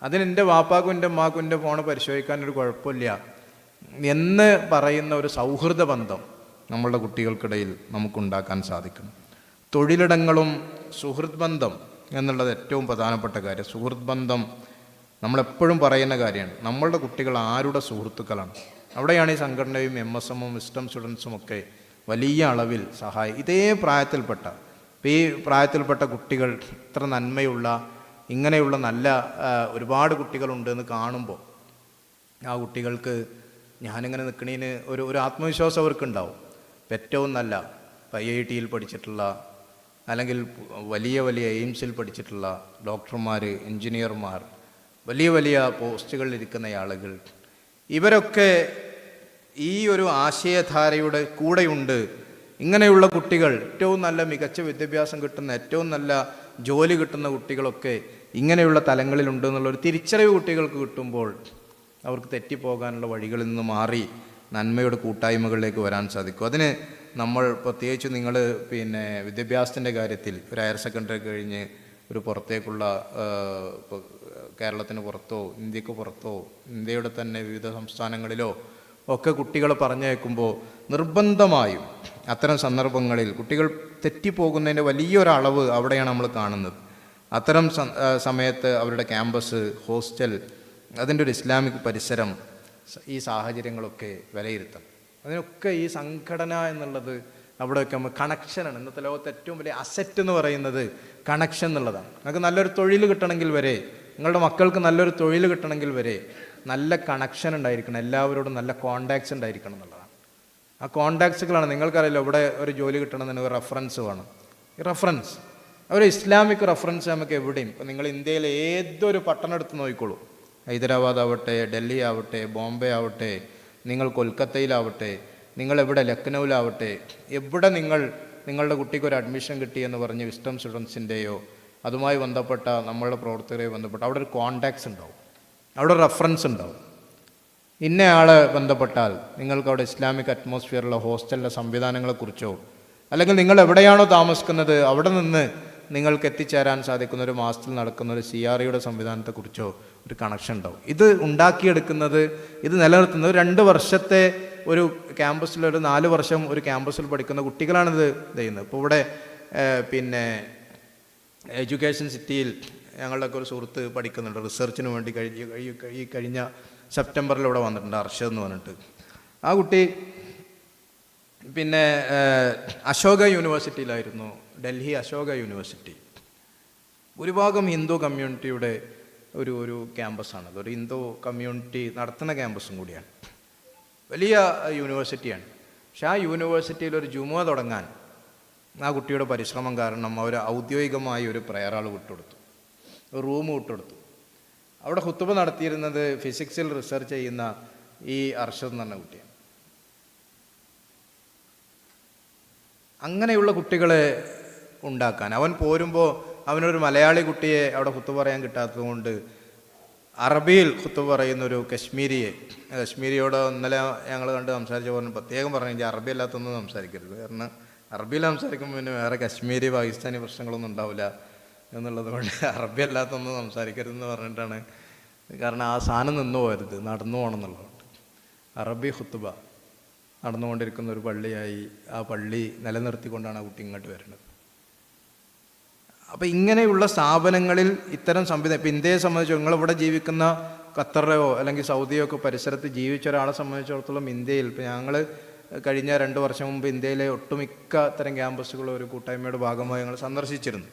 അതിന് എൻ്റെ വാപ്പാക്കും എൻ്റെ ഉമ്മാക്കും എൻ്റെ ഫോൺ പരിശോധിക്കാനൊരു കുഴപ്പമില്ല എന്ന് പറയുന്ന ഒരു സൗഹൃദ ബന്ധം നമ്മളുടെ കുട്ടികൾക്കിടയിൽ നമുക്കുണ്ടാക്കാൻ സാധിക്കണം. തൊഴിലിടങ്ങളും സുഹൃത്ത് ബന്ധം എന്നുള്ളത് ഏറ്റവും പ്രധാനപ്പെട്ട കാര്യം. സുഹൃത്ത് ബന്ധം നമ്മളെപ്പോഴും പറയുന്ന കാര്യമാണ്. നമ്മളുടെ കുട്ടികൾ ആരുടെ സുഹൃത്തുക്കളാണ്, അവിടെയാണ് ഈ സംഘടനയും MSM-ഉം വിസ്ഡം സ്റ്റുഡൻസും ഒക്കെ വലിയ അളവിൽ ഇതേ പ്രായത്തിൽപ്പെട്ട, ഈ പ്രായത്തിൽപ്പെട്ട കുട്ടികൾ ഇത്ര നന്മയുള്ള, ഇങ്ങനെയുള്ള നല്ല ഒരുപാട് കുട്ടികളുണ്ടെന്ന് കാണുമ്പോൾ ആ കുട്ടികൾക്ക് ഞാനിങ്ങനെ നിൽക്കണേന് ഒരു ആത്മവിശ്വാസം അവർക്കുണ്ടാവും. ഏറ്റവും നല്ല IIT-യിൽ പഠിച്ചിട്ടുള്ള, അല്ലെങ്കിൽ വലിയ വലിയ എയിംസിൽ പഠിച്ചിട്ടുള്ള ഡോക്ടർമാർ, എൻജിനീയർമാർ, വലിയ വലിയ പോസ്റ്റുകളിലിരിക്കുന്ന ആളുകൾ, ഇവരൊക്കെ ഈ ഒരു ആശയധാരയുടെ കൂടെയുണ്ട്. ഇങ്ങനെയുള്ള കുട്ടികൾ, ഏറ്റവും നല്ല മികച്ച വിദ്യാഭ്യാസം കിട്ടുന്ന, ഏറ്റവും നല്ല ജോലി കിട്ടുന്ന കുട്ടികളൊക്കെ ഇങ്ങനെയുള്ള തലങ്ങളിലുണ്ട് എന്നുള്ളൊരു തിരിച്ചറിവ് കുട്ടികൾക്ക് കിട്ടുമ്പോൾ അവർക്ക് തെറ്റിപ്പോകാനുള്ള വഴികളിൽ നിന്ന് മാറി നന്മയുടെ കൂട്ടായ്മകളിലേക്ക് വരാൻ സാധിക്കും. അതിന് നമ്മൾ പ്രത്യേകിച്ച് നിങ്ങൾ വിദ്യാഭ്യാസത്തിൻ്റെ കാര്യത്തിൽ ഒരു ഹയർ സെക്കൻഡറി കഴിഞ്ഞ് ഒരു പുറത്തേക്കുള്ള, കേരളത്തിന് പുറത്തോ ഇന്ത്യക്ക് പുറത്തോ ഇന്ത്യയുടെ തന്നെ വിവിധ സംസ്ഥാനങ്ങളിലോ ഒക്കെ കുട്ടികളെ പറഞ്ഞയക്കുമ്പോൾ നിർബന്ധമായും അത്തരം സന്ദർഭങ്ങളിൽ കുട്ടികൾ തെറ്റിപ്പോകുന്നതിൻ്റെ വലിയൊരളവ് അവിടെയാണ് നമ്മൾ കാണുന്നത്. അത്തരം സമയത്ത് അവരുടെ ക്യാമ്പസ്, ഹോസ്റ്റൽ, അതിൻ്റെ ഒരു ഇസ്ലാമിക് പരിസരം, ഈ സാഹചര്യങ്ങളൊക്കെ വിലയിരുത്തണം. അതിനൊക്കെ ഈ സംഘടന എന്നുള്ളത് അവിടെയൊക്കെ നമ്മൾ കണക്ഷനാണ്. ഇന്നത്തെ ലോകത്ത് ഏറ്റവും വലിയ അസറ്റ് എന്ന് പറയുന്നത് കണക്ഷൻ എന്നുള്ളതാണ്. നിങ്ങൾക്ക് നല്ലൊരു തൊഴിൽ കിട്ടണമെങ്കിൽ വരെ, നിങ്ങളുടെ മക്കൾക്ക് നല്ലൊരു തൊഴിൽ കിട്ടണമെങ്കിൽ വരെ നല്ല കണക്ഷൻ ഉണ്ടായിരിക്കണം, എല്ലാവരോടും നല്ല കോണ്ടാക്ട്സ് ഉണ്ടായിരിക്കണം എന്നുള്ളതാണ്. ആ കോണ്ടാക്ട്സുകളാണ്, നിങ്ങൾക്കറിയില്ല, ഇവിടെ ഒരു ജോലി കിട്ടണമെന്ന് റെഫറൻസ് വേണം. ഈ റെഫറൻസ്, ഒരു ഇസ്ലാമിക് റെഫറൻസ് നമുക്ക് എവിടെയും, ഇപ്പം നിങ്ങൾ ഇന്ത്യയിലെ ഏതൊരു പട്ടണം എടുത്ത് നോക്കിക്കോളൂ, ഹൈദരാബാദ് ആവട്ടെ, ഡൽഹി ആവട്ടെ, ബോംബെ ആവട്ടെ, നിങ്ങൾ കൊൽക്കത്തയിലാവട്ടെ, നിങ്ങളെവിടെ ലക്നൗവിലാവട്ടെ, എവിടെ നിങ്ങളുടെ കുട്ടിക്ക് ഒരു അഡ്മിഷൻ കിട്ടിയെന്ന് പറഞ്ഞ് വിസ്ഡം സ്റ്റുഡൻസിൻ്റെയോ അതുമായി ബന്ധപ്പെട്ട നമ്മളുടെ പ്രവർത്തകരെയോ ബന്ധപ്പെട്ട അവിടെ ഒരു കോണ്ടാക്ട്സ് ഉണ്ടാവും, അവിടെ റെഫറൻസ് ഉണ്ടാവും. ഇന്നയാളെ ബന്ധപ്പെട്ടാൽ നിങ്ങൾക്ക് അവിടെ ഇസ്ലാമിക് അറ്റ്മോസ്ഫിയറുള്ള ഹോസ്റ്റലിലെ സംവിധാനങ്ങളെക്കുറിച്ചോ, അല്ലെങ്കിൽ നിങ്ങൾ എവിടെയാണോ താമസിക്കുന്നത് അവിടെ നിന്ന് നിങ്ങൾക്ക് എത്തിച്ചേരാൻ സാധിക്കുന്ന ഒരു മാസത്തിൽ നടക്കുന്ന ഒരു CREയുടെ സംവിധാനത്തെക്കുറിച്ചോ ഒരു കണക്ഷൻ ഉണ്ടാവും. ഇത് ഉണ്ടാക്കിയെടുക്കുന്നത്, ഇത് നിലനിർത്തുന്നത് 2 വർഷത്തെ ഒരു ക്യാമ്പസിൽ, ഒരു 4 വർഷം ഒരു ക്യാമ്പസിൽ പഠിക്കുന്ന കുട്ടികളാണിത് ചെയ്യുന്നത്. ഇപ്പോൾ ഇവിടെ എഡ്യൂക്കേഷൻ സിറ്റിയിൽ ഞങ്ങളുടെയൊക്കെ ഒരു സുഹൃത്ത് പഠിക്കുന്നുണ്ട്, റിസർച്ചിന് വേണ്ടി കഴിഞ്ഞ സെപ്റ്റംബറിൽ ഇവിടെ വന്നിട്ടുണ്ട്, അർഷദ് എന്ന് പറഞ്ഞിട്ട്. ആ കുട്ടി അശോക യൂണിവേഴ്സിറ്റിയിലായിരുന്നു, ഡൽഹി അശോക യൂണിവേഴ്സിറ്റി. ഭൂരിഭാഗം ഹിന്ദു കമ്മ്യൂണിറ്റിയുടെ ഒരു ക്യാമ്പസാണ്. ഒരു ഹിന്ദു കമ്മ്യൂണിറ്റി നടത്തുന്ന ക്യാമ്പസും കൂടിയാണ്. വലിയ യൂണിവേഴ്സിറ്റിയാണ്. പക്ഷെ ആ യൂണിവേഴ്സിറ്റിയിൽ ഒരു ജുമുഅ തുടങ്ങാൻ ആ കുട്ടിയുടെ പരിശ്രമം കാരണം അവർ ഔദ്യോഗികമായി ഒരു പ്രയർ ഹാൾ വിട്ടുകൊടുത്തു, ഒരു റൂം വിട്ടുകൊടുത്തു. അവിടെ ഖുത്ബ നടത്തിയിരുന്നത് ഫിസിക്സിൽ റിസർച്ച് ചെയ്യുന്ന ഈ അർഷദ് എന്ന് പറഞ്ഞ കുട്ടിയാണ്. അങ്ങനെയുള്ള കുട്ടികളെ ഉണ്ടാക്കാൻ അവൻ പോരുമ്പോൾ അവനൊരു മലയാളി കുട്ടിയെ അവിടെ ഖുത്ബ പറയാൻ കിട്ടാത്തത് കൊണ്ട് അറബിയിൽ ഖുത്ബ പറയുന്നൊരു കശ്മീരിയോട് ഇന്നലെ ഞങ്ങൾ കണ്ട് സംസാരിച്ച പോലെ പ്രത്യേകം പറഞ്ഞു, അറബി അല്ലാത്തൊന്നും സംസാരിക്കരുത്, കാരണം അറബിയിൽ സംസാരിക്കുമ്പോൾ പിന്നെ വേറെ കശ്മീരി പാകിസ്ഥാനി പ്രശ്നങ്ങളൊന്നും ഉണ്ടാവില്ല എന്നുള്ളത് കൊണ്ട് അറബി അല്ലാത്തൊന്നും സംസാരിക്കരുതെന്ന് പറഞ്ഞിട്ടാണ്. കാരണം ആ സാധനം നിന്നു പോകരുത്, നടന്നു പോകണം എന്നുള്ളതുകൊണ്ട് അറബി ഖുത്ബ നടന്നുകൊണ്ടിരിക്കുന്ന ഒരു പള്ളിയായി ആ പള്ളി നിലനിർത്തിക്കൊണ്ടാണ് ആ കുട്ടി ഇങ്ങോട്ട് വരുന്നത്. അപ്പം ഇങ്ങനെയുള്ള സ്ഥാപനങ്ങളിൽ ഇത്തരം സംവിധാനം, ഇപ്പം ഇന്ത്യയെ സംബന്ധിച്ച് നിങ്ങളിവിടെ ജീവിക്കുന്ന ഖത്തറിലോ അല്ലെങ്കിൽ സൗദിയോ ഒക്കെ പരിസരത്ത് ജീവിച്ച ഒരാളെ സംബന്ധിച്ചിടത്തോളം ഇന്ത്യയിൽ ഇപ്പം ഞങ്ങൾ കഴിഞ്ഞ 2 വർഷം മുമ്പ് ഇന്ത്യയിലെ ഒട്ടുമിക്ക തരം ക്യാമ്പസുകൾ ഒരു കൂട്ടായ്മയുടെ ഭാഗമായി ഞങ്ങൾ സന്ദർശിച്ചിരുന്നു.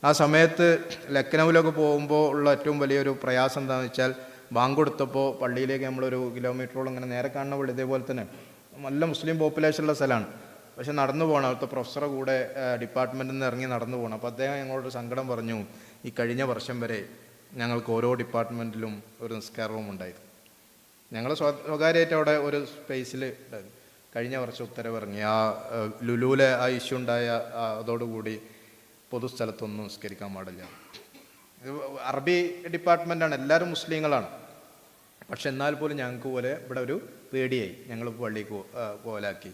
ആ സമയത്ത് ലക്നൗവിലൊക്കെ പോകുമ്പോൾ ഉള്ള ഏറ്റവും വലിയൊരു പ്രയാസം എന്താണെന്ന് വെച്ചാൽ, ബാങ്ക് കൊടുത്തപ്പോൾ പള്ളിയിലേക്ക് നമ്മളൊരു കിലോമീറ്ററോളം ഇങ്ങനെ നേരെ കാണുന്ന പള്ളി ഇതേപോലെ തന്നെ നല്ല മുസ്ലിം പോപ്പുലേഷനുള്ള സ്ഥലമാണ്. പക്ഷെ നടന്നു പോകണം, അവിടുത്തെ പ്രൊഫസറെ കൂടെ ഡിപ്പാർട്ട്മെൻറ്റിൽ നിന്ന് ഇറങ്ങി നടന്നു പോകണം. അപ്പോൾ അദ്ദേഹം ഞങ്ങളോട് സങ്കടം പറഞ്ഞു, ഈ കഴിഞ്ഞ വർഷം വരെ ഞങ്ങൾക്ക് ഓരോ ഡിപ്പാർട്ട്മെൻറ്റിലും ഒരു നിസ്കാര റൂം ഉണ്ടായിരുന്നു. ഞങ്ങൾ സ്വകാര്യമായിട്ട് അവിടെ ഒരു സ്പേസിൽ ഉണ്ടായിരുന്നു. കഴിഞ്ഞ വർഷം ഉത്തരവിറങ്ങി, ആ ലുലുവിലെ ആ ഇഷ്യൂ ഉണ്ടായ അതോടുകൂടി പൊതുസ്ഥലത്തൊന്നും നിസ്കരിക്കാൻ പാടില്ല. അറബി ഡിപ്പാർട്ട്മെൻറ്റാണ്, എല്ലാവരും മുസ്ലിങ്ങളാണ്. പക്ഷെ എന്നാൽ പോലും ഞങ്ങൾക്ക് പോലെ ഇവിടെ ഒരു പേടിയായി, ഞങ്ങൾ പള്ളിക്ക് പോലാക്കി.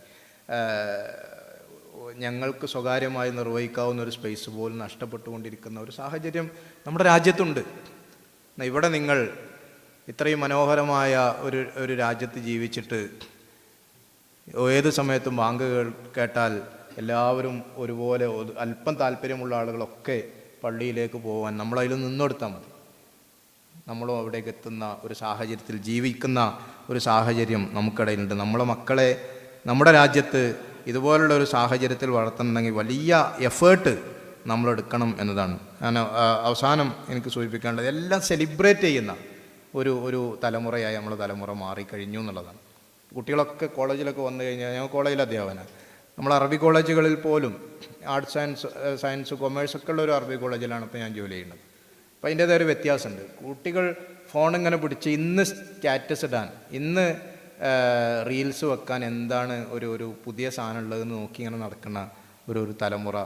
ഞങ്ങൾക്ക് സ്വകാര്യമായി നിർവഹിക്കാവുന്ന ഒരു സ്പേസ് പോലും നഷ്ടപ്പെട്ടുകൊണ്ടിരിക്കുന്ന ഒരു സാഹചര്യം നമ്മുടെ രാജ്യത്തുണ്ട്. ഇവിടെ നിങ്ങൾ ഇത്രയും മനോഹരമായ ഒരു രാജ്യത്ത് ജീവിച്ചിട്ട് ഏത് സമയത്തും ബാങ്ക് കേട്ടാൽ എല്ലാവരും ഒരുപോലെ അല്പം താല്പര്യമുള്ള ആളുകളൊക്കെ പള്ളിയിലേക്ക് പോകാൻ നമ്മളതിൽ നിന്നെടുത്താൽ മതി. നമ്മളും അവിടേക്ക് എത്തുന്ന ഒരു സാഹചര്യത്തിൽ ജീവിക്കുന്ന ഒരു സാഹചര്യം നമുക്കിടയിലുണ്ട്. നമ്മളെ മക്കളെ നമ്മുടെ രാജ്യത്ത് ഇതുപോലുള്ള ഒരു സാഹചര്യത്തിൽ വളർത്തണമെങ്കിൽ വലിയ എഫേർട്ട് നമ്മളെടുക്കണം എന്നതാണ്. ഞാൻ അവസാനം എനിക്ക് സൂചിപ്പിക്കേണ്ടത്, എല്ലാം സെലിബ്രേറ്റ് ചെയ്യുന്ന ഒരു തലമുറയായി നമ്മളെ തലമുറ മാറിക്കഴിഞ്ഞു എന്നുള്ളതാണ്. കുട്ടികളൊക്കെ കോളേജിലൊക്കെ വന്നു കഴിഞ്ഞാൽ, ഞങ്ങൾ കോളേജിൽ അധ്യാപനം, നമ്മൾ അറബി കോളേജുകളിൽ പോലും ആർട്സ് ആൻഡ് സയൻസ് കൊമേഴ്സൊക്കെ ഉള്ള ഒരു അറബി കോളേജിലാണ് ഇപ്പോൾ ഞാൻ ജോലി ചെയ്യുന്നത്. അപ്പോൾ അതിൻ്റേതായ ഒരു വ്യത്യാസമുണ്ട്. കുട്ടികൾ ഫോണിങ്ങനെ പിടിച്ച് ഇന്ന് സ്റ്റാറ്റസ് ഇടാൻ, ഇന്ന് റീൽസ് വെക്കാൻ എന്താണ് ഒരു പുതിയ സാധനം ഉള്ളതെന്ന് നോക്കി ഇങ്ങനെ നടക്കുന്ന ഒരു തലമുറ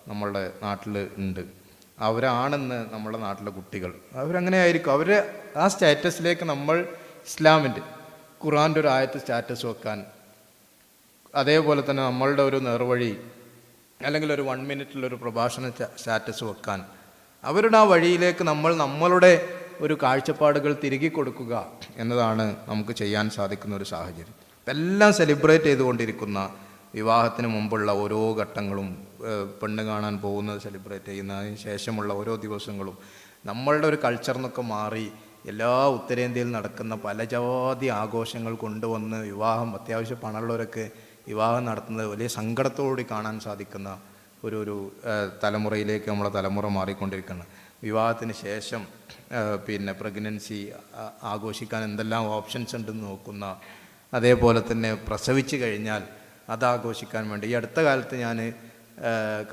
നമ്മളുടെ നാട്ടിൽ ഉണ്ട്. അവരാണെന്ന് നമ്മുടെ നാട്ടിലെ കുട്ടികൾ, അവരങ്ങനെ ആയിരിക്കും. അവർ ആ സ്റ്റാറ്റസിലേക്ക് നമ്മൾ ഇസ്ലാമിൻ്റെ ഖുർആൻ്റെ ഒരു ആയത്ത് സ്റ്റാറ്റസ് വെക്കാൻ, അതേപോലെ തന്നെ നമ്മളുടെ ഒരു നേർവഴി അല്ലെങ്കിൽ ഒരു 1 മിനിറ്റിലൊരു പ്രഭാഷണ സ്റ്റാറ്റസ് വെക്കാൻ, അവരുടെ ആ വഴിയിലേക്ക് നമ്മളുടെ ഒരു കാഴ്ചപ്പാടുകൾ തിരികെ കൊടുക്കുക എന്നതാണ് നമുക്ക് ചെയ്യാൻ സാധിക്കുന്ന ഒരു സാഹചര്യം. എല്ലാം സെലിബ്രേറ്റ് ചെയ്തുകൊണ്ടിരിക്കുന്ന വിവാഹത്തിന് മുമ്പുള്ള ഓരോ ഘട്ടങ്ങളും, പെണ്ണ് കാണാൻ പോകുന്നത് സെലിബ്രേറ്റ് ചെയ്യുന്നതിന് ശേഷമുള്ള ഓരോ ദിവസങ്ങളും, നമ്മളുടെ ഒരു കൾച്ചറിനൊക്കെ മാറി എല്ലാ ഉത്തരേന്ത്യയിൽ നടക്കുന്ന പല ജാതി ആഘോഷങ്ങൾ കൊണ്ടുവന്ന് വിവാഹം, അത്യാവശ്യം പണമുള്ളവരൊക്കെ വിവാഹം നടത്തുന്നത് വലിയ സങ്കടത്തോടുകൂടി കാണാൻ സാധിക്കുന്ന ഒരു തലമുറയിലേക്ക് നമ്മളെ തലമുറ മാറിക്കൊണ്ടിരിക്കുകയാണ്. വിവാഹത്തിന് ശേഷം പിന്നെ പ്രഗ്നൻസി ആഘോഷിക്കാൻ എന്തെല്ലാം ഓപ്ഷൻസ് ഉണ്ടെന്ന് നോക്കുന്ന, അതേപോലെ തന്നെ പ്രസവിച്ച് കഴിഞ്ഞാൽ അതാഘോഷിക്കാൻ വേണ്ടി ഈ അടുത്ത കാലത്ത് ഞാൻ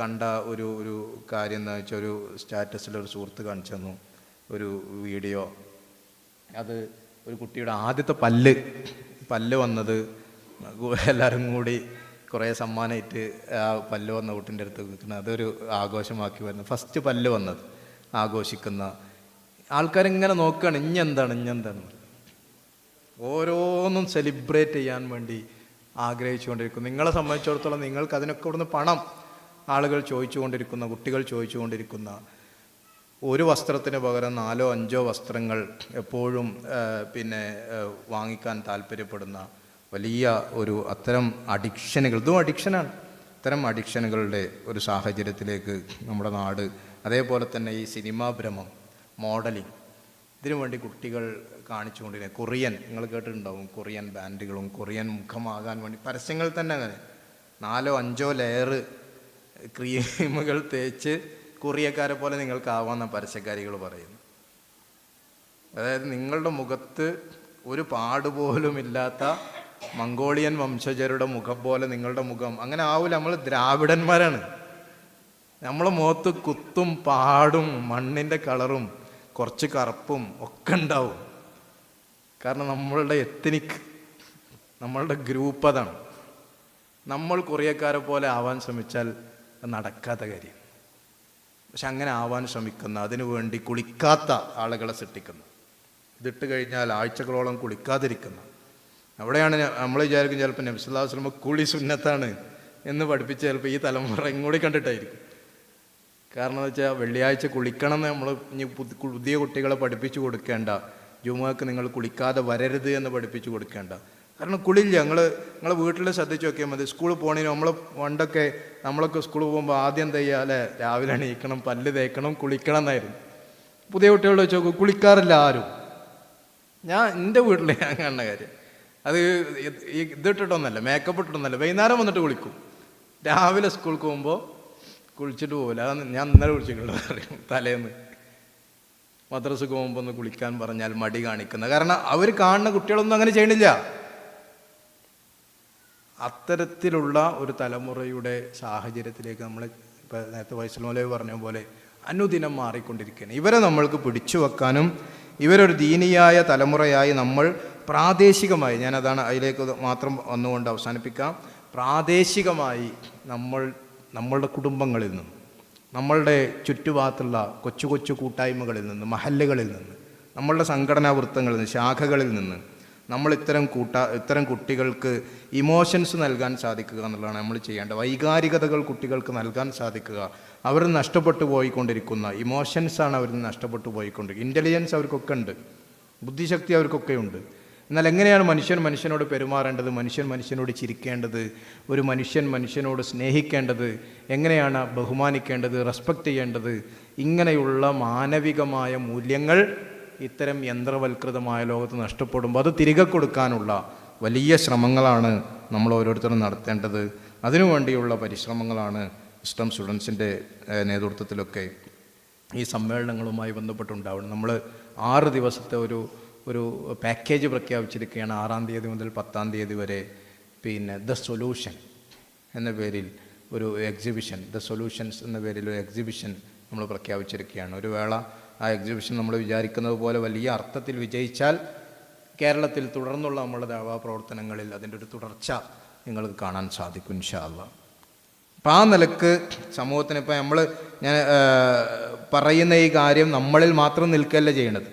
കണ്ട ഒരു കാര്യം എന്താ വെച്ചാൽ, ഒരു സ്റ്റാറ്റസിലൊരു സുഹൃത്ത് കാണിച്ചു തന്നു ഒരു വീഡിയോ. അത് ഒരു കുട്ടിയുടെ ആദ്യത്തെ പല്ല് വന്നത് എല്ലാവരും കൂടി കുറേ സമ്മാനമായിട്ട് ആ പല്ല് വന്ന കുട്ടിൻ്റെ അടുത്ത് നിൽക്കുന്നത്, അതൊരു ആഘോഷമാക്കി വരുന്നത്. ഫസ്റ്റ് പല്ല് വന്നത് ആഘോഷിക്കുന്ന ആൾക്കാരിങ്ങനെ നോക്കുകയാണ്, ഇഞ്ഞെന്താണ് ഓരോന്നും സെലിബ്രേറ്റ് ചെയ്യാൻ വേണ്ടി ആഗ്രഹിച്ചുകൊണ്ടിരിക്കുന്നു. നിങ്ങളെ സംബന്ധിച്ചിടത്തോളം നിങ്ങൾക്ക് അതിനൊക്കെ ഇവിടുന്ന് പണം ആളുകൾ ചോദിച്ചുകൊണ്ടിരിക്കുന്ന, കുട്ടികൾ ചോദിച്ചുകൊണ്ടിരിക്കുന്ന, ഒരു വസ്ത്രത്തിന് പകരം 4-5 വസ്ത്രങ്ങൾ എപ്പോഴും പിന്നെ വാങ്ങിക്കാൻ താല്പര്യപ്പെടുന്ന വലിയ അത്തരം അഡിക്ഷനുകൾ, ഇതും അഡിക്ഷനാണ്, ഇത്തരം അഡിക്ഷനുകളുടെ ഒരു സാഹചര്യത്തിലേക്ക് നമ്മുടെ നാട്, അതേപോലെ തന്നെ ഈ സിനിമാ ഭ്രമം, മോഡലിംഗ്, ഇതിനു വേണ്ടി കുട്ടികൾ കാണിച്ചുകൊണ്ടിരിക്കുക. കൊറിയൻ, നിങ്ങൾ കേട്ടിട്ടുണ്ടാവും, കൊറിയൻ ബാൻഡുകളും കൊറിയൻ മുഖമാകാൻ വേണ്ടി പരസ്യങ്ങൾ തന്നെ അങ്ങനെ 4-5 ലെയർ ക്രീമുകൾ തേച്ച് കൊറിയക്കാരെ പോലെ നിങ്ങൾക്കാവാമെന്ന പരസ്യക്കാരികൾ പറയുന്നു. അതായത് നിങ്ങളുടെ മുഖത്ത് ഒരു പാടുപോലും ഇല്ലാത്ത മംഗോളിയൻ വംശജരുടെ മുഖം പോലെ നിങ്ങളുടെ മുഖം അങ്ങനെ ആവില്ല. നമ്മൾ ദ്രാവിഡന്മാരാണ്. നമ്മളെ മുഖത്ത് കുത്തും പാടും മണ്ണിൻ്റെ കളറും കുറച്ച് കറുപ്പും ഒക്കെ ഉണ്ടാവും. കാരണം നമ്മളുടെ എത്നിക്, നമ്മളുടെ ഗ്രൂപ്പ് അതാണ്. നമ്മൾ കൊറിയക്കാരെ പോലെ ആവാൻ ശ്രമിച്ചാൽ അത് നടക്കാത്ത കാര്യം. പക്ഷെ അങ്ങനെ ആവാൻ ശ്രമിക്കുന്ന, അതിനു വേണ്ടി കുളിക്കാത്ത ആളുകളെ സൃഷ്ടിക്കുന്നു. ഇതിട്ട് കഴിഞ്ഞാൽ ആഴ്ചകളോളം കുളിക്കാതിരിക്കുന്ന, അവിടെയാണ് നമ്മൾ വിചാരിക്കും ചിലപ്പോൾ നബി സല്ലല്ലാഹു അലൈഹി വസല്ലം കുളി സുന്നത്താണ് എന്ന് പഠിപ്പിച്ച് ചിലപ്പോൾ ഈ തലമുറ ഇങ്ങോട്ട് കണ്ടിട്ടായിരിക്കും. കാരണം എന്ന് വെച്ചാൽ വെള്ളിയാഴ്ച കുളിക്കണം എന്ന് നമ്മൾ ഇനി പുതിയ കുട്ടികളെ പഠിപ്പിച്ചു കൊടുക്കേണ്ട. ജുമുഅക്ക് നിങ്ങൾ കുളിക്കാതെ വരരുത് എന്ന് പഠിപ്പിച്ചു കൊടുക്കേണ്ട. കാരണം കുളില്ല. നിങ്ങൾ വീട്ടിൽ ശ്രദ്ധിച്ച് നോക്കിയാൽ മതി. സ്കൂളിൽ പോകണേനും നമ്മളൊക്കെ സ്കൂളിൽ പോകുമ്പോൾ ആദ്യം തയ്യാ അല്ലേ, രാവിലെ എണീക്കണം, പല്ല് തേക്കണം, കുളിക്കണം എന്നായിരുന്നു. പുതിയ കുട്ടികളോട് വെച്ച് നോക്കും, കുളിക്കാറില്ല ആരും. എൻ്റെ വീട്ടിൽ ഞാൻ കാണുന്ന കാര്യം അത് ഇതിട്ടിട്ടൊന്നല്ല, മേക്കപ്പ് ഇട്ടിട്ടൊന്നല്ല, വൈകുന്നേരം വന്നിട്ട് കുളിക്കും. രാവിലെ സ്കൂളിൽ പോകുമ്പോൾ കുളിച്ചിട്ട് പോകില്ല. അത് ഞാൻ ഇന്നലെ കുളിച്ചിട്ടുള്ളത് അറിയും. തലേന്ന് മദ്രസക്ക് പോകുമ്പോൾ ഒന്ന് കുളിക്കാൻ പറഞ്ഞാൽ മടി കാണിക്കുന്ന, കാരണം അവർ കാണുന്ന കുട്ടികളൊന്നും അങ്ങനെ ചെയ്യണില്ല. അത്തരത്തിലുള്ള ഒരു തലമുറയുടെ സാഹചര്യത്തിലേക്ക് നമ്മൾ ഇപ്പോൾ നേരത്തെ ഫൈസൽ മൗലവി പറഞ്ഞ പോലെ അനുദിനം മാറിക്കൊണ്ടിരിക്കുകയാണ്. ഇവരെ നമ്മൾക്ക് പിടിച്ചു വെക്കാനും ഇവരൊരു ദീനിയായ തലമുറയായി നമ്മൾ പ്രാദേശികമായി, ഞാനതാണ് അതിലേക്ക് മാത്രം വന്നുകൊണ്ട് അവസാനിപ്പിക്കാം, പ്രാദേശികമായി നമ്മളുടെ കുടുംബങ്ങളിൽ നിന്ന്, നമ്മളുടെ ചുറ്റുഭാഗത്തുള്ള കൊച്ചു കൊച്ചു കൂട്ടായ്മകളിൽ നിന്ന്, മഹല്ലുകളിൽ നിന്ന്, നമ്മളുടെ സംഘടനാ വൃത്തങ്ങളിൽ നിന്ന്, ശാഖകളിൽ നിന്ന് നമ്മൾ ഇത്തരം കുട്ടികൾക്ക് ഇമോഷൻസ് നൽകാൻ സാധിക്കുക എന്നുള്ളതാണ് നമ്മൾ ചെയ്യേണ്ടത്. വൈകാരികതകൾ കുട്ടികൾക്ക് നൽകാൻ സാധിക്കുക. അവർ നഷ്ടപ്പെട്ടു പോയിക്കൊണ്ടിരിക്കുന്ന ഇമോഷൻസാണ് അവർ നഷ്ടപ്പെട്ടു പോയിക്കൊണ്ടിരിക്കുന്നത്. ഇൻ്റലിജൻസ് അവർക്കൊക്കെ ഉണ്ട്, ബുദ്ധിശക്തി അവർക്കൊക്കെ ഉണ്ട്. എന്നാൽ എങ്ങനെയാണ് മനുഷ്യനോട് പെരുമാറേണ്ടത്, മനുഷ്യനോട് ചിരിക്കേണ്ടത്, ഒരു മനുഷ്യനോട് സ്നേഹിക്കേണ്ടത്, എങ്ങനെയാണ് ബഹുമാനിക്കേണ്ടത്, റെസ്പെക്റ്റ് ചെയ്യേണ്ടത്, ഇങ്ങനെയുള്ള മാനവികമായ മൂല്യങ്ങൾ ഇത്തരം യന്ത്രവൽകൃതമായ ലോകത്ത് നഷ്ടപ്പെടുമ്പോൾ അത് തിരികെ കൊടുക്കാനുള്ള വലിയ ശ്രമങ്ങളാണ് നമ്മൾ ഓരോരുത്തരും നടത്തേണ്ടത്. അതിനുവേണ്ടിയുള്ള പരിശ്രമങ്ങളാണ് ഇസ്ലാം സ്റ്റുഡൻസിൻ്റെ നേതൃത്വത്തിലൊക്കെ ഈ സമ്മേളനങ്ങളുമായി ബന്ധപ്പെട്ടുണ്ടാവുന്നത്. നമ്മൾ 6 ദിവസത്തെ ഒരു പാക്കേജ് പ്രഖ്യാപിച്ചിരിക്കുകയാണ്. 6-ാം തീയതി മുതൽ 10-ാം തീയതി വരെ. ദ സൊല്യൂഷൻ എന്ന പേരിൽ ഒരു എക്സിബിഷൻ, ദ സൊല്യൂഷൻസ് എന്ന പേരിൽ ഒരു എക്സിബിഷൻ നമ്മൾ പ്രഖ്യാപിച്ചിരിക്കുകയാണ്. ഒരു വേള ആ എക്സിബിഷൻ നമ്മൾ വിചാരിക്കുന്നത് പോലെ വലിയ അർത്ഥത്തിൽ വിജയിച്ചാൽ കേരളത്തിൽ തുടർന്നുള്ള നമ്മുടെ ദഅവാ പ്രവർത്തനങ്ങളിൽ അതിൻ്റെ ഒരു തുടർച്ച നിങ്ങൾക്ക് കാണാൻ സാധിക്കും ഇൻഷാ അല്ലാഹ്. അപ്പം ആ നിലക്ക് സമൂഹത്തിന് ഇപ്പം ഞാൻ പറയുന്ന ഈ കാര്യം നമ്മളിൽ മാത്രം നിൽക്കുകയല്ല ചെയ്യണത്.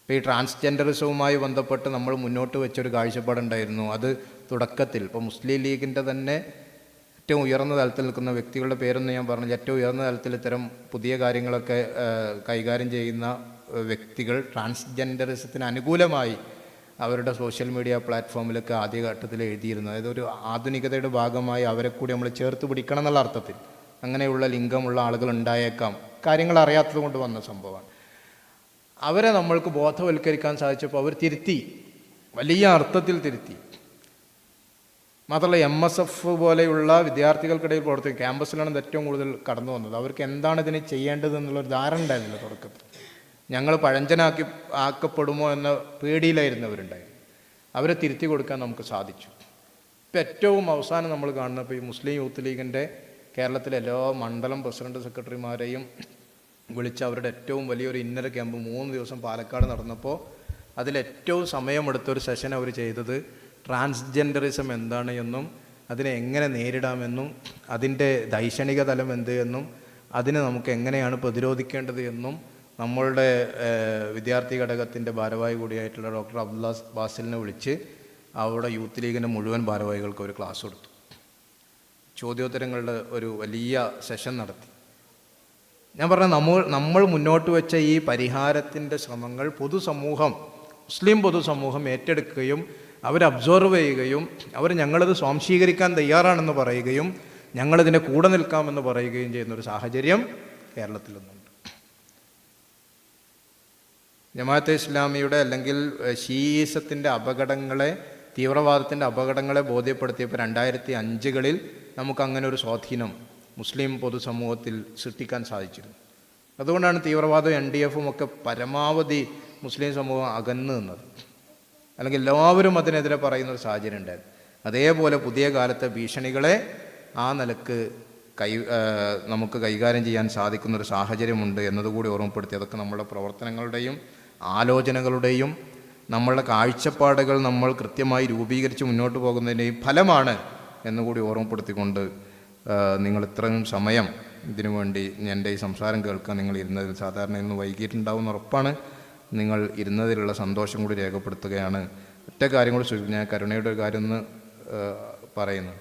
ഇപ്പോൾ ഈ ട്രാൻസ്ജെൻഡറിസവുമായി ബന്ധപ്പെട്ട് നമ്മൾ മുന്നോട്ട് വെച്ചൊരു കാഴ്ചപ്പാടുണ്ടായിരുന്നു. അത് തുടക്കത്തിൽ ഇപ്പോൾ മുസ്ലിം ലീഗിൻ്റെ തന്നെ ഏറ്റവും ഉയർന്ന തലത്തിൽ നിൽക്കുന്ന വ്യക്തികളുടെ പേരൊന്നും ഞാൻ പറഞ്ഞില്ല, ഏറ്റവും ഉയർന്ന തലത്തിൽ ഇത്തരം പുതിയ കാര്യങ്ങളൊക്കെ കൈകാര്യം ചെയ്യുന്ന വ്യക്തികൾ ട്രാൻസ്ജെൻഡറിസത്തിന് അനുകൂലമായി അവരുടെ സോഷ്യൽ മീഡിയ പ്ലാറ്റ്ഫോമിലൊക്കെ ആദ്യഘട്ടത്തിൽ എഴുതിയിരുന്നു. അതായത് ഒരു ആധുനികതയുടെ ഭാഗമായി അവരെ കൂടി നമ്മൾ ചേർത്ത് പിടിക്കണം എന്നുള്ള അർത്ഥത്തിൽ. അങ്ങനെയുള്ള ലിംഗമുള്ള ആളുകൾ ഉണ്ടായേക്കാം, കാര്യങ്ങൾ അറിയാത്തത് കൊണ്ട് വന്ന സംഭവമാണ്. അവരെ നമ്മൾക്ക് ബോധവൽക്കരിക്കാൻ സാധിച്ചപ്പോൾ അവർ തിരുത്തി, വലിയ അർത്ഥത്തിൽ തിരുത്തി. മാത്രമല്ല MSF പോലെയുള്ള വിദ്യാർത്ഥികൾക്കിടയിൽ പ്രവർത്തിക്കും ക്യാമ്പസിലാണ് ഏറ്റവും കൂടുതൽ കടന്നു വന്നത്. അവർക്ക് എന്താണ് ഇതിനെ ചെയ്യേണ്ടത് എന്നുള്ളൊരു ധാരണ ഉണ്ടായിരുന്നില്ല തുടക്കത്തിൽ. ഞങ്ങൾ ആക്കപ്പെടുമോ എന്ന പേടിയിലായിരുന്നവരുണ്ടായിരുന്നു. അവരെ തിരുത്തി കൊടുക്കാൻ നമുക്ക് സാധിച്ചു. ഇപ്പം ഏറ്റവും അവസാനം നമ്മൾ കാണുന്നപ്പോൾ ഈ മുസ്ലിം യൂത്ത് ലീഗിൻ്റെ കേരളത്തിലെ എല്ലാ മണ്ഡലം പ്രസിഡന്റ് സെക്രട്ടറിമാരെയും വിളിച്ച് അവരുടെ ഏറ്റവും വലിയൊരു ഇന്നർ ക്യാമ്പ് 3 ദിവസം പാലക്കാട് നടന്നപ്പോൾ അതിലേറ്റവും സമയമെടുത്തൊരു സെഷൻ അവർ ചെയ്തത് ട്രാൻസ്ജെൻഡറിസം എന്താണ് എന്നും അതിനെ എങ്ങനെ നേരിടാമെന്നും അതിൻ്റെ ദൈക്ഷണിക തലം എന്ത് എന്നും അതിനെ നമുക്ക് എങ്ങനെയാണ് പ്രതിരോധിക്കേണ്ടത് എന്നും നമ്മളുടെ വിദ്യാർത്ഥി ഘടകത്തിൻ്റെ ഭാരവാഹി കൂടിയായിട്ടുള്ള ഡോക്ടർ അബ്ദുള്ള ബാസിലിനെ വിളിച്ച് അവിടെ യൂത്ത് ലീഗിൻ്റെ മുഴുവൻ ഭാരവാഹികൾക്ക് ഒരു ക്ലാസ് കൊടുത്തു. ചോദ്യോത്തരങ്ങളുടെ ഒരു വലിയ സെഷൻ നടത്തി. ഞാൻ പറഞ്ഞ നമ്മൾ മുന്നോട്ട് വെച്ച ഈ പരിഹാരത്തിൻ്റെ ശ്രമങ്ങൾ മുസ്ലിം പൊതുസമൂഹം ഏറ്റെടുക്കുകയും അവർ അബ്സോർവ് ചെയ്യുകയും അവർ ഞങ്ങളത് സ്വാംശീകരിക്കാൻ തയ്യാറാണെന്ന് പറയുകയും ഞങ്ങളതിൻ്റെ കൂടെ നിൽക്കാമെന്ന് പറയുകയും ചെയ്യുന്നൊരു സാഹചര്യം കേരളത്തിൽ നിന്നുണ്ട്. ജമാഅത്തെ ഇസ്ലാമിയുടെ അല്ലെങ്കിൽ ഷീയിസത്തിൻ്റെ അപകടങ്ങളെ, തീവ്രവാദത്തിൻ്റെ അപകടങ്ങളെ ബോധ്യപ്പെടുത്തിയപ്പോൾ 2005 നമുക്കങ്ങനെ ഒരു സ്വാധീനം മുസ്ലിം പൊതുസമൂഹത്തിൽ സൃഷ്ടിക്കാൻ സാധിച്ചിരുന്നു. അതുകൊണ്ടാണ് തീവ്രവാദവും NDF ഒക്കെ പരമാവധി മുസ്ലിം സമൂഹം അകന്നു നിന്നത്. അല്ലെങ്കിൽ എല്ലാവരും അതിനെതിരെ പറയുന്നൊരു സാഹചര്യം ഉണ്ടായിരുന്നു. അതേപോലെ പുതിയ കാലത്തെ ഭീഷണികളെ ആ നിലക്ക് നമുക്ക് കൈകാര്യം ചെയ്യാൻ സാധിക്കുന്നൊരു സാഹചര്യമുണ്ട് എന്നതുകൂടി ഓർമ്മപ്പെടുത്തി. അതൊക്കെ നമ്മുടെ പ്രവർത്തനങ്ങളുടെയും ആലോചനകളുടെയും നമ്മളുടെ കാഴ്ചപ്പാടുകൾ നമ്മൾ കൃത്യമായി രൂപീകരിച്ച് മുന്നോട്ട് പോകുന്നതിൻ്റെയും ഫലമാണ് എന്നുകൂടി ഓർമ്മപ്പെടുത്തിക്കൊണ്ട് നിങ്ങൾ ഇത്രയും സമയം ഇതിനു വേണ്ടി എൻ്റെ ഈ സംസാരം കേൾക്കാൻ നിങ്ങൾ ഇരുന്നതിൽ, സാധാരണ ഇന്ന് വൈകിട്ടുണ്ടാവുമെന്ന് ഉറപ്പാണ്, നിങ്ങൾ ഇരുന്നതിലുള്ള സന്തോഷം കൂടി രേഖപ്പെടുത്തുകയാണ്. ഒറ്റ കാര്യം കൂടി ഞാൻ കരുണയുടെ ഒരു കാര്യം ഒന്ന് പറയുന്നു.